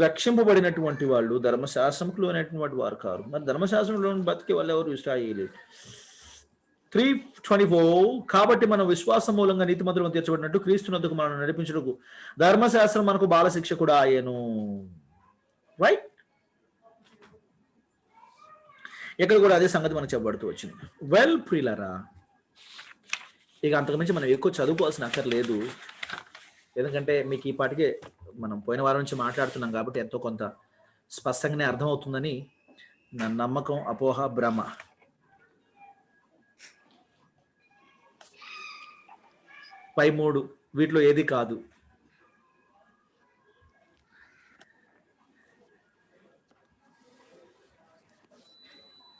రక్షింపబడినటువంటి వాళ్ళు ధర్మశాస్త్రంకు లోనైనటువంటి వారు కారు. మరి ధర్మశాస్త్రంలో బతికే వాళ్ళు ఎవరు? ఇశ్రాయేలీయులు. 3:24, కాబట్టి మనం విశ్వాసం మూలంగా నీతిమంతులను తీర్చబడినట్టు క్రీస్తునందుకు మనం నడిపించుటకు ధర్మశాస్త్రం మనకు బాలశిక్షకుడు ఆయను. రైట్? ఇక్కడ కూడా అదే సంగతి మనకు చెప్పబడుతూ వచ్చింది. వెల్ ప్రియులారా, ఇక అంతకుమించి మనం ఎక్కువ చదువుకోవాల్సిన అక్కర్లేదు. ఎందుకంటే మీకు ఈ పాటికే మనం పోయిన వారం నుంచి మాట్లాడుతున్నాం కాబట్టి ఎంతో కొంత స్పష్టంగానే అర్థమవుతుందని నా నమ్మకం, అపోహ, భ్రమ. పై 3 వీటిలో ఏది కాదు.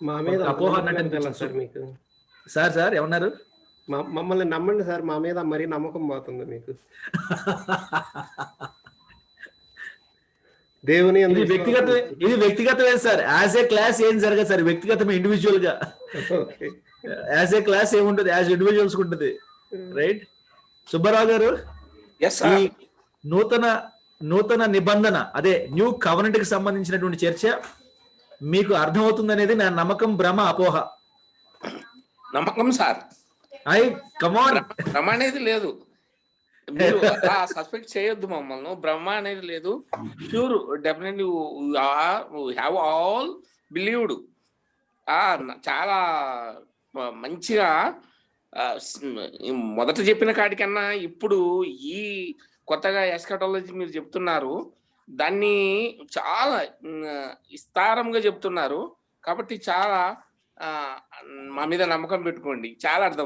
మా మీద అపోహ సార్ మీకు. సార్ ఏమన్నారు? మమ్మల్ని నమ్మండి సార్, మా మీద మరీ నమ్మకం పోతుంది మీకు. దేవుని ఇది వ్యక్తిగతమే సార్. యాజ్ ఏ క్లాస్ ఏం జరగదు సార్, వ్యక్తిగతమే, ఇండివిజువల్ గా. యాజ్ ఏ క్లాస్ ఏముంటది, యాజ్ ఇండివిజువల్స్ ఉంటుంది. రైట్? సుబ్బారావు గారు, ఈ నూతన నిబంధన, అదే న్యూ కవెనెంట్ కి సంబంధించినటువంటి చర్చ మీకు అర్థమవుతుంది అనేది నా నమ్మకం, భ్రమ, అపోహ. నమ్మకం సార్. భ్రమ అనేది లేదు, మీరు సస్పెక్ట్ చేయొద్దు మమ్మల్ని. భ్రమ అనేది లేదు, pure definitely have all believed. చాలా మంచిగా మొదట చెప్పిన కాడికన్నా ఇప్పుడు ఈ కొత్తగా ఎస్కటాలజీ మీరు చెప్తున్నారు, దాన్ని చాలా విస్తారంగా చెప్తున్నారు. కాబట్టి చాలా మా మీద నమ్మకం పెట్టుకోండి, చాలా అర్థం.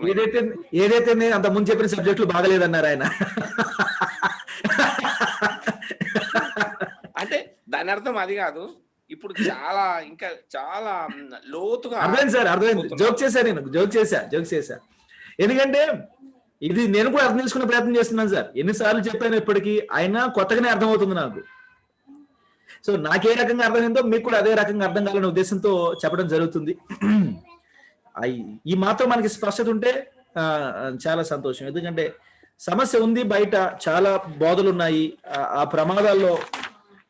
ఏదైతే నేను అంత ముందు చెప్పిన సబ్జెక్టులు బాగలేదన్నారు ఆయన. అంటే దాని అర్థం అది కాదు. ఇప్పుడు చాలా ఇంకా చాలా లోతుగా అర్థమైంది సార్, అర్థమైంది. జోక్ చేశా. ఎందుకంటే ఇది నేను కూడా అర్థం చేసుకునే ప్రయత్నం చేస్తున్నాను సార్. ఎన్నిసార్లు చెప్పాను ఇప్పటికీ, అయినా కొత్తగానే అర్థమవుతుంది నాకు. సో నాకే రకంగా అర్థమైందో మీకు కూడా అదే రకంగా అర్థం కావాలనే ఉద్దేశంతో చెప్పడం జరుగుతుంది. ఈ మాత్రం మనకి స్పష్టత ఉంటే చాలా సంతోషం. ఎందుకంటే సమస్య ఉంది, బయట చాలా బోధలు ఉన్నాయి, ఆ ప్రమాదాల్లో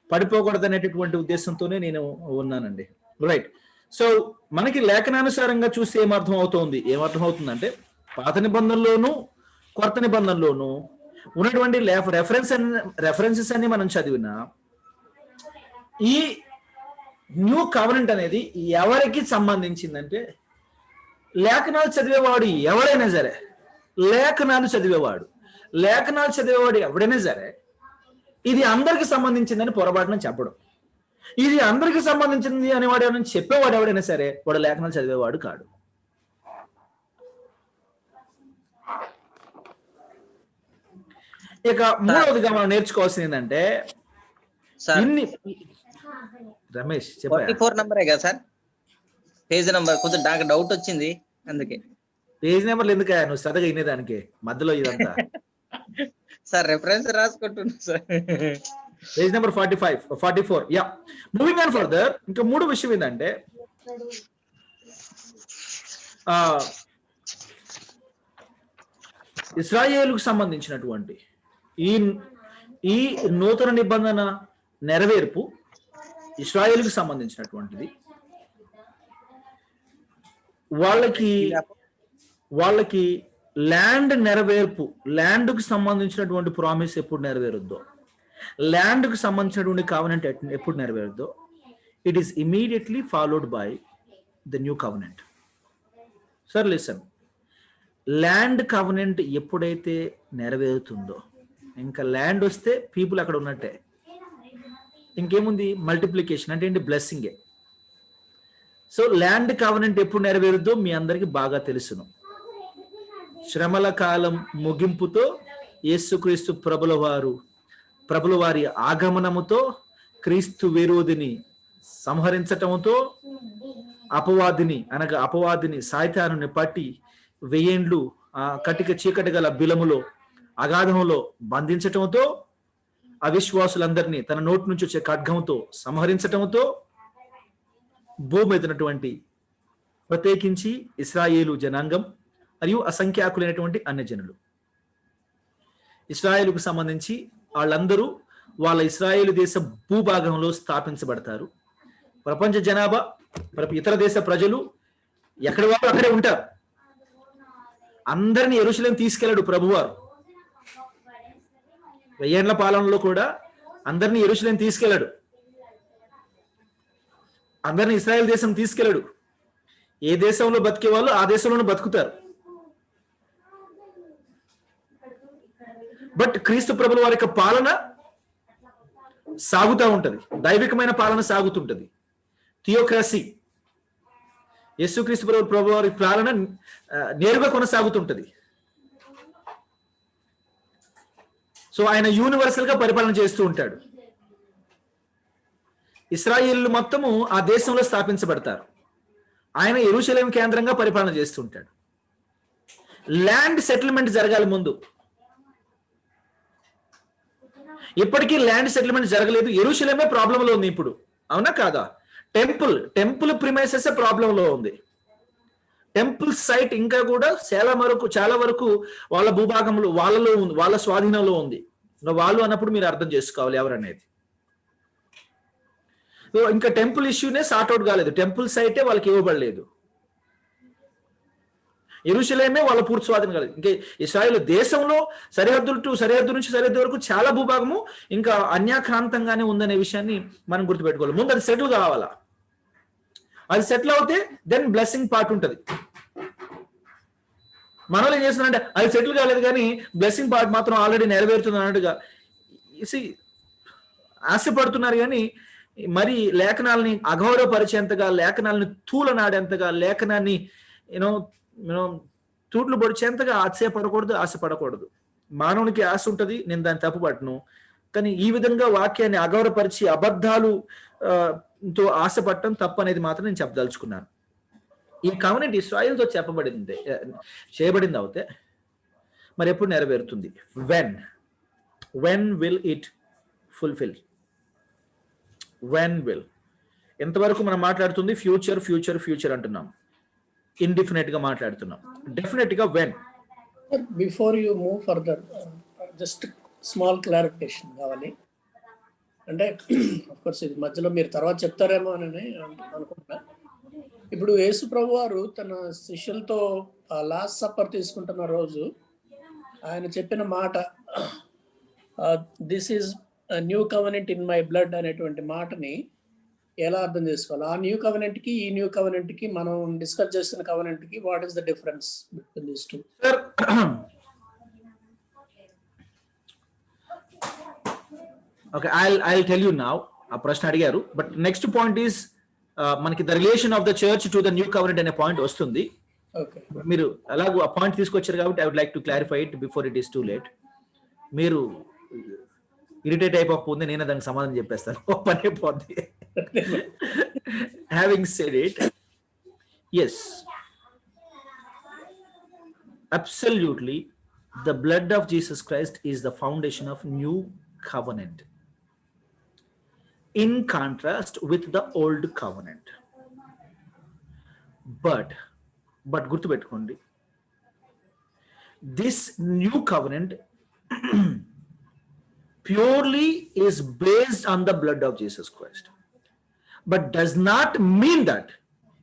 పడిపోకూడదు అనేటటువంటి ఉద్దేశంతోనే నేను ఉన్నానండి. రైట్? సో మనకి లేఖనానుసారంగా చూస్తే ఏమర్థం అవుతుందంటే పాత నిబంధనలోను కొత్త నిబంధనలోను ఉన్నటువంటి రెఫరెన్సెస్ అన్ని మనం చదివినా ఈ న్యూ కవెనెంట్ అనేది ఎవరికి సంబంధించిందంటే లేఖనాలు చదివేవాడు ఎవడైనా సరే, లేఖనాలు చదివేవాడు ఎవడైనా సరే ఇది అందరికి సంబంధించిందని పొరపాటున చెప్పడం. ఇది అందరికి సంబంధించింది అనేవాడు ఎవరైనా చెప్పేవాడు ఎవడైనా సరే వాడు లేఖనాలు చదివేవాడు కాడు. ఇక మూడవదిగా మనం నేర్చుకోవాల్సింది ఏంటంటే, రమేష్ 44 నంబరే కదా సార్, పేజ్ నంబర్ కొంచెం నాకు డౌట్ వచ్చింది, అందుకే. పేజ్ నెంబర్లు ఎందుకు నువ్వు శ్రద్ధగా వినేదానికి మధ్యలో ఇదంతా? సార్ రెఫరెన్స్ రాసుకుంటున్నా sir. Page number 44. Yeah, moving on further. ఇంకా మూడో విషయం ఏంటంటే, ఇశ్రాయేలుకు సంబంధించినటువంటి ఈ నూతన నిబంధన నెరవేర్పు ఇశ్రాయేలుకు సంబంధించినటువంటిది. వాళ్ళకి ల్యాండ్ నెరవేర్పు, ల్యాండ్కు సంబంధించినటువంటి ప్రామిస్ ఎప్పుడు నెరవేరుద్దో, ల్యాండ్కు సంబంధించినటువంటి కావనెంట్ ఎప్పుడు నెరవేరుద్దో, it is immediately followed by the new covenant. Sir listen, land covenant ఎప్పుడైతే నెరవేరుతుందో, ఇంకా ల్యాండ్ వస్తే పీపుల్ అక్కడ ఉన్నట్టే. ఇంకేముంది? మల్టిప్లికేషన్ అంటే ఏంటి? బ్లెస్సింగే. సో ల్యాండ్ కవనెంట్ ఎప్పుడు నెరవేరుద్దో మీ అందరికీ బాగా తెలుసును. శ్రమల కాలం ముగింపుతో యేసుక్రీస్తు ప్రభుల వారి ఆగమనముతో, క్రీస్తు విరోధిని సంహరించటంతో, అపవాదిని సాయితానుని పట్టి 1000 ఏండ్లు ఆ కటిక చీకటి గల బిలములో అగాధంలో బంధించటంతో, అవిశ్వాసులందరినీ తన నోటి నుంచి వచ్చే ఖడ్గంతో సంహరించటంతో, భూమి మీదనటువంటి ప్రత్యేకించి ఇశ్రాయేలు జనాంగం మరియు అసంఖ్యాకులైనటువంటి అన్యజనులు, ఇశ్రాయేలుకు సంబంధించి వాళ్ళందరూ వాళ్ళ ఇశ్రాయేలు దేశ భూభాగంలో స్థాపించబడతారు. ప్రపంచ జనాభా, ఇతర దేశ ప్రజలు ఎక్కడి వారు అక్కడే ఉంటారు. అందరినీ యెరూషలేం తీసుకెళ్ళడు ప్రభువారు. 1000 ఏండ్ల పాలనలో కూడా అందరినీ యెరూషలేం తీసుకెళ్ళడు, అందరినీ ఇశ్రాయేల్ దేశం తీసుకెళ్ళడు. ఏ దేశంలో బతికే వాళ్ళు ఆ దేశంలోనే బతుకుతారు. బట్ క్రీస్తు ప్రభుల వారి యొక్క పాలన సాగుతూ ఉంటది, దైవికమైన పాలన సాగుతుంటది, థియోక్రసీ. యేసుక్రీస్తు ప్రభు వారి పాలన నేరుగా కొనసాగుతుంటది. సో ఆయన యూనివర్సల్ గా పరిపాలన చేస్తూ ఉంటాడు. ఇశ్రాయేలు మొత్తము ఆ దేశంలో స్థాపించబడతారు. ఆయన యెరూషలేం కేంద్రంగా పరిపాలన చేస్తూ ఉంటాడు. ల్యాండ్ సెటిల్మెంట్ జరగాలి ముందు. ఇప్పటికీ ల్యాండ్ సెటిల్మెంట్ జరగలేదు. యెరూషలేమే ప్రాబ్లంలో ఉంది ఇప్పుడు, అవునా కాదా? టెంపుల్ ప్రిమైసెస్ ప్రాబ్లంలో ఉంది. టెంపుల్ సైట్ ఇంకా కూడా చాలా వరకు వాళ్ళ భూభాగంలో వాళ్ళలో ఉంది, వాళ్ళ స్వాధీనంలో ఉంది. వాళ్ళు అన్నప్పుడు మీరు అర్థం చేసుకోవాలి ఎవరనేది. ఇంకా టెంపుల్ ఇష్యూనే సార్ట్అవుట్ కాలేదు, టెంపుల్ సైటే వాళ్ళకి ఇవ్వబడలేదు, యెరూషలేమే వాళ్ళ పూర్తి స్వాధీనం కాలేదు. ఇంకా ఇశ్రాయేలు దేశంలో సరిహద్దు నుంచి సరిహద్దు వరకు చాలా భూభాగము ఇంకా అన్యాక్రాంతంగానే ఉందనే విషయాన్ని మనం గుర్తుపెట్టుకోవాలి. ముందు అది సెటిల్ కావాలా. అది సెటిల్ అవుతే దెన్ బ్లెస్సింగ్ పార్ట్ ఉంటుంది. మనలో ఏం చేస్తున్నారంటే అది సెటిల్ కాలేదు కానీ బ్లెస్సింగ్ పార్ట్ మాత్రం ఆల్రెడీ నెరవేరుతుంది అన్నట్టుగా ఆశపడుతున్నారు. కానీ మరి లేఖనాలని అగౌరవపరిచేంతగా, లేఖనాలని తూలనాడేంతగా, లేఖనాన్ని తూట్లు పొడిచేంతగా ఆశపడకూడదు. మానవునికి ఆశ ఉంటుంది, నేను దాన్ని తప్పుపట్టను. కానీ ఈ విధంగా వాక్యాన్ని అగౌరవపరిచి అబద్ధాలు తో ఆశపడటం తప్పు అనేది మాత్రం నేను చెప్పదలుచుకున్నాను. ఈ కవనెంట్ ఇశ్రాయేలుతో చేయబడింది అవుతే మరి ఎప్పుడు నెరవేరుతుంది? When will it fulfil? When will? ఎంతవరకు మనం మాట్లాడుతుంది ఫ్యూచర్ అంటున్నాం, ఇండిఫినెట్ గా మాట్లాడుతున్నాం. డెఫినెట్ గా when. Before you move further, just small clarification కావాలి. అంటే అఫ్కోర్స్ ఇది మధ్యలో మీరు తర్వాత చెప్తారేమో అని అనుకుంటున్నా. ఇప్పుడు యేసు ప్రభు వారు తన శిష్యులతో లాస్ట్ సప్పర్ తీసుకుంటున్న రోజు ఆయన చెప్పిన మాట, this is new covenant in my blood అనేటువంటి మాటని ఎలా అర్థం చేసుకోవాలి? ఆ న్యూ కవెనెంట్ కి ఈ న్యూ కవెనెంట్ కి మనం డిస్కస్ చేస్తున్న కవెనెంట్ కి what is the difference between these two? Okay, I'll tell you now. ఆ ప్రశ్న అడిగారు. బట్ నెక్స్ట్ పాయింట్ ఈస్ మనకి the relation of the church to the new covenant అనే పాయింట్ వస్తుంది. మీరు అలాగూ ఆ పాయింట్ తీసుకొచ్చారు కాబట్టి I would like to clarify it before it is too late. మీరు ఇరిటేట్ అయిపోతుంది, నేనే దానికి సమాధానం చెప్పేస్తాను, పని అయిపోద్ది. Having said it, yes, absolutely the blood of Jesus Christ is the foundation of new covenant, in contrast with the old covenant. But గుర్తుపెట్టుకోండి, this new covenant purely is based on the blood of Jesus Christ. But does not mean that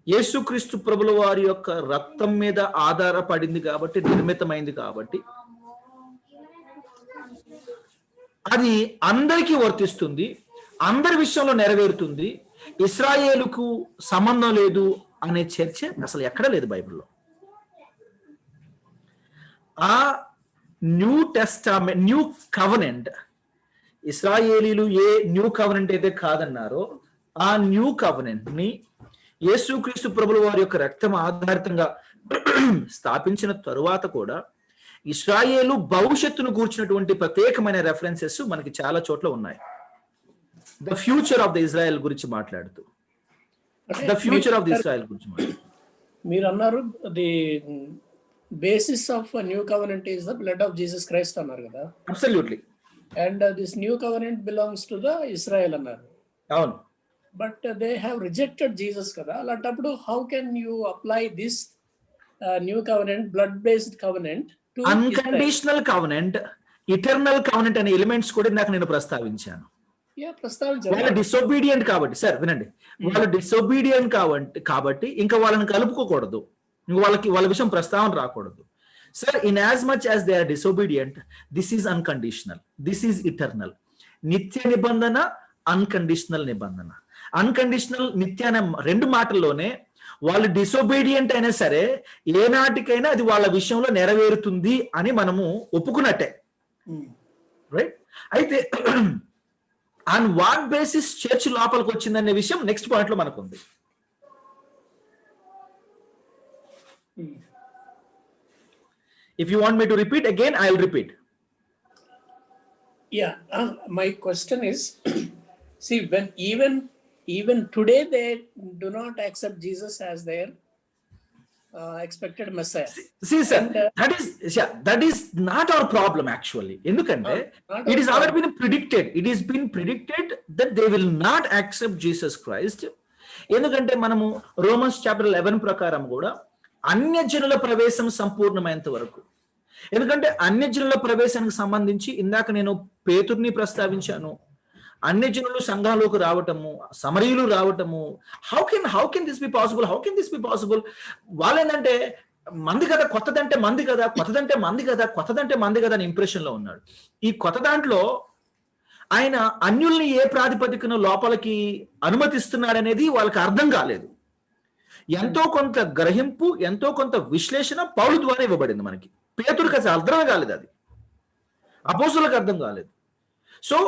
యేసుక్రీస్తు ప్రభుల వారి యొక్క రక్తం మీద ఆధారపడింది కాబట్టి, నిర్మితమైంది కాబట్టి అది అందరికీ వర్తిస్తుంది, అందరి విషయంలో నెరవేరుతుంది, ఇశ్రాయేలుకు సంబంధం లేదు అనే చర్చ అసలు ఎక్కడ లేదు బైబిల్లో. ఆ న్యూ టెస్టామెంట్, న్యూ కవనెంట్, ఇశ్రాయేలీలు ఏ న్యూ కవనెంట్ అయితే కాదన్నారో ఆ న్యూ కవనెంట్ ని యేసుక్రీస్తు ప్రభుల వారి యొక్క రక్తం ఆధారితంగా స్థాపించిన తరువాత కూడా ఇశ్రాయేలు భవిష్యత్తును కూర్చున్నటువంటి ప్రత్యేకమైన రెఫరెన్సెస్ మనకి చాలా చోట్ల ఉన్నాయి. The future of the Israel గురించి మాట్లాడుతూ, the future of the Israel గురించి మాట్లాడుతూ మీరు అన్నారు the basis of new covenant is the blood of Jesus Christ అన్నారు కదా. Absolutely. And this new covenant belongs to the Israel అన్నారు. అవును. But they have rejected Jesus కదా. అలాంటప్పుడు how can you apply this new covenant, blood based covenant to unconditional covenant, eternal covenant అనే ఎలిమెంట్స్ కూడా నాకు నేను ప్రస్తావించాను. వాళ్ళు డిసోబీడియంట్ కాబట్టి, సార్ వినండి, వాళ్ళు డిసోబీడియంట్ కాబట్టి ఇంకా వాళ్ళని కలుపుకోకూడదు, వాళ్ళ విషయం ప్రస్తావన రాకూడదు. Sir, in as much as they are disobedient, this is unconditional, this is eternal. నిత్య నిబంధన, అన్కండిషనల్ నిబంధన. అన్కండిషనల్, నిత్య అనే రెండు మాటల్లోనే వాళ్ళు డిసోబీడియంట్ అయినా సరే ఏనాటికైనా అది వాళ్ళ విషయంలో నెరవేరుతుంది అని మనము ఒప్పుకున్నట్టే, రైట్? అయితే ఆన్ వాట్ బేసిస్ చర్చ్ లోపలికి వచ్చిందనే విషయం నెక్స్ట్ పాయింట్ లో మనకు ఉంది. If you want me to repeat again, I'll repeat. Yeah, my question is, see, when even today they do not accept Jesus as their expected Messiah. See, sir, that is not our problem actually. Endukante it is already been predicted. It is been predicted that they will not accept Jesus Christ. ఎందుకంటే మనము రోమన్స్ చాప్టర్ 11 ప్రకారం కూడా అన్యజనుల ప్రవేశం సంపూర్ణమైనంత వరకు, ఎందుకంటే అన్యజనుల ప్రవేశానికి సంబంధించి ఇందాక నేను పేతుర్ని ప్రస్తావించాను. అన్యజనులు సంఘంలోకి రావటము, సమరీయులు రావటము, how can this be possible? వాళ్ళేంటంటే మంది కదా, కొత్తదంటే మంది కదా, కొత్తదంటే మంది కదా అని ఇంప్రెషన్ లో ఉన్నాడు. ఈ కొత్త దాంట్లో ఆయన అన్యుల్ని ఏ ప్రాతిపదికన లోపలికి అనుమతిస్తున్నాడనేది వాళ్ళకి అర్థం కాలేదు. ఎంతో కొంత గ్రహింపు, ఎంతో కొంత విశ్లేషణ పౌలు ద్వారా ఇవ్వబడింది మనకి. పేతురుకి అసలు అర్థం కాలేదు, అది అపోస్తులకు అర్థం కాలేదు. సో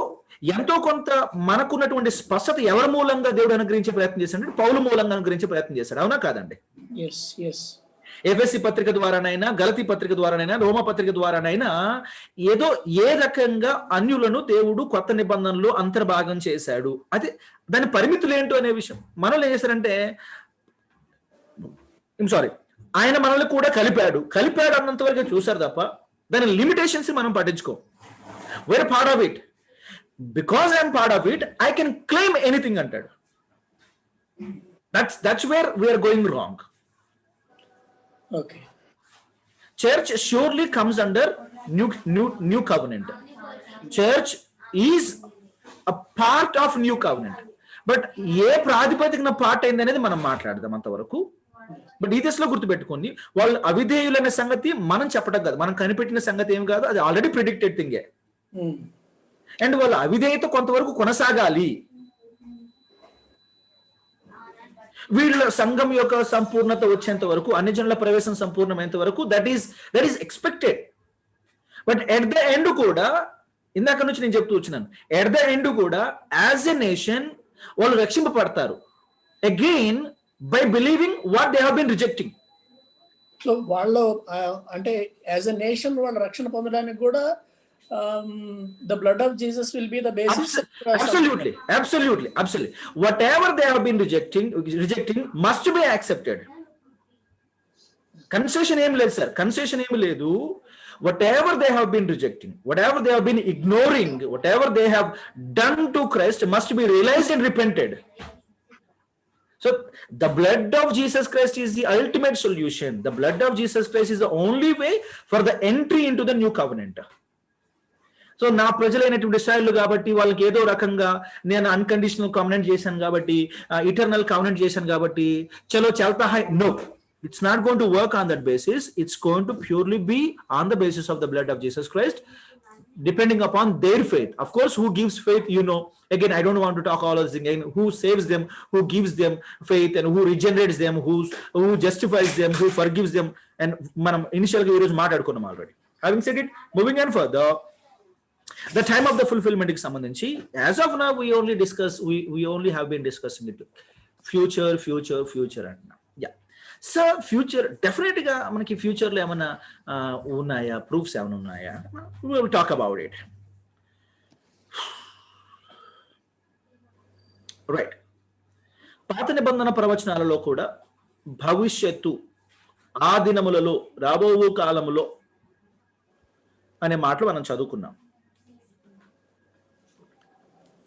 ఎంతో కొంత మనకున్నటువంటి స్పష్టత ఎవరి మూలంగా దేవుడు అనుగ్రహించే ప్రయత్నం చేశాడు, పౌలు మూలంగా అనుగ్రహించే ప్రయత్నం చేశాడు. అవునా కాదండి? ఎఫెసీ పత్రిక ద్వారానైనా, గలతీ పత్రిక ద్వారానైనా, రోమా పత్రిక ద్వారానైనా ఏదో ఏ రకంగా అన్యులను దేవుడు కొత్త నిబంధనలు అంతర్భాగం చేశాడు. అయితే దాని పరిమితులు ఏంటో అనే విషయం మనలో ఏం చేశారంటే, ఆయన మనల్ని కూడా కలిపాడు అన్నంత వరకు చూసారు తప్ప దాని లిమిటేషన్స్ మనం పట్టించుకో. Where part of it, because I'm part of it I can claim anything అంటాడు. That's where we're going wrong. Okay. Church surely comes under new covenant. Church is a part of new covenant. But ఏ ప్రాతిపదికన పార్ట్ అయింది అనేది మనం మాట్లాడదాం అంతవరకు. బట్ ఈ దశలో గుర్తుపెట్టుకోండి, వాళ్ళు అవిధేయులనే సంగతి మనం చెప్పడం కాదు, మనం కనిపెట్టిన సంగతి ఏం కాదు, అది ఆల్రెడీ ప్రిడిక్టెడ్ థింగే. అండ్ వాళ్ళ అవిధేయత కొంతవరకు కొనసాగాలి. వీళ్ళ సంఘం యొక్క సంపూర్ణత వచ్చేంత వరకు, అన్ని జనుల ప్రవేశం సంపూర్ణమైనంత వరకు that is expected. But at the end కూడా, ఇందాక నుంచి నేను చెప్తూ వచ్చినాను, ఎట్ ద ఎండ్ కూడా యాజ్ ఎ నేషన్ వాళ్ళు రక్షింపబడతారు again by believing what they have been rejecting. So వాళ్ళు అంటే యాజ్ ఎ నేషన్ వాళ్ళు రక్షణ పొందడానికి కూడా the blood of Jesus will be the basis. Absolutely. Whatever they have been rejecting must be accepted. Concession em ledhu sir, concession em ledhu. Whatever they have been rejecting, whatever they have been ignoring, whatever they have done to Christ must be realized and repented. So the blood of Jesus Christ is the ultimate solution. The blood of Jesus Christ is the only way for the entry into the new covenant. So నా ప్రజలైనటువంటి ఇశ్రాయేలు కాబట్టి వాళ్ళకి ఏదో రకంగా నేను అన్కండిషనల్ కామెంట్ చేశాను కాబట్టి, ఇటర్నల్ కామెంట్ చేశాను కాబట్టి చలో చల్తా హై. No, it's not going to work on that basis. It's going to purely be on the basis of the blood of Jesus Christ, depending upon their faith. Of course, who gives faith, again, I don't want to talk all of this again. Who saves them, who gives them faith, and who regenerates them, who justifies them, who forgives them. And manam initial ga ee roju maatadukunnam already. Having said it, moving on further, the time of the fulfillment ki sambandhinchi, as of now we only have been discussing it. Future and yeah. So future definite గా మనకి ఫ్యూచర్ లో ఏమైనా ఉన్నాయా, ప్రూఫ్స్ ఏమైనా ఉన్నాయా? We will talk about it. Right. పాత నిబంధన ప్రవచనాలలో కూడా భవిష్యత్తు, ఆ దినములలో, రాబో కాలములో అనే మాటలు మనం చదువుకున్నాం.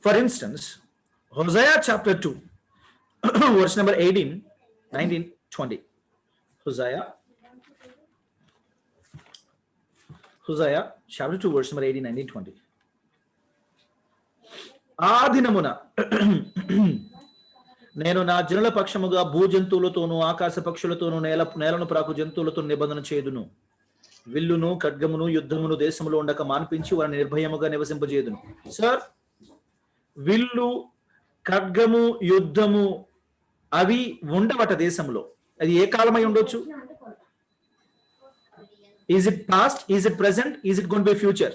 For instance, Hosea chapter 2 verse number 18, 19, 20. Hosea chapter 2 verse number 18, 19, 20. ఆ దినమున నేను నా జనుల పక్షముగా భూజంతువులతోనూ ఆకాశ పక్షులతోనూ నేలను ప్రాకు జంతువులతో నిబంధన చేయుదును. విల్లును ఖడ్గమును యుద్ధమును దేశములో ఉండక మాన్పించి వారిని నిర్భయముగా నివసింపజేయుదును. సార్, విల్లు, ఖడ్గము, యుద్ధము అవి ఉండవట దేశంలో. అది ఏ కాలమై ఉండొచ్చు? Is it past, is it present, is it gonna be future?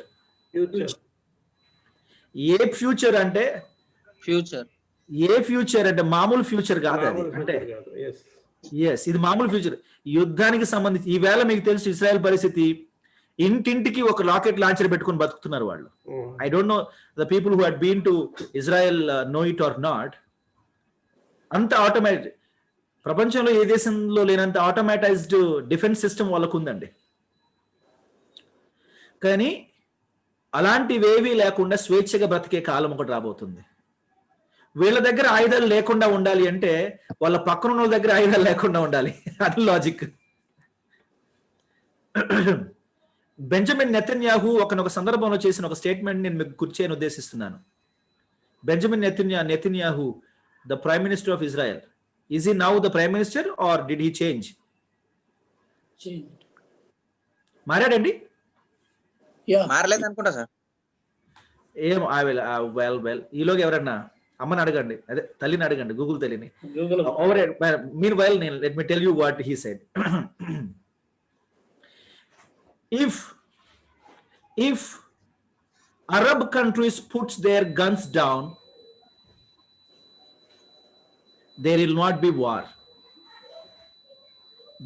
ఏ ఫ్యూచర్ అంటే మామూలు ఫ్యూచర్ కాదు అది. అంటే ఇది మామూలు ఫ్యూచర్. యుద్ధానికి సంబంధించి ఈవేళ మీకు తెలుసు ఇజ్రాయెల్ పరిస్థితి, ఇంటింటికి ఒక రాకెట్ లాంచర్ పెట్టుకుని బతుకుతున్నారు వాళ్ళు. I don't know the people who had been to Israel know it or not. అంత ఆటోమేటిక్, ప్రపంచంలో ఏ దేశంలో లేనంత ఆటోమేటైజ్డ్ డిఫెన్స్ సిస్టమ్ వాళ్ళకు ఉందండి. కానీ అలాంటివేవీ లేకుండా స్వేచ్ఛగా బ్రతికే కాలం ఒకటి రాబోతుంది. వీళ్ళ దగ్గర ఆయుధాలు లేకుండా ఉండాలి అంటే వాళ్ళ పక్కన ఉన్న దగ్గర ఆయుధాలు లేకుండా ఉండాలి. అది లాజిక్. బెంజమిన్ నెతన్యాహు ఒకనొక సందర్భంలో చేసిన ఒక స్టేట్మెంట్ నేను మీకు గుర్తు చేయని ఉద్దేశిస్తున్నాను. Benjamin Netanyahu, the prime minister of Israel, is he now the prime minister or did he change? మారాడండి? మారలేదు అనుకుంటా సార్. ఏం వెల్ ఈలోగా ఎవరన్నా అమ్మని అడగండి, అదే తల్లిని అడగండి, గూగుల్ తల్లిని. Mean while let me tell you what he said. if Arab countries puts their guns down, there will not be war.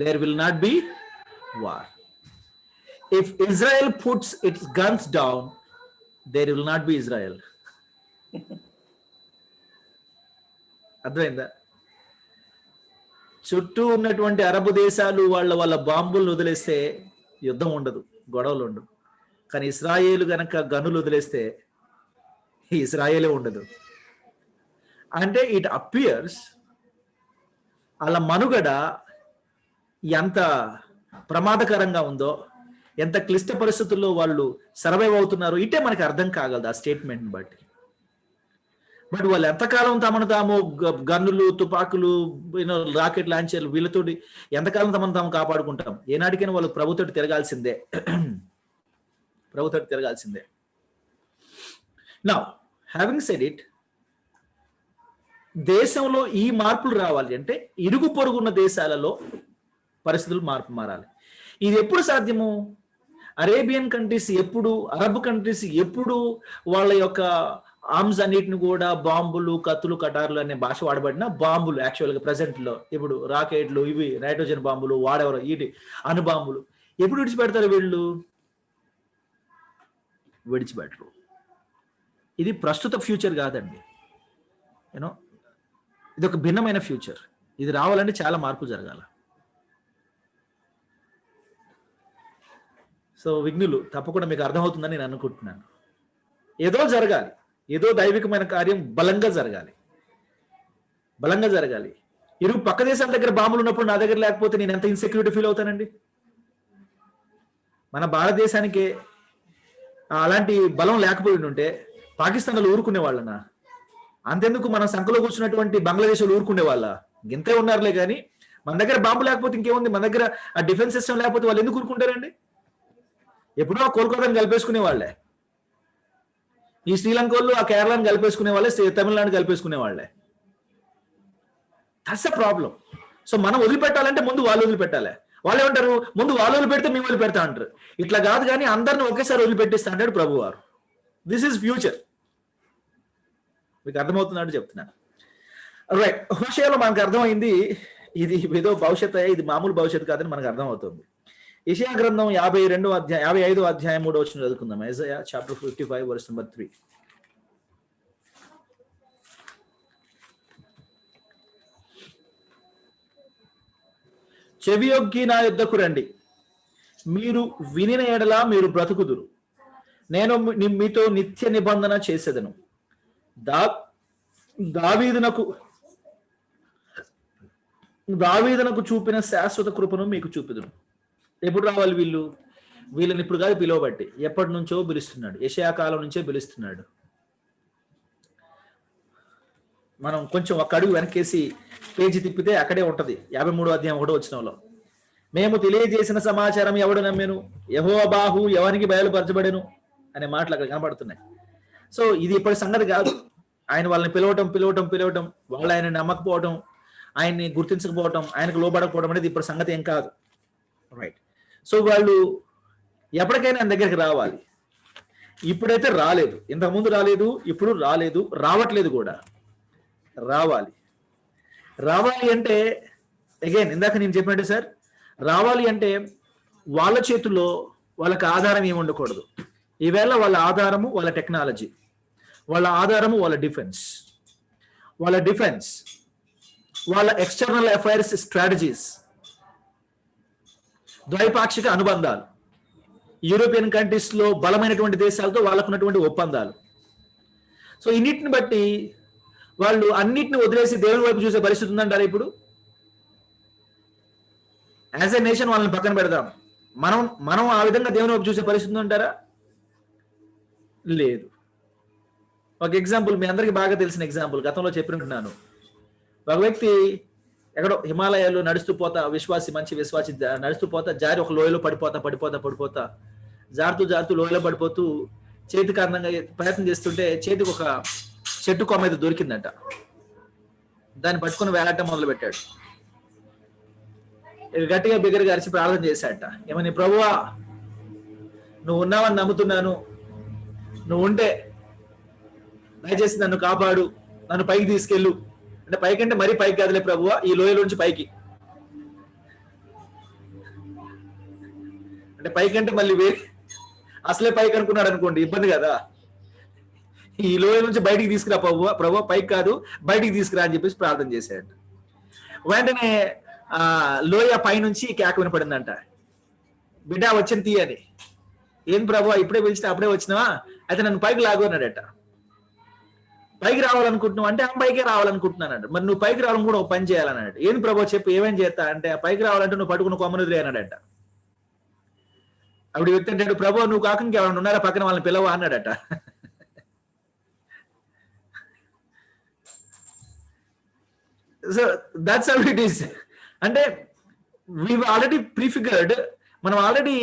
There will not be war. If Israel puts its guns down, there will not be Israel. అర్థమైందా? చుట్టూ ఉన్నటువంటి అరబ్ దేశాలు వాళ్ళ బాంబులు వదిలేస్తే యుద్ధం ఉండదు, గొడవలు ఉండదు. కానీ ఇస్రాయేలు గనక గనులు వదిలేస్తే ఇస్రాయేలే ఉండదు. అంటే ఇట్ అపియర్స్ వాళ్ళ మనుగడ ఎంత ప్రమాదకరంగా ఉందో, ఎంత క్లిష్ట పరిస్థితుల్లో వాళ్ళు సర్వైవ్ అవుతున్నారు, ఇటే మనకి అర్థం కాగలదు ఆ స్టేట్మెంట్ బట్టి. బట్ వాళ్ళు ఎంతకాలం తమను తాము గన్నులు, తుపాకులు, రాకెట్ లాంచర్లు వీళ్ళతోటి ఎంతకాలం తమను తాము కాపాడుకుంటాం? ఏనాటికైనా వాళ్ళు ప్రభుత్వం తిరగాల్సిందే. నౌ హ్యావింగ్ సెడ్ ఇట్, దేశంలో ఈ మార్పులు రావాలి అంటే ఇరుగు పొరుగున్న దేశాలలో పరిస్థితులు మారాలి. ఇది ఎప్పుడు సాధ్యము? అరేబియన్ కంట్రీస్ ఎప్పుడు, అరబ్ కంట్రీస్ ఎప్పుడు వాళ్ళ యొక్క ఆర్మ్స్ అన్నిటిని కూడా బాంబులు, కత్తులు, కటార్లు అనే భాష వాడబడిన బాంబులు, యాక్చువల్గా ప్రెసెంట్ లో ఇప్పుడు రాకెట్లు, ఇవి నైట్రోజన్ బాంబులు, వాడెవరో ఇటు అణుబాంబులు ఎప్పుడు విడిచిపెడతారు? వీళ్ళు విడిచిపెట్టరు. ఇది ప్రస్తుత ఫ్యూచర్ కాదండి. ఇది ఒక భిన్నమైన ఫ్యూచర్. ఇది రావాలంటే చాలా మార్పు జరగాల. సో విఘ్నులు, తప్పకుండా మీకు అర్థమవుతుందని నేను అనుకుంటున్నాను. ఏదో జరగాలి, ఏదో దైవికమైన కార్యం బలంగా జరగాలి. ఇరుగు పక్క దేశాల దగ్గర బాంబులు ఉన్నప్పుడు నా దగ్గర లేకపోతే నేను ఎంత ఇన్సెక్యూరిటీ ఫీల్ అవుతానండి? మన భారతదేశానికే అలాంటి బలం లేకపోయి ఉంటే పాకిస్తాన్ వాళ్ళు ఊరుకునే వాళ్ళనా? అంతెందుకు మన సంఖలో కూర్చున్నటువంటి బంగ్లాదేశ్ వాళ్ళు ఊరుకునే వాళ్ళ? ఇంతే ఉన్నారులే కానీ మన దగ్గర బాంబు లేకపోతే ఇంకేముంది, మన దగ్గర ఆ డిఫెన్స్ సిస్టమ్ లేకపోతే వాళ్ళు ఎందుకు ఊరుకుంటారండి? ఎప్పుడో కోల్కతాని కలిపేసుకునే వాళ్ళే, ఈ శ్రీలంక వాళ్ళు ఆ కేరళని కలిపేసుకునే వాళ్ళే, తమిళనాడు కలిపేసుకునే వాళ్ళే. That's a problem. సో మనం వదిలిపెట్టాలంటే ముందు వాళ్ళు వదిలిపెట్టాలి. వాళ్ళు ఏమంటారు, ముందు వాళ్ళు వదిలిపెడితే మేము వదిలిపెడతా అంటారు. ఇట్లా కాదు కానీ అందరిని ఒకేసారి వదిలిపెట్టిస్తా అంటాడు ప్రభువారు. This is future. మీకు అర్థమవుతున్నాడు చెప్తున్నాను. రైట్, హోషేయలో మనకు అర్థమైంది ఇది ఏదో భవిష్యత్, ఇది మామూలు భవిష్యత్తు కాదని మనకు అర్థమవుతుంది. యెషయా గ్రంథం 55వ అధ్యాయం 3వ వచనం చదువుకుందాం. యెషయా చాప్టర్ 55 వర్స్ నెంబర్ 3. చెవియొగ్గి నా యుద్ధకు రండి, మీరు వినిన ఎడల మీరు బ్రతుకుదురు. నేను మీతో నిత్య నిబంధన చేసేదను. దావీదునకు చూపిన శాశ్వత కృపను మీకు చూపుదును. ఎప్పుడు రావాలి వీళ్ళు? వీళ్ళని ఇప్పుడు కాదు పిలువబట్టి, ఎప్పటి నుంచో పిలుస్తున్నాడు. యెషయా కాలం నుంచే పిలుస్తున్నాడు. మనం కొంచెం ఒక అడుగు వెనకేసి పేజీ తిప్పితే అక్కడే ఉంటది 53వ అధ్యాయం 1వ వచనంలో. మేము తెలియజేసిన సమాచారం ఎవడు నమ్మెను, యెహోవా బాహు ఎవరికి బయలుపరచబడెను అనే మాటలు అక్కడ కనబడుతున్నాయి. సో ఇది ఇప్పటి సంగతి కాదు. ఆయన వాళ్ళని పిలవటం, వాళ్ళు ఆయన నమ్మకపోవటం, ఆయన్ని గుర్తించకపోవటం, ఆయనకు లోబడకపోవడం అనేది ఇప్పుడు సంగతి ఏం కాదు. రైట్. సో వాళ్ళు ఎప్పటికైనా ఆయన దగ్గరికి రావాలి. ఇప్పుడైతే రాలేదు, ఇంతకుముందు రాలేదు, ఇప్పుడు రాలేదు, రావట్లేదు కూడా. రావాలి అంటే అగైన్ ఇందాక నేను చెప్పినట్టు సార్, రావాలి అంటే వాళ్ళ చేతుల్లో వాళ్ళకి ఆధారం ఏమి ఉండకూడదు. ఈవేళ వాళ్ళ ఆధారము వాళ్ళ టెక్నాలజీ, వాళ్ళ ఆధారము వాళ్ళ డిఫెన్స్, వాళ్ళ ఎక్స్టర్నల్ అఫైర్స్ స్ట్రాటజీస్, ద్వైపాక్షిక అనుబంధాలు, యూరోపియన్ కంట్రీస్ లో బలమైనటువంటి దేశాలతో వాళ్ళకున్నటువంటి ఒప్పందాలు. సో ఇన్నిటిని బట్టి వాళ్ళు అన్నిటిని వదిలేసి దేవుని వైపు చూసే పరిస్థితి ఉందంటారా? ఇప్పుడు యాజ్ ఎ నేషన్ వాళ్ళని పక్కన పెడదాం, మనం ఆ విధంగా దేవుని వైపు చూసే పరిస్థితి ఉందంటారా? లేదు. ఒక ఎగ్జాంపుల్, మీ అందరికి బాగా తెలిసిన ఎగ్జాంపుల్, గతంలో చెప్పినట్టున్నాను. ఒక వ్యక్తి ఎక్కడో హిమాలయాల్లో నడుస్తూ పోతా, మంచి విశ్వాసి నడుస్తూ పోతా, జారి ఒక లోయలో పడిపోతా జారుతూ లోయలో పడిపోతూ చేతి కారణంగా ప్రయత్నం చేస్తుంటే చేతికి ఒక చెట్టు కొమ్మ మీద దొరికిందంట. దాన్ని పట్టుకుని వేలాటం మొదలు పెట్టాడు. గట్టిగా బిగ్గరగా అరిచి ప్రార్థన చేశాడట. ఏమని? ప్రభువా, నువ్వు ఉన్నావని నమ్ముతున్నాను, నువ్వు ఉంటే దయచేసి నన్ను కాపాడు, నన్ను పైకి తీసుకెళ్ళు. అంటే పైకి అంటే మరీ పైకి కాదులే ప్రభువా, ఈ లోయలోంచి పైకి. అంటే పైకి అంటే మళ్ళీ అసలే పైకి అనుకున్నాడు అనుకోండి, ఇబ్బంది కదా. ఈ లోయ నుంచి బయటికి తీసుకురా ప్రభువా, పైకి కాదు బయటికి తీసుకురా అని చెప్పేసి ప్రార్థన చేశాడు. వెంటనే లోయ పైనుంచి కేక వినపడిందంట, బిడ్డ వచ్చిన తీయని. ఏం ప్రభువా, ఇప్పుడే పిలిచినా అప్పుడే వచ్చినావా? అయితే నన్ను పైకి లాగు అన్నాడట. పైకి రావాలనుకుంటున్నావు అంటే పైకే రావాలనుకుంటున్నానంట. మరి నువ్వు పైకి రావాలని కూడా ఒక పని చేయాలన్నాడు. ఏంది ప్రభు చెప్పు, ఏమేం చేస్తా అంటే, పైకి రావాలంటే నువ్వు పట్టుకున్న కొమ్మను వదిలే అన్నాడట. అప్పుడు వ్యక్తి అంటాడు, ప్రభు నువ్వు కాకుండా ఎవరైనా ఉన్నారా పక్కన, వాళ్ళని పిలవ అన్నాడట. So that's how it is. అంటే వీ ఆల్రెడీ ప్రిఫిగర్డ్, మనం already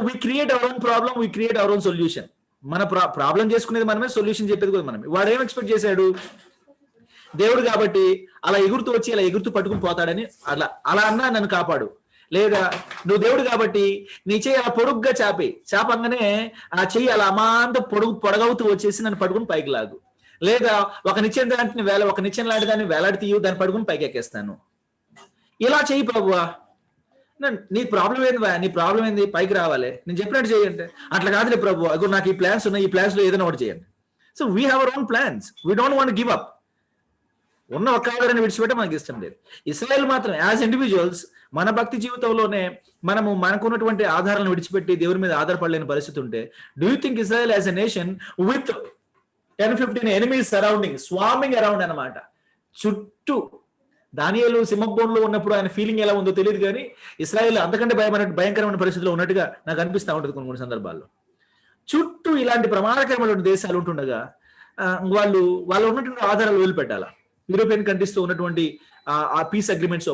we create our own problem, we create our own solution. మన ప్రాబ్లం చేసుకునేది మనమే, సొల్యూషన్ చెప్పేది కూడా మనమే. వాడు ఏం ఎక్స్పెక్ట్ చేశాడు? దేవుడు కాబట్టి అలా ఎగురుతూ వచ్చి అలా ఎగురుతూ పట్టుకుని పోతాడని. అలా అన్నా నన్ను కాపాడు. లేదా నువ్వు దేవుడు కాబట్టి నీ చెయ్యి అలా పొడుగ్గా చాపంగానే ఆ చెయ్యి అలా అమాంత పొడగవుతూ వచ్చేసి నన్ను పట్టుకుని పైకి లాగు. లేదా ఒక నిచ్చెన లాంటి దాన్ని వేలాడి తీయు, దాన్ని పట్టుకుని పైకి ఎక్కేస్తాను. ఇలా చెయ్యి ప్రభువా. నీ ప్రాబ్లం ఏంది? పైకి రావాలి, నేను చెప్పినట్టు చేయండి. అట్లా కాదులే ప్రభు, అగో నాకు ఈ ప్లాన్స్ ఉన్నాయి, ఈ ప్లాన్స్ లో ఏదైనా ఒకటి చేయండి. So we have our own plans, we don't want give up. ఉన్న ఒక్క ఆధారాన్ని విడిచిపెట్టే మనకి ఇష్టం లేదు. ఇస్రాయేల్ మాత్రం యాజ్ ఇండివిజువల్స్ మన భక్తి జీవితంలోనే మనకున్నటువంటి ఆధారాలను విడిచిపెట్టి దేవుని మీద ఆధారపడలేని పరిస్థితి ఉంటే, do you think Israel as a nation with 10-15 enemies surrounding, స్వామింగ్ around అన్నమాట, చుట్టూ. దానియేలు సింహబోన్లో ఉన్నప్పుడు ఆయన ఫీలింగ్ ఎలా ఉందో తెలియదు, కానీ ఇస్రాయేల్ అంతకంటే భయంకరమైన పరిస్థితిలో ఉన్నట్టుగా నాకు అనిపిస్తూ ఉంటుంది కొన్ని సందర్భాల్లో. చుట్టూ ఇలాంటి ప్రమాదకరమైన దేశాలు ఉంటుండగా వాళ్ళు ఉన్నటువంటి ఆధారాలు వదిలిపెట్టాలా. యూరోపియన్ కంట్రీస్ తో ఉన్నటువంటి ఆ పీస్ అగ్రిమెంట్స్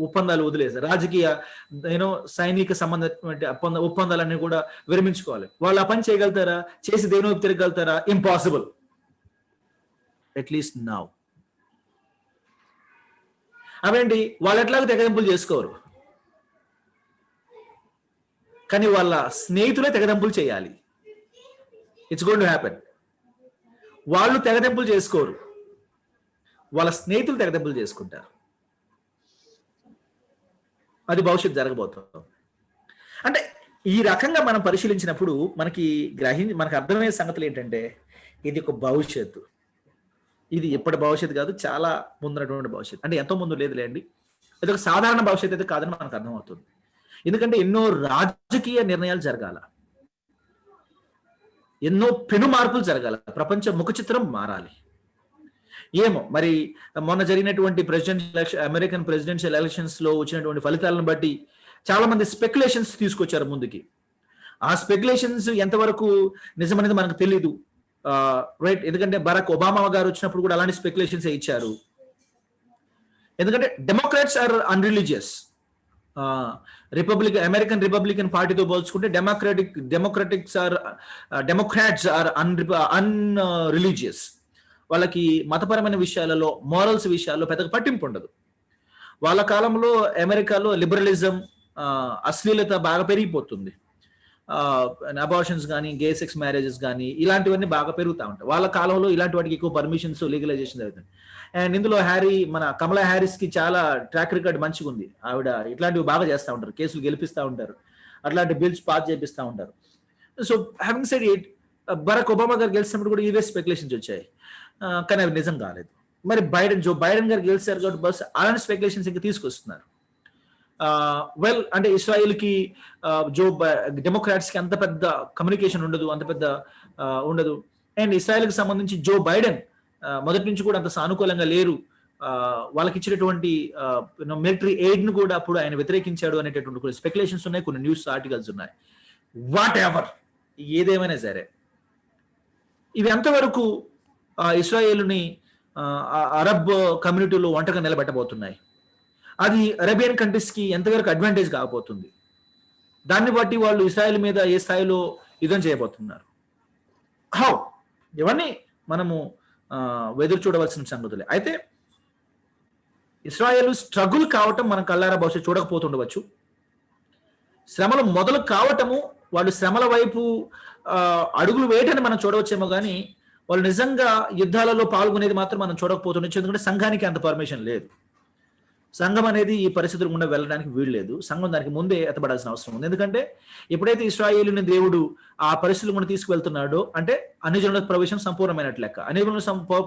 ఒప్పందాలు వదిలేసారు. రాజకీయ సైనిక సంబంధమైన ఒప్పందాలన్నీ కూడా విరమించుకోవాలి. వాళ్ళు ఆ పని చేయగలుగుతారా? చేసి దేని వైపు తిరగలుగుతారా? Impossible, at least now. అవేంటి, వాళ్ళు ఎట్లాగో తెగదెంపులు చేసుకోరు, కానీ వాళ్ళ స్నేహితులే తెగదెంపులు చేయాలి. It's going to happen. వాళ్ళు తెగదెంపులు చేసుకోరు, వాళ్ళ స్నేహితులు తెగదెంపులు చేసుకుంటారు. అది భవిష్యత్తు జరగబోతుంది. అంటే ఈ రకంగా మనం పరిశీలించినప్పుడు మనకు అర్థమయ్యే సంగతులు ఏంటంటే, ఇది ఒక భవిష్యత్తు. ఇది ఎప్పటి భవిష్యత్తు కాదు, చాలా ముందున్నటువంటి భవిష్యత్తు. అంటే ఎంతో ముందు లేదులేండి, ఇది ఒక సాధారణ భవిష్యత్తు అయితే కాదని మనకు అర్థమవుతుంది. ఎందుకంటే ఎన్నో రాజకీయ నిర్ణయాలు జరగాల, ఎన్నో పెను మార్పులు జరగాల, ప్రపంచ ముఖ చిత్రం మారాలి. ఏమో మరి మొన్న జరిగినటువంటి అమెరికన్ ప్రెసిడెన్షియల్ ఎలక్షన్స్ లో వచ్చినటువంటి ఫలితాలను బట్టి చాలా మంది స్పెక్యులేషన్స్ తీసుకొచ్చారు ముందుకి. ఆ స్పెక్యులేషన్స్ ఎంతవరకు నిజమనేది మనకు తెలీదు, రైట్? ఎందుకంటే బరాక్ ఒబామా గారు వచ్చినప్పుడు కూడా అలాంటి స్పెక్యులేషన్స్ ఇచ్చారు. ఎందుకంటే డెమోక్రాట్స్ ఆర్ అన్రిలీజియస్. అమెరికన్ రిపబ్లికన్ పార్టీతో పోల్చుకుంటే డెమోక్రాట్స్ ఆర్ అన్రిలీజియస్. వాళ్ళకి మతపరమైన విషయాలలో, మోరల్స్ విషయాల్లో పెద్దగా పట్టింపు ఉండదు. వాళ్ళ కాలంలో అమెరికాలో లిబరలిజం, అశ్లీలత బాగా పెరిగిపోతుంది. అబార్షన్స్ కానీ, గే సెక్స్ మ్యారేజెస్ కానీ ఇలాంటివన్నీ బాగా పెరుగుతూ ఉంటాయి. వాళ్ళ కాలంలో ఇలాంటి వాటికి ఎక్కువ పర్మిషన్స్, లీగలైజేషన్ జరుగుతుంది. అండ్ ఇందులో మన కమలా హ్యారిస్ కి చాలా ట్రాక్ రికార్డ్ మంచిగా ఉంది. ఆవిడ ఇట్లాంటివి బాగా చేస్తూ ఉంటారు, కేసులు గెలిపిస్తూ ఉంటారు, అట్లాంటి బిల్స్ పాస్ చేపిస్తూ ఉంటారు. So having said it, Barack Obama గారు గెలిచినప్పుడు కూడా ఇవే స్పెక్యులేషన్స్ వచ్చాయి, కానీ అవి నిజం కాలేదు. మరి జో బైడెన్ గారు గెలిచారు కాబట్టి బస్ అలాంటి స్పెక్యులేషన్స్ ఇంకా తీసుకొస్తున్నారు. అంటే ఇస్రాయిల్ కి డెమోక్రాట్స్ కి అంత పెద్ద కమ్యూనికేషన్ ఉండదు, అంత పెద్ద ఉండదు. అండ్ ఇస్రాయిల్ కి సంబంధించి జో బైడెన్ మొదటి నుంచి కూడా అంత సానుకూలంగా లేరు. వాళ్ళకి ఇచ్చినటువంటి మిలిటరీ ఎయిడ్ ను కూడా అప్పుడు ఆయన వ్యతిరేకించాడు అనేటటువంటి కొన్ని స్పెక్యులేషన్స్ ఉన్నాయి, కొన్ని న్యూస్ ఆర్టికల్స్ ఉన్నాయి. వాట్ ఎవర్, ఏదేమైనా సరే ఇవి ఎంతవరకు ఇస్రాయేలుని అరబ్ కమ్యూనిటీలో ఒంటరిగా నిలబెట్టబోతున్నాయి, అది అరేబియన్ కంట్రీస్ కి ఎంతవరకు అడ్వాంటేజ్ కాకపోతుంది, దాన్ని బట్టి వాళ్ళు ఇస్రాయేల్ మీద ఏ స్థాయిలో యుద్ధం చేయబోతున్నారు, హౌ, ఇవన్నీ మనము ఎదురు చూడవలసిన సంగతులే. అయితే ఇస్రాయేల్ స్ట్రగుల్ కావటం మనం కళ్ళారా బహుశా చూడకపోతుండవచ్చు. శ్రమలు మొదలు కావటము, వాళ్ళు శ్రమల వైపు అడుగులు వేయటని మనం చూడవచ్చేమో కానీ వాళ్ళు నిజంగా యుద్ధాలలో పాల్గొనేది మాత్రం మనం చూడకపోతుండొచ్చు. ఎందుకంటే సంఘానికి అంత పర్మిషన్ లేదు. సంఘం అనేది ఈ పరిస్థితులు గుండా వెళ్ళడానికి వీల్లేదు. సంఘం దానికి ముందే ఎత్తబడాల్సిన అవసరం ఉంది. ఎందుకంటే ఎప్పుడైతే ఇశ్రాయేలుని దేవుడు ఆ పరిస్థితులు గుండా తీసుకువెళ్తున్నాడో అంటే అన్ని జనుల ప్రవేశం సంపూర్ణమైనట్లు లెక్క. అన్ని జనుల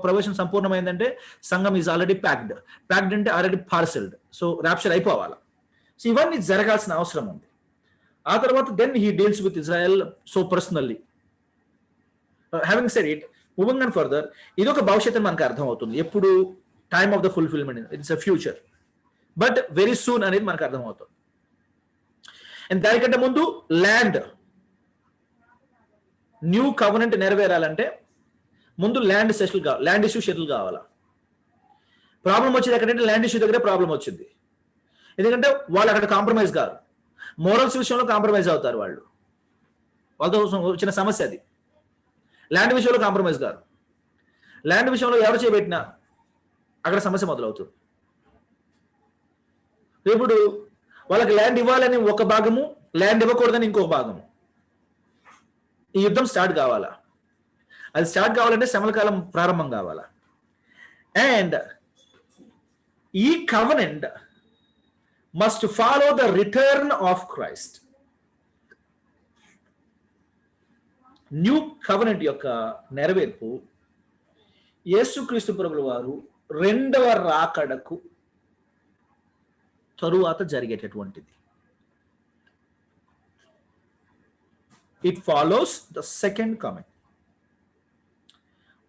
ప్రవేశం సంపూర్ణమైందంటే సంఘం ఈజ్ ఆల్రెడీ ప్యాక్డ్ అంటే ఆల్రెడీ పార్సెల్డ్. సో ర్యాప్చర్ అయిపోవాలి. సో ఇవన్నీ జరగాల్సిన అవసరం ఉంది. ఆ తర్వాత then he deals with Israel so personally. Having said it, moving on further, ఇది ఒక భవిష్యత్తు మనకు అర్థం అవుతుంది. ఎప్పుడు time of the fulfilment, it's a future, but very soon అనేది మనకు అర్థమవుతుంది. అండ్ దానికంటే ముందు ల్యాండ్ న్యూ కవనెంట్ నెరవేరాలంటే ముందు ల్యాండ్ ఇష్యూ సెటిల్ కావాలా. ప్రాబ్లం వచ్చేది ఎక్కడంటే ల్యాండ్ ఇష్యూ దగ్గరే ప్రాబ్లం వచ్చింది. ఎందుకంటే వాళ్ళు అక్కడ కాంప్రమైజ్ కాదు, మోరల్స్ విషయంలో కాంప్రమైజ్ అవుతారు. వాళ్ళతో వచ్చిన సమస్య అది. ల్యాండ్ విషయంలో కాంప్రమైజ్ కాదు. ల్యాండ్ విషయంలో ఎవరు చేపెట్టినా అక్కడ సమస్య మొదలవుతుంది. ఇప్పుడు వాళ్ళకి ల్యాండ్ ఇవ్వాలని ఒక భాగము, ల్యాండ్ ఇవ్వకూడదని ఇంకొక భాగము. ఈ యుద్ధం స్టార్ట్ కావాలా. అది స్టార్ట్ కావాలంటే శ్రమల కాలం ప్రారంభం కావాలా. అండ్ ఈ covenant must follow the return of Christ. New covenant యొక్క నెరవేర్పు యేసుక్రీస్తు ప్రభుల వారు రెండవ రాకడకు తరువాత జరిగేటటువంటిది. It follows the second coming.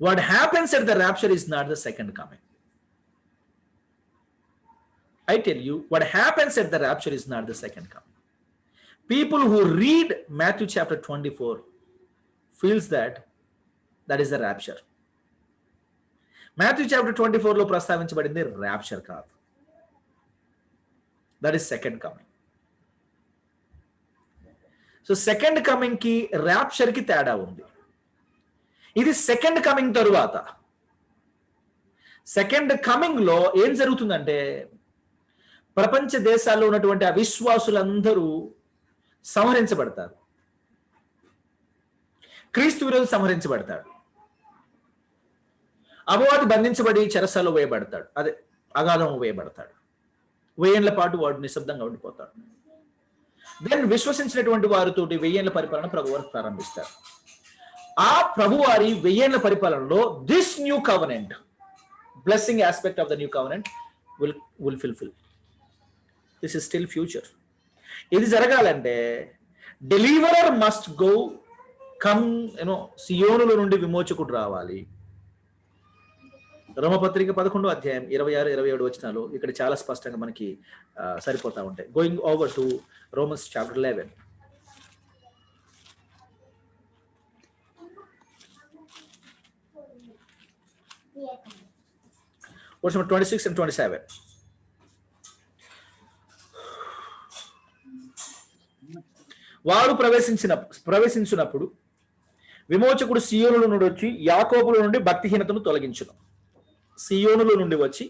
What happens at the rapture is not the second coming. I tell you, what happens at the rapture is not the second coming. People who read Matthew chapter 24 feels that is the rapture. Matthew chapter 24 లో ప్రస్తావించబడింది rapture కాదు. That is second coming. So second coming కి ర్యాప్చర్ కి తేడా ఉంది. ఇది సెకండ్ కమింగ్ తరువాత. సెకండ్ కమింగ్ లో ఏం జరుగుతుందంటే ప్రపంచ దేశాల్లో ఉన్నటువంటి అవిశ్వాసులందరూ సంహరించబడతారు. క్రీస్తు విరోధి సంహరించబడతాడు. అపవాది బంధించబడి చెరసాలలో వేయబడతాడు, అదే అగాధం వేయబడతాడు. 1000 ఏళ్ల పాటు వాడు నిశ్శబ్దంగా ఉండిపోతాడు. దెన్ విశ్వసించినటువంటి వారితోటి 1000 ఏళ్ల పరిపాలన ప్రభువారు ప్రారంభిస్తారు. ఆ ప్రభువారి 1000 ఏళ్ల పరిపాలనలో this new covenant, blessing aspect of the new covenant will fulfil. This is still future. ఇది జరగాలంటే డెలివరర్ మస్ట్ గో కమ్, సియోనుల నుండి విమోచకుడు రావాలి. రోమపత్రిక 11వ అధ్యాయం 26, 27 వచనాలు ఇక్కడ చాలా స్పష్టంగా మనకి సరిపోతా ఉంటాయి. Going over to Romans chapter 11. Verse number 26 and 27. వారు ప్రవేశించినప్పుడు విమోచకుడు సియోనుల నుండి వచ్చి యాకోబుల నుండి భక్తిహీనతను తొలగించును. సియోనుల నుండి వచ్చి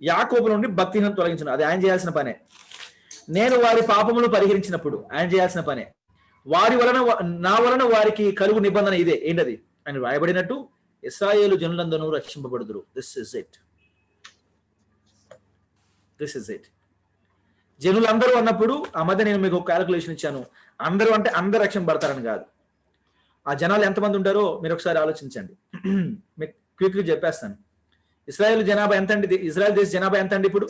యాకోబుల నుండి భక్తిహీనతను తొలగించును. అది ఆయన చేయాల్సిన పనే. నేను వారి పాపములు పరిహరించినప్పుడు ఆయన చేయాల్సిన పనే. వారి వలన నా వలన వారికి కలుగు నిబంధన ఇదే. ఏంటది? అని రాయబడినట్టు ఇశ్రాయేలు జనులందరూ రక్షింపబడుదురు. This is it. జనులందరూ అన్నప్పుడు ఆ మధ్య నేను మీకు ఒక క్యాలిక్యులేషన్ ఇచ్చాను. అందరూ అంటే అందరూ రక్షణ పడతారని కాదు. ఆ జనాలు ఎంతమంది ఉంటారో మీరు ఒకసారి ఆలోచించండి. మీకు క్విక్గా చెప్పేస్తాను. ఇశ్రాయేల్ జనాభా ఎంత అండి? ఇజ్రాయెల్ దేశ జనాభా ఎంత అండి? ఇప్పుడు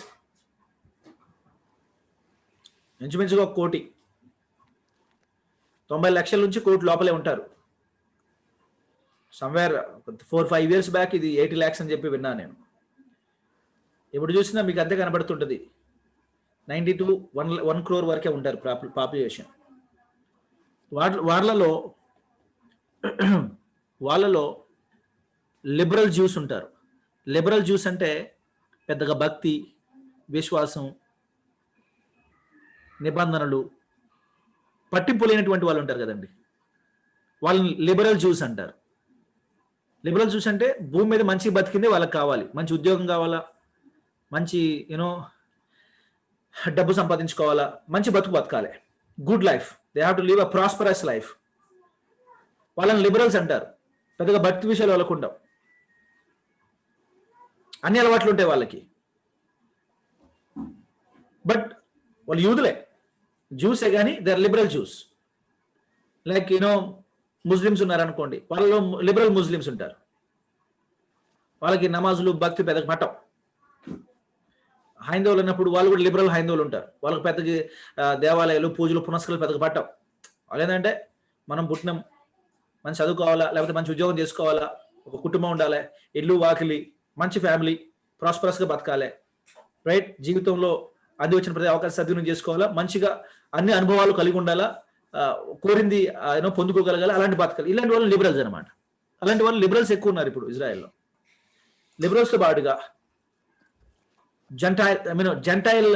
ఇంచుమించుగా 1 కోటి, 90 లక్షల నుంచి 1 కోటి లోపలే ఉంటారు. సమ్వేర్ 4-5 years బ్యాక్ ఇది 80 lakhs అని చెప్పి విన్నా నేను. ఇప్పుడు చూసినా మీకు అంతే కనబడుతుంటది. 90 to 1 crore వరకే ఉంటారు పాపులేషన్. వాళ్ళలో లిబరల్ జ్యూస్ ఉంటారు. లిబరల్ జ్యూస్ అంటే పెద్దగా భక్తి, విశ్వాసం, నిబంధనలు పట్టింపు లేనటువంటి వాళ్ళు ఉంటారు కదండి. వాళ్ళని లిబరల్ జ్యూస్ అంటారు. లిబరల్ జ్యూస్ అంటే భూమి మీద మంచి బతికిందే వాళ్ళకి కావాలి. మంచి ఉద్యోగం కావాలా, మంచి డబ్బు సంపాదించుకోవాలా, మంచి బతకాలి, good life, they have to live a prosperous life. వాళ్ళని లిబరల్స్ అంటారు. పెద్దగా భక్తి విషయాలు వాళ్ళకు ఉండవు, అన్ని అలవాట్లు ఉంటాయి వాళ్ళకి. బట్ వాళ్ళు యూదులే, జ్యూసే కానీ they are liberal Jews. Like Muslims ఉన్నారనుకోండి, వాళ్ళలో లిబరల్ ముస్లిమ్స్ ఉంటారు. వాళ్ళకి నమాజులు, భక్తి పెద్దగా మఠం. హైందవులు అన్నప్పుడు వాళ్ళు కూడా లిబరల్ హైందవులు ఉంటారు. వాళ్ళకి పెద్ద దేవాలయాలు, పూజలు, పునస్కారాలు పెద్దగా పట్టం. వాళ్ళు ఏంటంటే మనం పుట్టినాం, మంచి చదువుకోవాలా, లేకపోతే మంచి ఉద్యోగం చేసుకోవాలా, ఒక కుటుంబం ఉండాలి, ఇల్లు వాకిలి, మంచి ఫ్యామిలీ, ప్రాస్పరస్గా బతకాలి, రైట్? జీవితంలో అంది వచ్చిన ప్రతి అవకాశం సద్వినియోగం చేసుకోవాలా, మంచిగా అన్ని అనుభవాలు కలిగి ఉండాలా, కోరింది పొందుకోగలగాలి, అలాంటి బతకాలి. ఇలాంటి వాళ్ళు లిబరల్స్ అనమాట. అలాంటి వాళ్ళు లిబరల్స్ ఎక్కువ ఉన్నారు ఇప్పుడు ఇజ్రాయెల్లో. లిబరల్స్తో పాటుగా జెంటైల్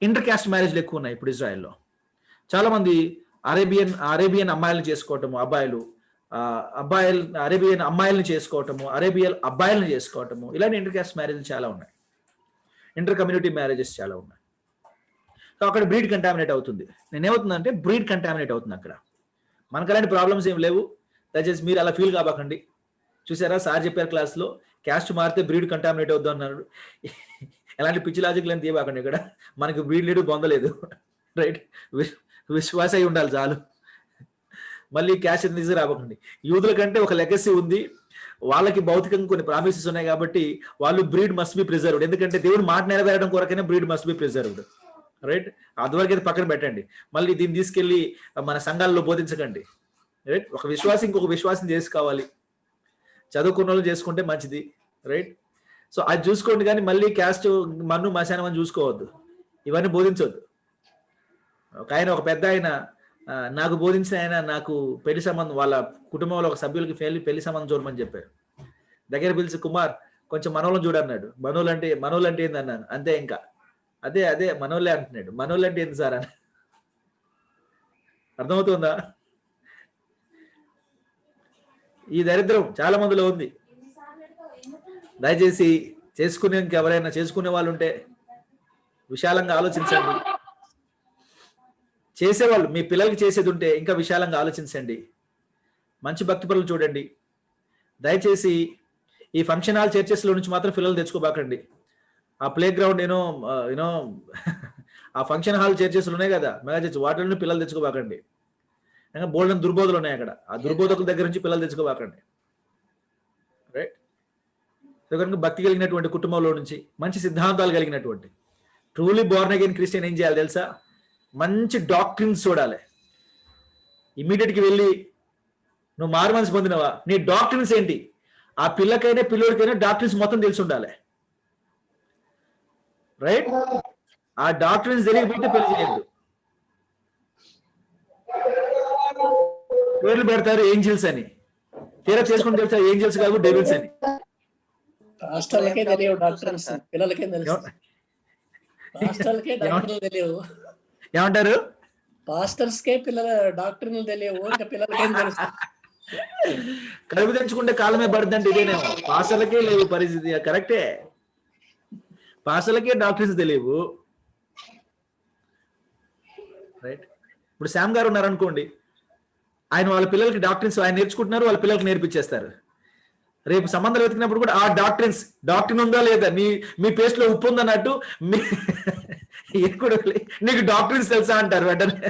ఇంటర్ క్యాస్ట్ మ్యారేజ్లు ఎక్కువ ఉన్నాయి ఇప్పుడు ఇజ్రాయెల్లో. చాలా మంది అరేబియన్ అమ్మాయిలను చేసుకోవటము, అరేబియన్ అమ్మాయిలను చేసుకోవటము, అరేబియన్ అబ్బాయిలను చేసుకోవటము, ఇలాంటి ఇంటర్ క్యాస్ట్ మ్యారేజ్లు చాలా ఉన్నాయి. ఇంటర్ కమ్యూనిటీ మ్యారేజెస్ చాలా ఉన్నాయి. సో అక్కడ బ్రీడ్ కంటామినేట్ అవుతుంది. నేనేమవుతుందంటే బ్రీడ్ కంటామినేట్ అవుతుంది అక్కడ. మనకు అలాంటి ప్రాబ్లమ్స్ ఏం లేవు. దయచేసి మీరు అలా ఫీల్ కాబాకండి. చూసారా, సార్ చెప్పారు క్లాస్లో, క్యాస్ట్ మారితే బ్రీడ్ కంటామినేట్ అవుద్దు అన్నారు. ఎలాంటి పిచ్చి లాజిక్లు అని తీయబాకండి. ఇక్కడ మనకి బ్రీడ్ లేడు, పొందలేదు, రైట్? విశ్వాస అయి ఉండాలి చాలు. మళ్ళీ క్యాస్ట్ తీసి రాబకండి. యూదుల కంటే ఒక లెగసీ ఉంది. వాళ్ళకి భౌతికంగా కొన్ని ప్రామిసెస్ ఉన్నాయి కాబట్టి వాళ్ళు బ్రీడ్ మస్ట్ బి ప్రిజర్వ్డ్. ఎందుకంటే దేవుడు మాట నెరవేరడం కొరకైనా breed must be preserved, right? అదివరకు అయితే పక్కన పెట్టండి. మళ్ళీ దీన్ని తీసుకెళ్లి మన సంఘాల్లో బోధించకండి, రైట్? ఒక విశ్వాసం ఇంకొక విశ్వాసం చేసుకోవాలి. చదువుకున్న వాళ్ళు చేసుకుంటే మంచిది, రైట్? సో అది చూసుకోండి, కానీ మళ్ళీ క్యాస్ట్ మన్ను మశానం అని చూసుకోవద్దు. ఇవన్నీ బోధించవద్దు. ఒక పెద్ద ఆయన నాకు బోధించిన ఆయన నాకు పెళ్లి సంబంధం వాళ్ళ కుటుంబంలో ఒక సభ్యులకి పెళ్లి సంబంధం చూడమని చెప్పారు. దగ్గర పిలిచి కుమార్ కొంచెం మనోళ్ళని చూడన్నాడు. మనోళ్ళు అంటే ఏంది అన్నాను. అంతే ఇంకా అదే మనోళ్ళే అంటున్నాడు. మనోళ్ళు అంటే ఏంది సార్ అని. అర్థమవుతుందా? ఈ దరిద్రం చాలా మందిలో ఉంది. దయచేసి ఎవరైనా చేసుకునే వాళ్ళు ఉంటే విశాలంగా ఆలోచించండి. చేసేవాళ్ళు మీ పిల్లలకి చేసేది ఉంటే ఇంకా విశాలంగా ఆలోచించండి. మంచి భక్తి పనులు చూడండి. దయచేసి ఈ ఫంక్షన్ హాల్ చర్చెస్లో నుంచి మాత్రం పిల్లలు తెచ్చుకోబాకండి. ఆ ప్లే గ్రౌండ్ యూనో ఆ ఫంక్షన్ హాల్ చర్చెస్లు ఉన్నాయి కదా, మెగా చర్చ్, వాటిలో పిల్లలు తెచ్చుకోబాకండి. బోల్డెన్ దుర్బోధలు ఉన్నాయి అక్కడ. ఆ దుర్బోధకుల దగ్గర నుంచి పిల్లలు తెచ్చుకోబాకండి. రైట్? సో కనుక భక్తి కలిగినటువంటి కుటుంబంలో నుంచి, మంచి సిద్ధాంతాలు కలిగినటువంటి ట్రూలీ బోర్న్ అగైన్ క్రిస్టియన్ ఏం చేయాలి తెలుసా? మంచి డాక్ట్రిన్స్ చూడాలి. ఇమ్మీడియట్కి వెళ్ళి నువ్వు మారు మనసు పొందినవా, నీ డాక్ట్రిన్స్ ఏంటి? ఆ పిల్లకైనా పిల్లోడికైనా డాక్ట్రిన్స్ మొత్తం తెలిసి ఉండాలి. రైట్? ఆ డాక్ట్రిన్స్ తెలియకపోతే పెళ్లి చేయద్దు. పేర్లు పెడతారు ఏంజల్స్ అని, తీరా చేసుకుని తెలుసా ఏంజల్స్ కాదు డెవిల్స్ అని. రాష్ట్రాలకే తెలియవు డాక్టర్స్, పిల్లలకే తెలుసు. రాష్ట్రాలకే డాక్టర్లు తెలియవు. ఏమంటారు? పాస్టర్స్ కే డాక్టర్లు తెలియవు, ఇంకా పిల్లలకేం తెలుసు? కడుపు తెచ్చుకుంటే కాలమే పడుతుందంటే ఇదేనేమో. పాస్టర్లకే లేవు పరిస్థితి. కరెక్టే, పాస్టర్లకే డాక్టర్స్ తెలియవు. రైట్? ఇప్పుడు శ్యామ్ గారు ఉన్నారనుకోండి, ఆయన వాళ్ళ పిల్లలకి డాక్టర్స్ ఆయన నేర్చుకుంటున్నారు, వాళ్ళ పిల్లలకి నేర్పించేస్తారు. రేపు సంబంధాలు వెతికినప్పుడు కూడా ఆ డాక్టరీన్ ఉందా లేదా, మీ పేస్ట్ లో ఉప్పు ఉందన్నట్టు నీకు డాక్టరీన్స్ తెలుసా అంటారు వెంటనే.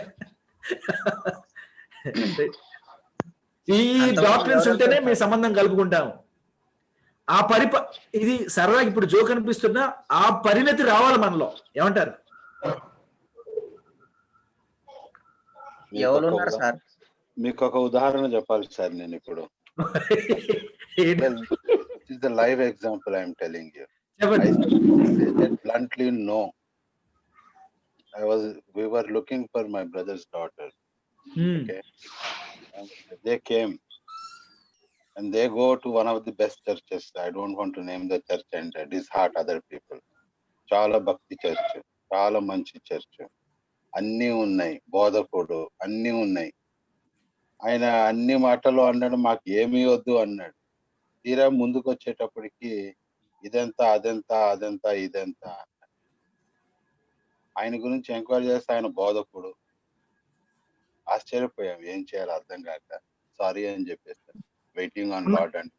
ఈ డాక్టరీన్స్ ఉంటేనే మీ సంబంధం కలుపుకుంటాము. ఆ ఇది సరదాగా ఇప్పుడు జోక్ అనిపిస్తున్నా, ఆ పరిణతి రావాలి మనలో. ఏమంటారు? మీకు ఒక ఉదాహరణ చెప్పాలి సార్. నేను ఇప్పుడు the live example I am telling you. I said bluntly no. We were looking for my brother's daughter. Okay. And they came and they go to one of the best churches. I don't want to name the church and disheart other people. Chala Bhakti Church, Chala Manchi Church. అన్నీ ఉన్నాయి, బోధకుడు అన్నీ ఉన్నాయి. ఆయన అన్ని మాటలు అన్నాడు, మాకు ఏమీ వద్దు అన్నాడు. తీరా ముందుకు వచ్చేటప్పటికి ఇదంతా అదంతా ఇదంతా. ఆయన గురించి ఎంక్వైరీ చేస్తే ఆయన బోధకుడు. ఆశ్చర్యపోయాం, ఏం చేయాలో అర్థం కాక సారీ అని చెప్పేస్తాను. వెయిటింగ్ ఆన్ గాడ్ అండ్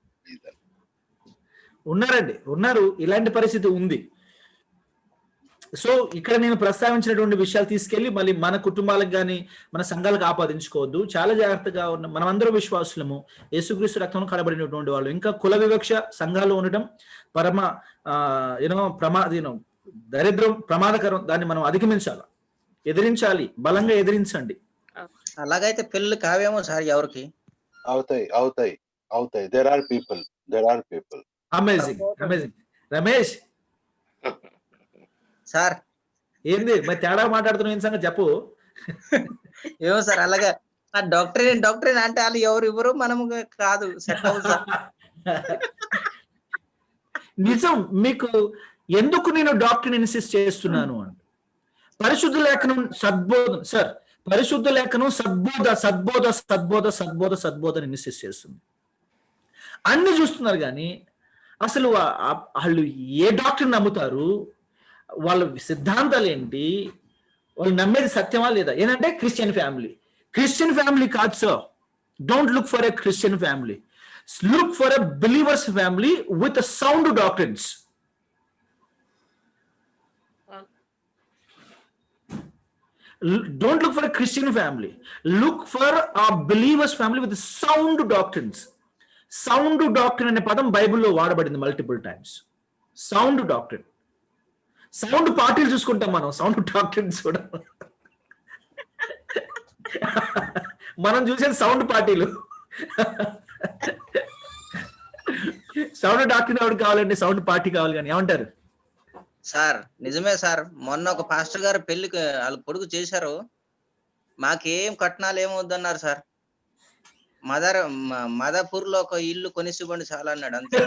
ఉన్నారు. ఇలాంటి పరిస్థితి ఉంది. సో ఇక్కడ నేను ప్రస్తావించినటువంటి విషయాలు తీసుకెళ్లి మళ్ళీ మన కుటుంబాలకు కానీ మన సంఘాలకు ఆపాదించుకోవద్దు. చాలా జాగ్రత్తగా ఉన్న మనమందరం విశ్వాసులము, యేసుక్రీస్తు రక్తంలో కడబడినటువంటి వాళ్ళు. ఇంకా కుల వివక్ష సంఘాల్లో ఉండటం దరిద్రం, ప్రమాదకరం. దాన్ని మనం అధిగమించాలి, ఎదిరించాలి, బలంగా ఎదిరించండి. అలాగైతే పెళ్లి కావేమో సార్ ఎవరికి? అవుతాయి. There are people. Amazing. Ramesh sir ఏంది మరి తేడా మాట్లాడుతున్నావు? ఏం సంగతి చెప్పు. ఏమో సార్, అలాగా డాక్టరేట్ అంటే వాళ్ళు ఎవరు మనము కాదు. నిజం. మీకు ఎందుకు నేను డాక్టర్ ఇన్సిస్ట్ చేస్తున్నాను అంటే, పరిశుద్ధ లేఖనం సద్బోధ ఇన్సిస్ట్ చేస్తుంది. అన్ని చూస్తున్నారు కానీ అసలు వాళ్ళు ఏ డాక్టర్ నమ్ముతారు, వాళ్ళ సిద్ధాంతాలు ఏంటి, వాళ్ళు నమ్మేది సత్యమా లేదా? ఏంటంటే క్రిస్టియన్ ఫ్యామిలీ కాదు sir. Don't look for a Christian family, look for a believers family with sound doctrines. Don't look for a Christian family. Look for a believer's family with sound doctrines. Sound doctrine అనే పదం బైబిల్లో వాడబడింది multiple times. Sound doctrine. Sound పార్టీలు చూసుకుంటాం మనం, సౌండ్ డాక్ట్రిన్స్ కూడా మనం చూసేది సౌండ్ పార్టీలు. సౌండ్ డాక్ట్రిన్ ఎవరికి కావాలండి? సౌండ్ పార్టీ కావాలి. కానీ ఏమంటారు సార్? నిజమే సార్, మొన్న ఒక పాస్టర్ గారు పెళ్లికి వాళ్ళ కొడుకు చేశారు. మాకేం కట్నాలు ఏమొద్దన్నారు సార్. మదపూర్ లో ఒక ఇల్లు కొనిసివ్వండి చాలా అన్నాడు అంతే.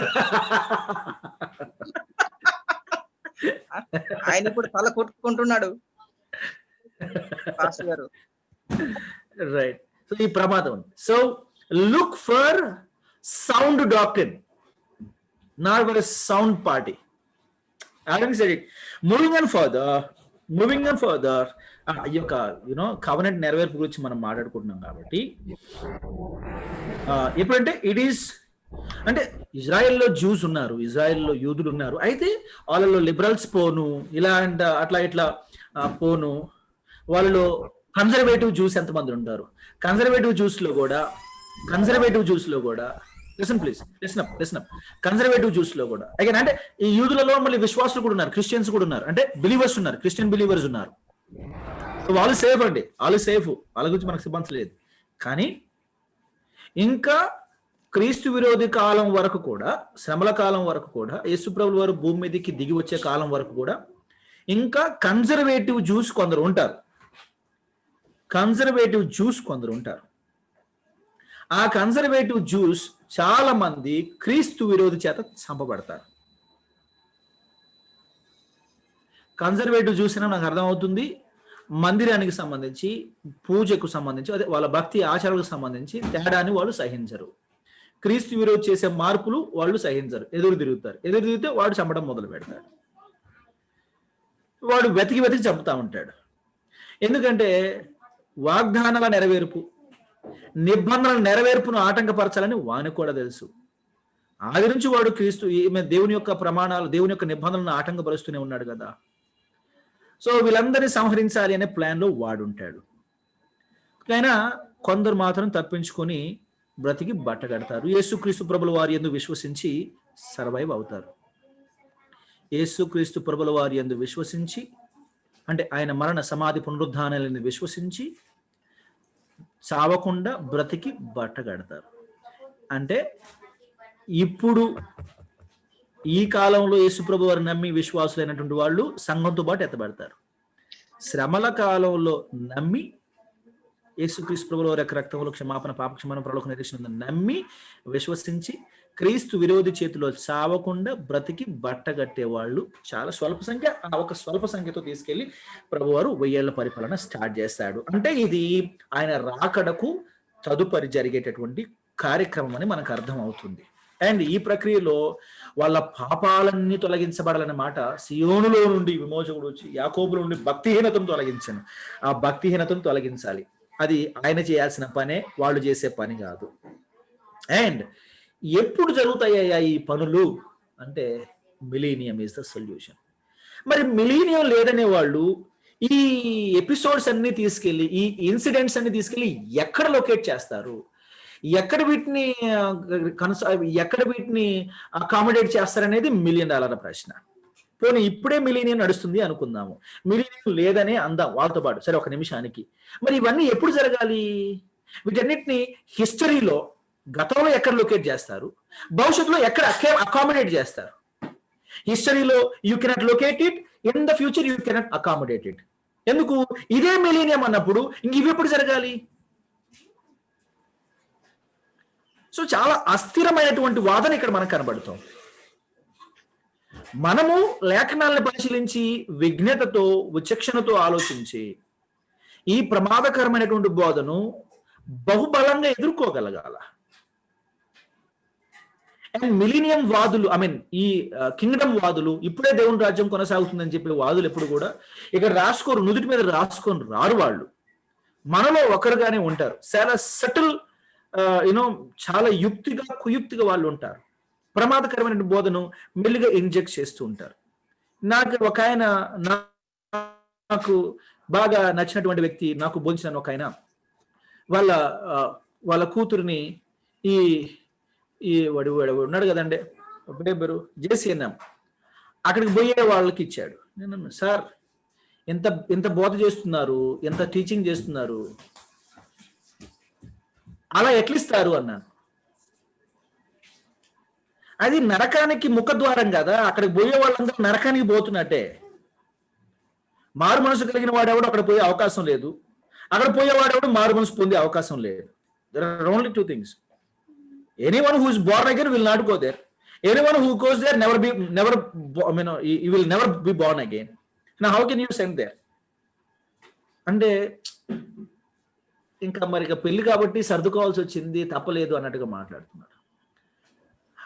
ఆయన ఇప్పుడు తల కొట్టుకుంటున్నాడు పాస్టర్ గారు. రైట్. సో ఈ ప్రమాదం. So look for sound doctrine, not for sound party. Moving on further ఈ యొక్క కవెనెంట్ నెరవేర్పు గురించి మనం మాట్లాడుకుంటున్నాం కాబట్టి ఎప్పుడంటే ఇట్ ఈస్ అంటే ఇజ్రాయెల్లో జ్యూస్ ఉన్నారు, ఇజ్రాయెల్లో యూదులు ఉన్నారు. అయితే వాళ్ళలో లిబరల్స్ పోను, ఇలా అంట అట్లా ఇట్లా పోను, వాళ్ళలో కన్జర్వేటివ్ జ్యూస్ ఎంతమంది ఉంటారు. కన్జర్వేటివ్ జ్యూస్ లో కూడా కన్జర్వేటివ్ జ్యూస్ లో కూడా అగైన్ అంటే ఈ యూదులలో మళ్ళీ విశ్వాసులు కూడా ఉన్నారు, క్రిస్టియన్స్ కూడా ఉన్నారు, అంటే బిలీవర్స్ ఉన్నారు, క్రిస్టియన్ బిలీవర్స్ ఉన్నారు. వాళ్ళు సేఫ్ అండి, వాళ్ళు సేఫ్, వాళ్ళ గురించి మనకు సిబ్బంది లేదు. కానీ ఇంకా క్రీస్తు విరోధి కాలం వరకు కూడా, శ్రమల కాలం వరకు కూడా, యేసుప్రభుల వారు భూమి మీదకి దిగి వచ్చే కాలం వరకు కూడా ఇంకా కన్జర్వేటివ్ జ్యూస్ కొందరు ఉంటారు. ఆ కన్జర్వేటివ్ జ్యూస్ చాలా మంది క్రీస్తు విరోధి చేత చంపబడతారు. కన్జర్వేటివ్ జ్యూస్ అని నాకు అర్థమవుతుంది, మందిరానికి సంబంధించి, పూజకు సంబంధించి, అదే వాళ్ళ భక్తి ఆచారాలకు సంబంధించి తేడాన్ని వాళ్ళు సహించరు. క్రీస్తు విరోధి చేసే మార్పులు వాళ్ళు సహించరు, ఎదురు తిరిగితే వాడు చంపడం మొదలు పెడతాడు. వాడు వెతికి చంపుతా ఉంటాడు. ఎందుకంటే వాగ్దానాల నెరవేర్పు, నిబంధనల నెరవేర్పును ఆటంకపరచాలని వానికి కూడా తెలుసు. ఆది నుంచి వాడు క్రీస్తు దేవుని యొక్క ప్రమాణాలు, దేవుని యొక్క నిబంధనలను ఆటంకపరుస్తూనే ఉన్నాడు కదా. సో వీళ్ళందరినీ సంహరించాలి అనే ప్లాన్ లో వాడుంటాడు. అయినా కొందరు మాత్రం తప్పించుకొని బ్రతికి బట్టగడతారు. యేసుక్రీస్తు ప్రభుల వారి యందు విశ్వసించి సర్వైవ్ అవుతారు. యేసుక్రీస్తు ప్రభుల వారి యందు విశ్వసించి అంటే ఆయన మరణ సమాధి పునరుద్ధానాలను విశ్వసించి చావకుండా బ్రతికి బట్టగడతారు. అంటే ఇప్పుడు ఈ కాలంలో యేసుప్రభు వారిని నమ్మి విశ్వాసులైనటువంటి వాళ్ళు సంఘంతో పాటు ఎత్తబడతారు. శ్రమల కాలంలో నమ్మి యేసుక్రీస్తు ప్రభుల వారి యొక్క రక్తంలో క్షమాపణ, పాప క్షమాపణ, పరలోక నిరీక్షణ నమ్మి విశ్వసించి క్రీస్తు విరోధి చేతిలో చావకుండా బ్రతికి బట్టగట్టే వాళ్ళు చాలా స్వల్ప సంఖ్య. ఆ ఒక స్వల్ప సంఖ్యతో తీసుకెళ్లి ప్రభువారు 1000 ఏళ్ల పరిపాలన స్టార్ట్ చేస్తాడు. అంటే ఇది ఆయన రాకడకు తదుపరి జరిగేటటువంటి కార్యక్రమం అని మనకు అర్థం అవుతుంది. అండ్ ఈ ప్రక్రియలో వాళ్ళ పాపాలన్నీ తొలగించబడాలనే మాట, సియోనులో నుండి విమోచకుడు వచ్చి యాకోబులో నుండి భక్తిహీనతను తొలగించాను. ఆ భక్తిహీనతను తొలగించాలి. అది ఆయన చేయాల్సిన పనే, వాళ్ళు చేసే పని కాదు. అండ్ ఎప్పుడు జరుగుతాయ్యా ఈ పనులు అంటే మిలీనియం ఈజ్ ద సొల్యూషన్. మరి మిలీనియం లేదనే వాళ్ళు ఈ ఎపిసోడ్స్ అన్ని తీసుకెళ్లి, ఈ ఇన్సిడెంట్స్ అన్ని తీసుకెళ్లి ఎక్కడ లొకేట్ చేస్తారు, ఎక్కడ వీటిని అకామిడేట్ చేస్తారనేది $1 మిలియన్ ప్రశ్న. పోనీ ఇప్పుడే మిలీనియం నడుస్తుంది అనుకుందాము, మిలీనియం లేదనే అందాం వాళ్ళతో పాటు. సరే ఒక నిమిషానికి. మరి ఇవన్నీ ఎప్పుడు జరగాలి? వీటన్నిటిని హిస్టరీలో గతంలో ఎక్కడ లొకేట్ చేస్తారు, భవిష్యత్తులో ఎక్కడ అకామిడేట్ చేస్తారు? హిస్టరీలో you cannot locate it, in the future you cannot accommodate it. ఎందుకు? ఇదే మిలీనియం అన్నప్పుడు ఇంక ఇవి ఎప్పుడు జరగాలి? సో చాలా అస్థిరమైనటువంటి వాదన ఇక్కడ మనకు కనబడుతుంది. మనము లేఖనాలను పరిశీలించి విజ్ఞతతో, విచక్షణతో ఆలోచించి ఈ ప్రమాదకరమైనటువంటి బోధను బహుబలంగా ఎదుర్కోగలగాల. అండ్ మిలీనియం వాదులు, ఈ కింగ్డమ్ వాదులు, ఇప్పుడే దేవుని రాజ్యం కొనసాగుతుందని చెప్పే వాదులు ఎప్పుడు కూడా ఇక్కడ రాసుకోరు, నుదుటి మీద రాసుకొని రారు. వాళ్ళు మనలో ఒకరుగానే ఉంటారు. చాలా సటిల్ చాలా కుయుక్తిగా వాళ్ళు ఉంటారు. ప్రమాదకరమైన బోధను మెల్లిగా ఇంజెక్ట్ చేస్తూ ఉంటారు. ఒక ఆయన, నాకు బాగా నచ్చినటువంటి వ్యక్తి, నాకు బోధించిన ఒక ఆయన వాళ్ళ కూతురిని ఈ వాడు ఉన్నాడు కదండి పేరు JCNM, అక్కడికి పోయే వాళ్ళకి ఇచ్చాడు. నేను సార్ ఎంత బోధ చేస్తున్నారు, ఎంత టీచింగ్ చేస్తున్నారు, అలా ఎట్లిస్తారు అన్నాను. అది నరకానికి ముఖద్వారం కదా, అక్కడికి పోయే వాళ్ళందరూ నరకానికి పోతున్నట్టే. మారు మనసు కలిగిన వాడెవడో అక్కడ పోయే అవకాశం లేదు. అక్కడ పోయేవాడు మారు మనసు పొందే అవకాశం లేదు. There are only 2 things. Anyone who is born again will not go there. Anyone who goes there he will never be born again. Now how can you send there? అంటే ఇంకా మరి పెళ్లి కాబట్టి సర్దుకోవాల్సి వచ్చింది, తప్పలేదు అన్నట్టుగా మాట్లాడుతున్నారు.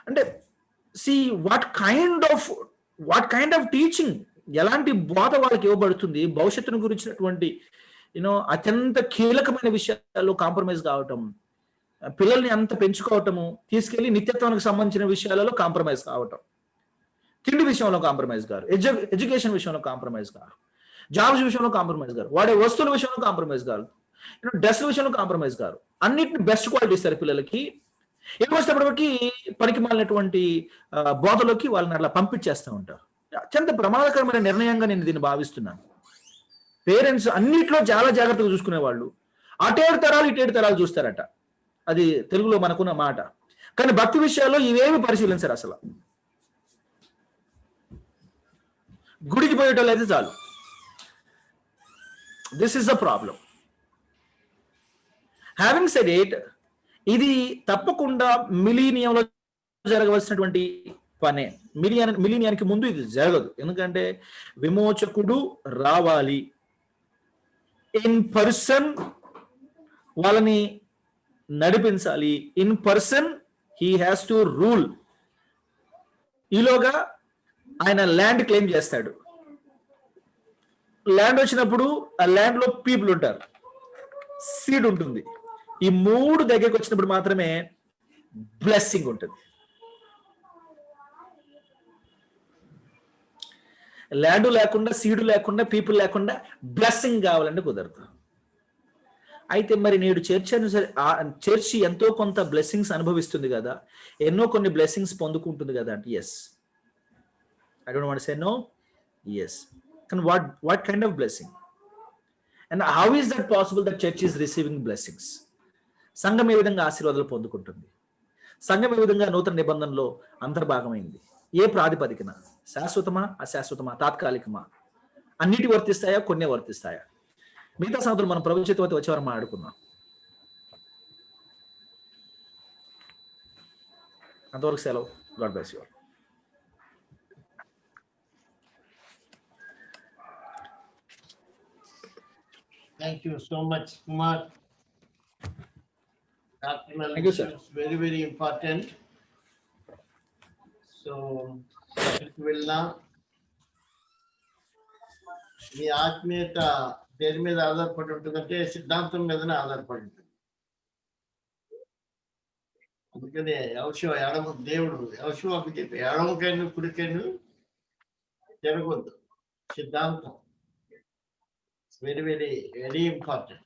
అంటే see what kind of teaching, ఎలాంటి బోధ వాళ్ళకి ఇవ్వబడుతుంది, భవిష్యత్తును గురించినటువంటి అత్యంత కీలకమైన విషయాల్లో కాంప్రమైజ్ కావటం, పిల్లల్ని అంత పెంచుకోవటము, తీసుకెళ్లి నిత్యత్వానికి సంబంధించిన విషయాలలో కాంప్రమైజ్ కావటం, తిండి విషయంలో కాంప్రమైజ్ గారు, ఎడ్యుకేషన్ విషయంలో కాంప్రమైజ్ గారు, జాబ్స్ విషయంలో కాంప్రమైజ్ గారు, వాడే వస్తువుల విషయంలో కాంప్రమైజ్ గారు, డ్రెస్ విషయంలో కాంప్రమైజ్ గారు, అన్నిటిని బెస్ట్ క్వాలిటీ ఇస్తారు పిల్లలకి. వచ్చేటప్పటికి పనికి మాలినటువంటి బోధలోకి వాళ్ళని అట్లా పంపించేస్తూ ఉంటారు. అత్యంత ప్రమాదకరమైన నిర్ణయంగా నేను దీన్ని భావిస్తున్నాను. పేరెంట్స్ అన్నిట్లో చాలా జాగ్రత్తగా చూసుకునేవాళ్ళు అటేడు తరాలు ఇటేడు తరాలు చూస్తారట, అది తెలుగులో మనకున్న మాట. కానీ భక్తి విషయాల్లో ఇవేమి పరిశీలించరు అసలు. గుడికి పోయేటోళ్ళు అయితే చాలు. This is the problem. Having said it, ఇది తప్పకుండా మిలీనియంలో జరగవలసినటువంటి పనే. మిలీనియానికి ముందు ఇది జరగదు. ఎందుకంటే విమోచకుడు రావాలి, ఇన్ పర్సన్ వాళ్ళని నడిపించాలి, in person he has to rule. ఈలోగా ఆయన ల్యాండ్ క్లెయిమ్ చేస్తాడు. ల్యాండ్ వచ్చినప్పుడు ఆ ల్యాండ్ లో పీపుల్ ఉంటారు, సీడ్ ఉంటుంది. ఈ 3 దగ్గరికి వచ్చినప్పుడు మాత్రమే బ్లెస్సింగ్ ఉంటుంది. ల్యాండ్ లేకుండా, సీడు లేకుండా, పీపుల్ లేకుండా బ్లెస్సింగ్ కావాలంటే కుదరదు. అయితే మరి నేడు చర్చి ఎంతో కొంత బ్లెస్సింగ్స్ అనుభవిస్తుంది కదా, ఎన్నో కొన్ని బ్లెస్సింగ్స్ పొందుకుంటుంది కదా అంటే yes, I don't want to say no, yes. కానీ what kind of blessing? And how is that possible that church is receiving blessings? సంఘం ఏ విధంగా ఆశీర్వాదాలు పొందుకుంటుంది? సంఘం ఏ విధంగా నూతన నిబంధనలో అంతర్భాగమైంది? ఏ ప్రాతిపదికన? శాశ్వతమా, అశాశ్వతమా, తాత్కాలికమా? అన్నిటి వర్తిస్తాయా, కొన్నే వర్తిస్తాయా? మిగతా సంగతులు మనం ప్రభు చేతి వచ్చేవారు మాట్లాడుకుందాం. అంతవరకు సెలవు. God bless you all. Thank you so much, Kumar. Thank you, sir. It's very, very important. So, వెళ్ళినా మీ ఆత్మీయత దేని మీద ఆధారపడి ఉంటుందంటే సిద్ధాంతం మీదనే ఆధారపడి ఉంటుంది. అందుకనే దేవుడు యెహోషువకు చెప్పి ఎడమకైనా కుడికైనా జరగొద్దు. సిద్ధాంతం వెరీ వెరీ వెరీ ఇంపార్టెంట్.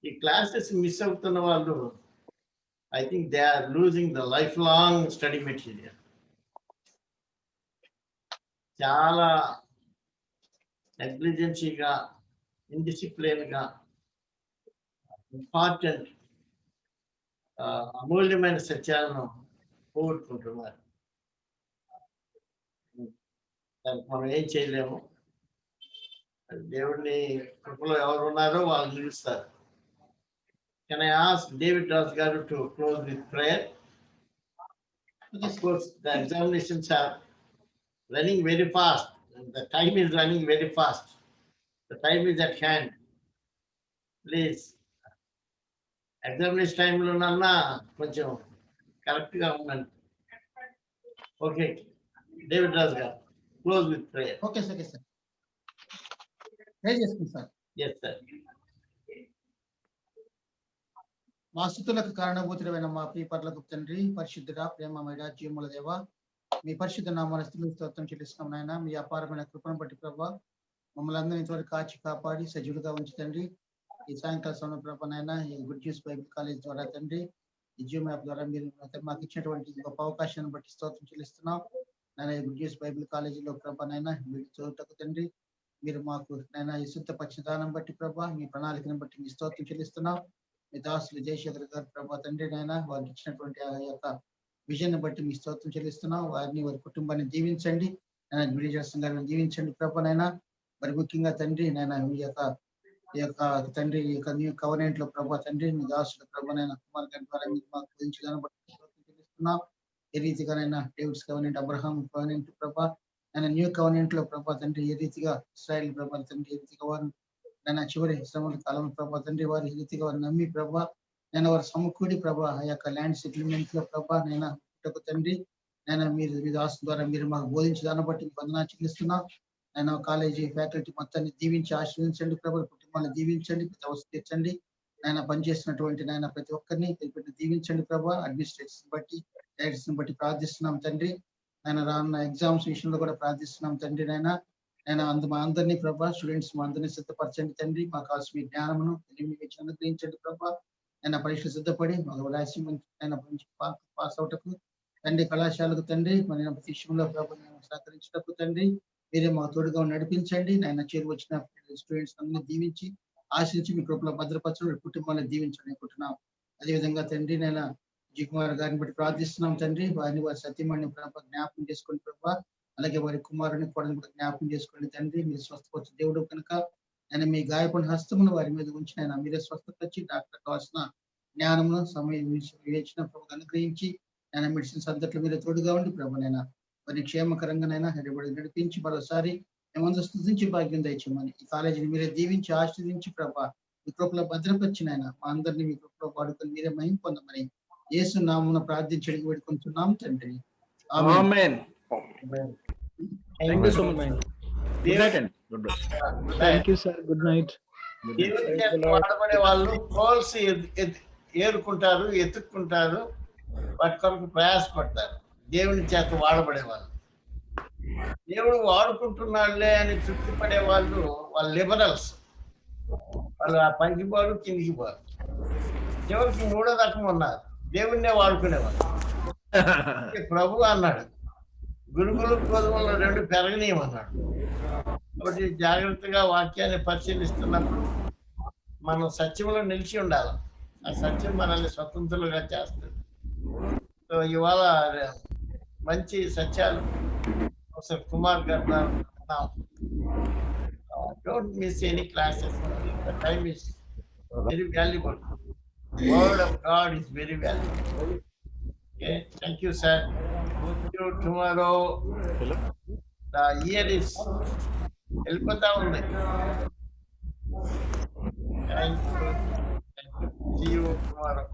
ఈ క్లాసెస్ మిస్ అవుతున్న వాళ్ళు I think they are losing the lifelong study material. చాలా నెగ్లిజెన్సీగా, ఇండిసిప్లిన్గా ఇంపార్టెంట్ అమూల్యమైన సత్యాలను పోగొట్టుకుంటున్నారు. దానికి మనం ఏం చేయలేము. దేవుడిని కృపలో ఎవరు ఉన్నారో వాళ్ళు నిలుస్తారు. Can I ask David Ross garu to close with prayer? Of course, the examinations are running very fast. The time is running very fast. The time is at hand. Please, examination time lo nanna koncham correct ga undanడి. Okay, David Ross garu, close with prayer. Okay, sir. Pray చేసుకుంటాం సార్. Yes, sir. మా స్తుతులకు కారణభూతుడైన మా ప్రియపరలోకపు తండ్రి, పరిశుద్ధుడా, ప్రేమమయుడా, జీవముల దేవా, మీ పరిశుద్ధ నామాన్ని స్తుతులు స్తోత్రం చెల్లిస్తున్నాం నాయన. మీ అపారమైన కృపను బట్టి ప్రభా మమ్మల్ని అందరినీ ఇంతవరకు కాచి కాపాడి సజీవులుగా ఉంచి ఈ సాయంకాల సమయం ప్రభా నాయన, ఈ గుడ్ న్యూస్ బైబిల్ కాలేజ్ ద్వారా తండ్రి, ఈ జియో మ్యాప్ ద్వారా మీరు మాకు ఇచ్చినటువంటి గొప్ప అవకాశాన్ని బట్టి స్తోత్రం చెల్లిస్తున్నాం నాయన. ఈ గుడ్ న్యూస్ బైబిల్ కాలేజీలో ప్రభా నాయన మీరు చదువుటకు తండ్రి, మీరు మాకు నాయన ఈ శుద్ధ పక్షదానం బట్టి ప్రభా, మీ ప్రణాళికను బట్టి మీ స్తోత్రం చెల్లిస్తున్నాం. మీ దాసులు జయశేఖర్ గారు ప్రభా తండ్రి నాయన, వారికి ఇచ్చినటువంటి ఆ యొక్క విజన్ బట్టి మీ స్తోత్రం చెల్లిస్తున్నాం. వారిని, వారి కుటుంబాన్ని దీవించండి నాయన. గారిని దీవించండి ప్రభా నాయన. మరి ముఖ్యంగా తండ్రి నాయన, మీ యొక్క ఈ యొక్క తండ్రి ఈ యొక్క న్యూ కవర్నెంట్ లో ప్రభా తండ్రి మీ దాసుడు ప్రభానైనా కుమార్ గారి ద్వారా మీకు మాకు గురించి కనబడుతున్నాం. ఏ రీతిగానైనా డేవిడ్స్ కవర్నెంట్, అబ్రహాం కవర్నెంట్ ప్రభా ఆయన న్యూ కవర్నెంట్ లో ప్రభా తండ్రి ఏ రీతిగా ఇశ్రాయేల్ ప్రభా తండ్రి ఏ రీతిగా వారు నేను చివరి శ్రమల కాలం ప్రభా తండ్రి వారు ఏ రీతిగా వారు నమ్మి ప్రభా నేను వారు సమకూడి ప్రభా ఆ యొక్క ల్యాండ్ సెటిల్మెంట్ లో ప్రభా నేను తండ్రి నేను మీరు మీ దాసు ద్వారా మీరు మాకు బోధించి దాన్ని బట్టి వందనా చెల్లిస్తున్నాం. నేను కాలేజీ ఫ్యాకల్టీ మొత్తాన్ని దీవించి ఆశీర్వదించండి ప్రభు, కుటుంబాన్ని దీవించండి, తీర్చండి. ఆయన పనిచేస్తున్నటువంటి నాయన ప్రతి ఒక్కరిని దీవించండి ప్రభా. అడ్మినిస్ట్రేషన్ బట్టి డైరెక్టర్స్ బట్టి ప్రార్థిస్తున్నాం తండ్రి. ఆయన రానున్న ఎగ్జామ్స్ విషయంలో కూడా ప్రార్థిస్తున్నాం తండ్రి. నేను మా అందరినీ ప్రభా స్టూడెంట్స్ మా అందరినీ సిద్ధపరచండి తండ్రి. మాకు కావాల్సిన మీ జ్ఞానమును అనుగ్రహించండి ప్రభా. ఆయన పరీక్షలు సిద్ధపడి మాకు రాసి ఆయన పాస్ అవుటకు తండ్రి, కళాశాలకు తండ్రి మన విషయంలో ప్రభు సహకరించినప్పుడు తండ్రి మీరే మా తోడుగా నడిపించండి. ఆయన చేరు వచ్చిన స్టూడెంట్స్ అందరినీ దీవించి ఆశించి మీ కృపలో భద్రపరచడం, కుటుంబాన్ని దీవించండి అనుకుంటున్నాం. అదేవిధంగా తండ్రి నేను జీ కుమార్ గారిని బట్టి ప్రార్థిస్తున్నాం తండ్రి. వారిని వారి సత్యమాన్ని జ్ఞాపకం చేసుకోండి ప్రభా. అలాగే వారి కుమారుని కూడా జ్ఞాపకం చేసుకోండి తండ్రి. మీరు స్వస్థపరచు దేవుడు కనుక ఆయన మీ గాయపడిన హస్తమును వారి మీద ఉంచి ఆయన మీరే స్వస్థపరిచి డాక్టర్ కావాల్సిన జ్ఞానమును సమయం వివేచన ప్రభు అనుగ్రహించి ఆయన మెడిసిన్స్ అంతట్లో మీరు తోడుగా ఉండి ప్రభు నైనా వారి క్షేమకరంగానైనా హైదరాబాద్ నడిపించి మరోసారి మేమంతా స్తుతించి భాగ్యం దయచేయమని ఈ కాలేజీని మీరే దీవించి ఆశీర్వదించి ప్రభా మీ కృపలో భద్రపరిచినైనా మా అందరినీ మీ కృపలో వాడుకొని మీరే మహిమ పొందమని యేసు నామమున ప్రార్థించడానికి వేడుకుంటున్నాం తండ్రి. ఆమేన్. Thank you so much. Good night and God bless. Thank you, sir. Good night. దేవుని చేత వాడబడే వాళ్ళు పోల్స్ ఏరుకుంటారు, ఎత్తుక్కుంటారు, వాటి కొరకు ప్రయాసపడతారు. దేవుని చేత వాడబడే వాళ్ళు దేవుడు వాడుకుంటున్నాడులే అని తృప్తి పడే వాళ్ళు లిబరల్స్. వాళ్ళు ఆ పైకి పోరు, కిందికి పోరు. చివరికి మూడో రకం ఉన్నారు, దేవుణ్ణే వాడుకునేవాళ్ళు. ప్రభు అన్నాడు గురుగులు గోధుమలు రెండు పెరగనీయమన్నాడు. కాబట్టి జాగ్రత్తగా వాక్యాన్ని పరిశీలిస్తున్నప్పుడు మనం సత్యంలో నిలిచి ఉండాలి. ఆ సత్యం మనల్ని స్వతంత్రులుగా చేస్తుంది. సో ఇవాళ మంచి సత్యాలు ప్రొఫెసర్ కుమార్ గారు don't miss any classes. The time is very valuable. Word of God is very valuable. Okay, thank you, sir. See you tomorrow. The year is helpata undi. Thank you. See you tomorrow.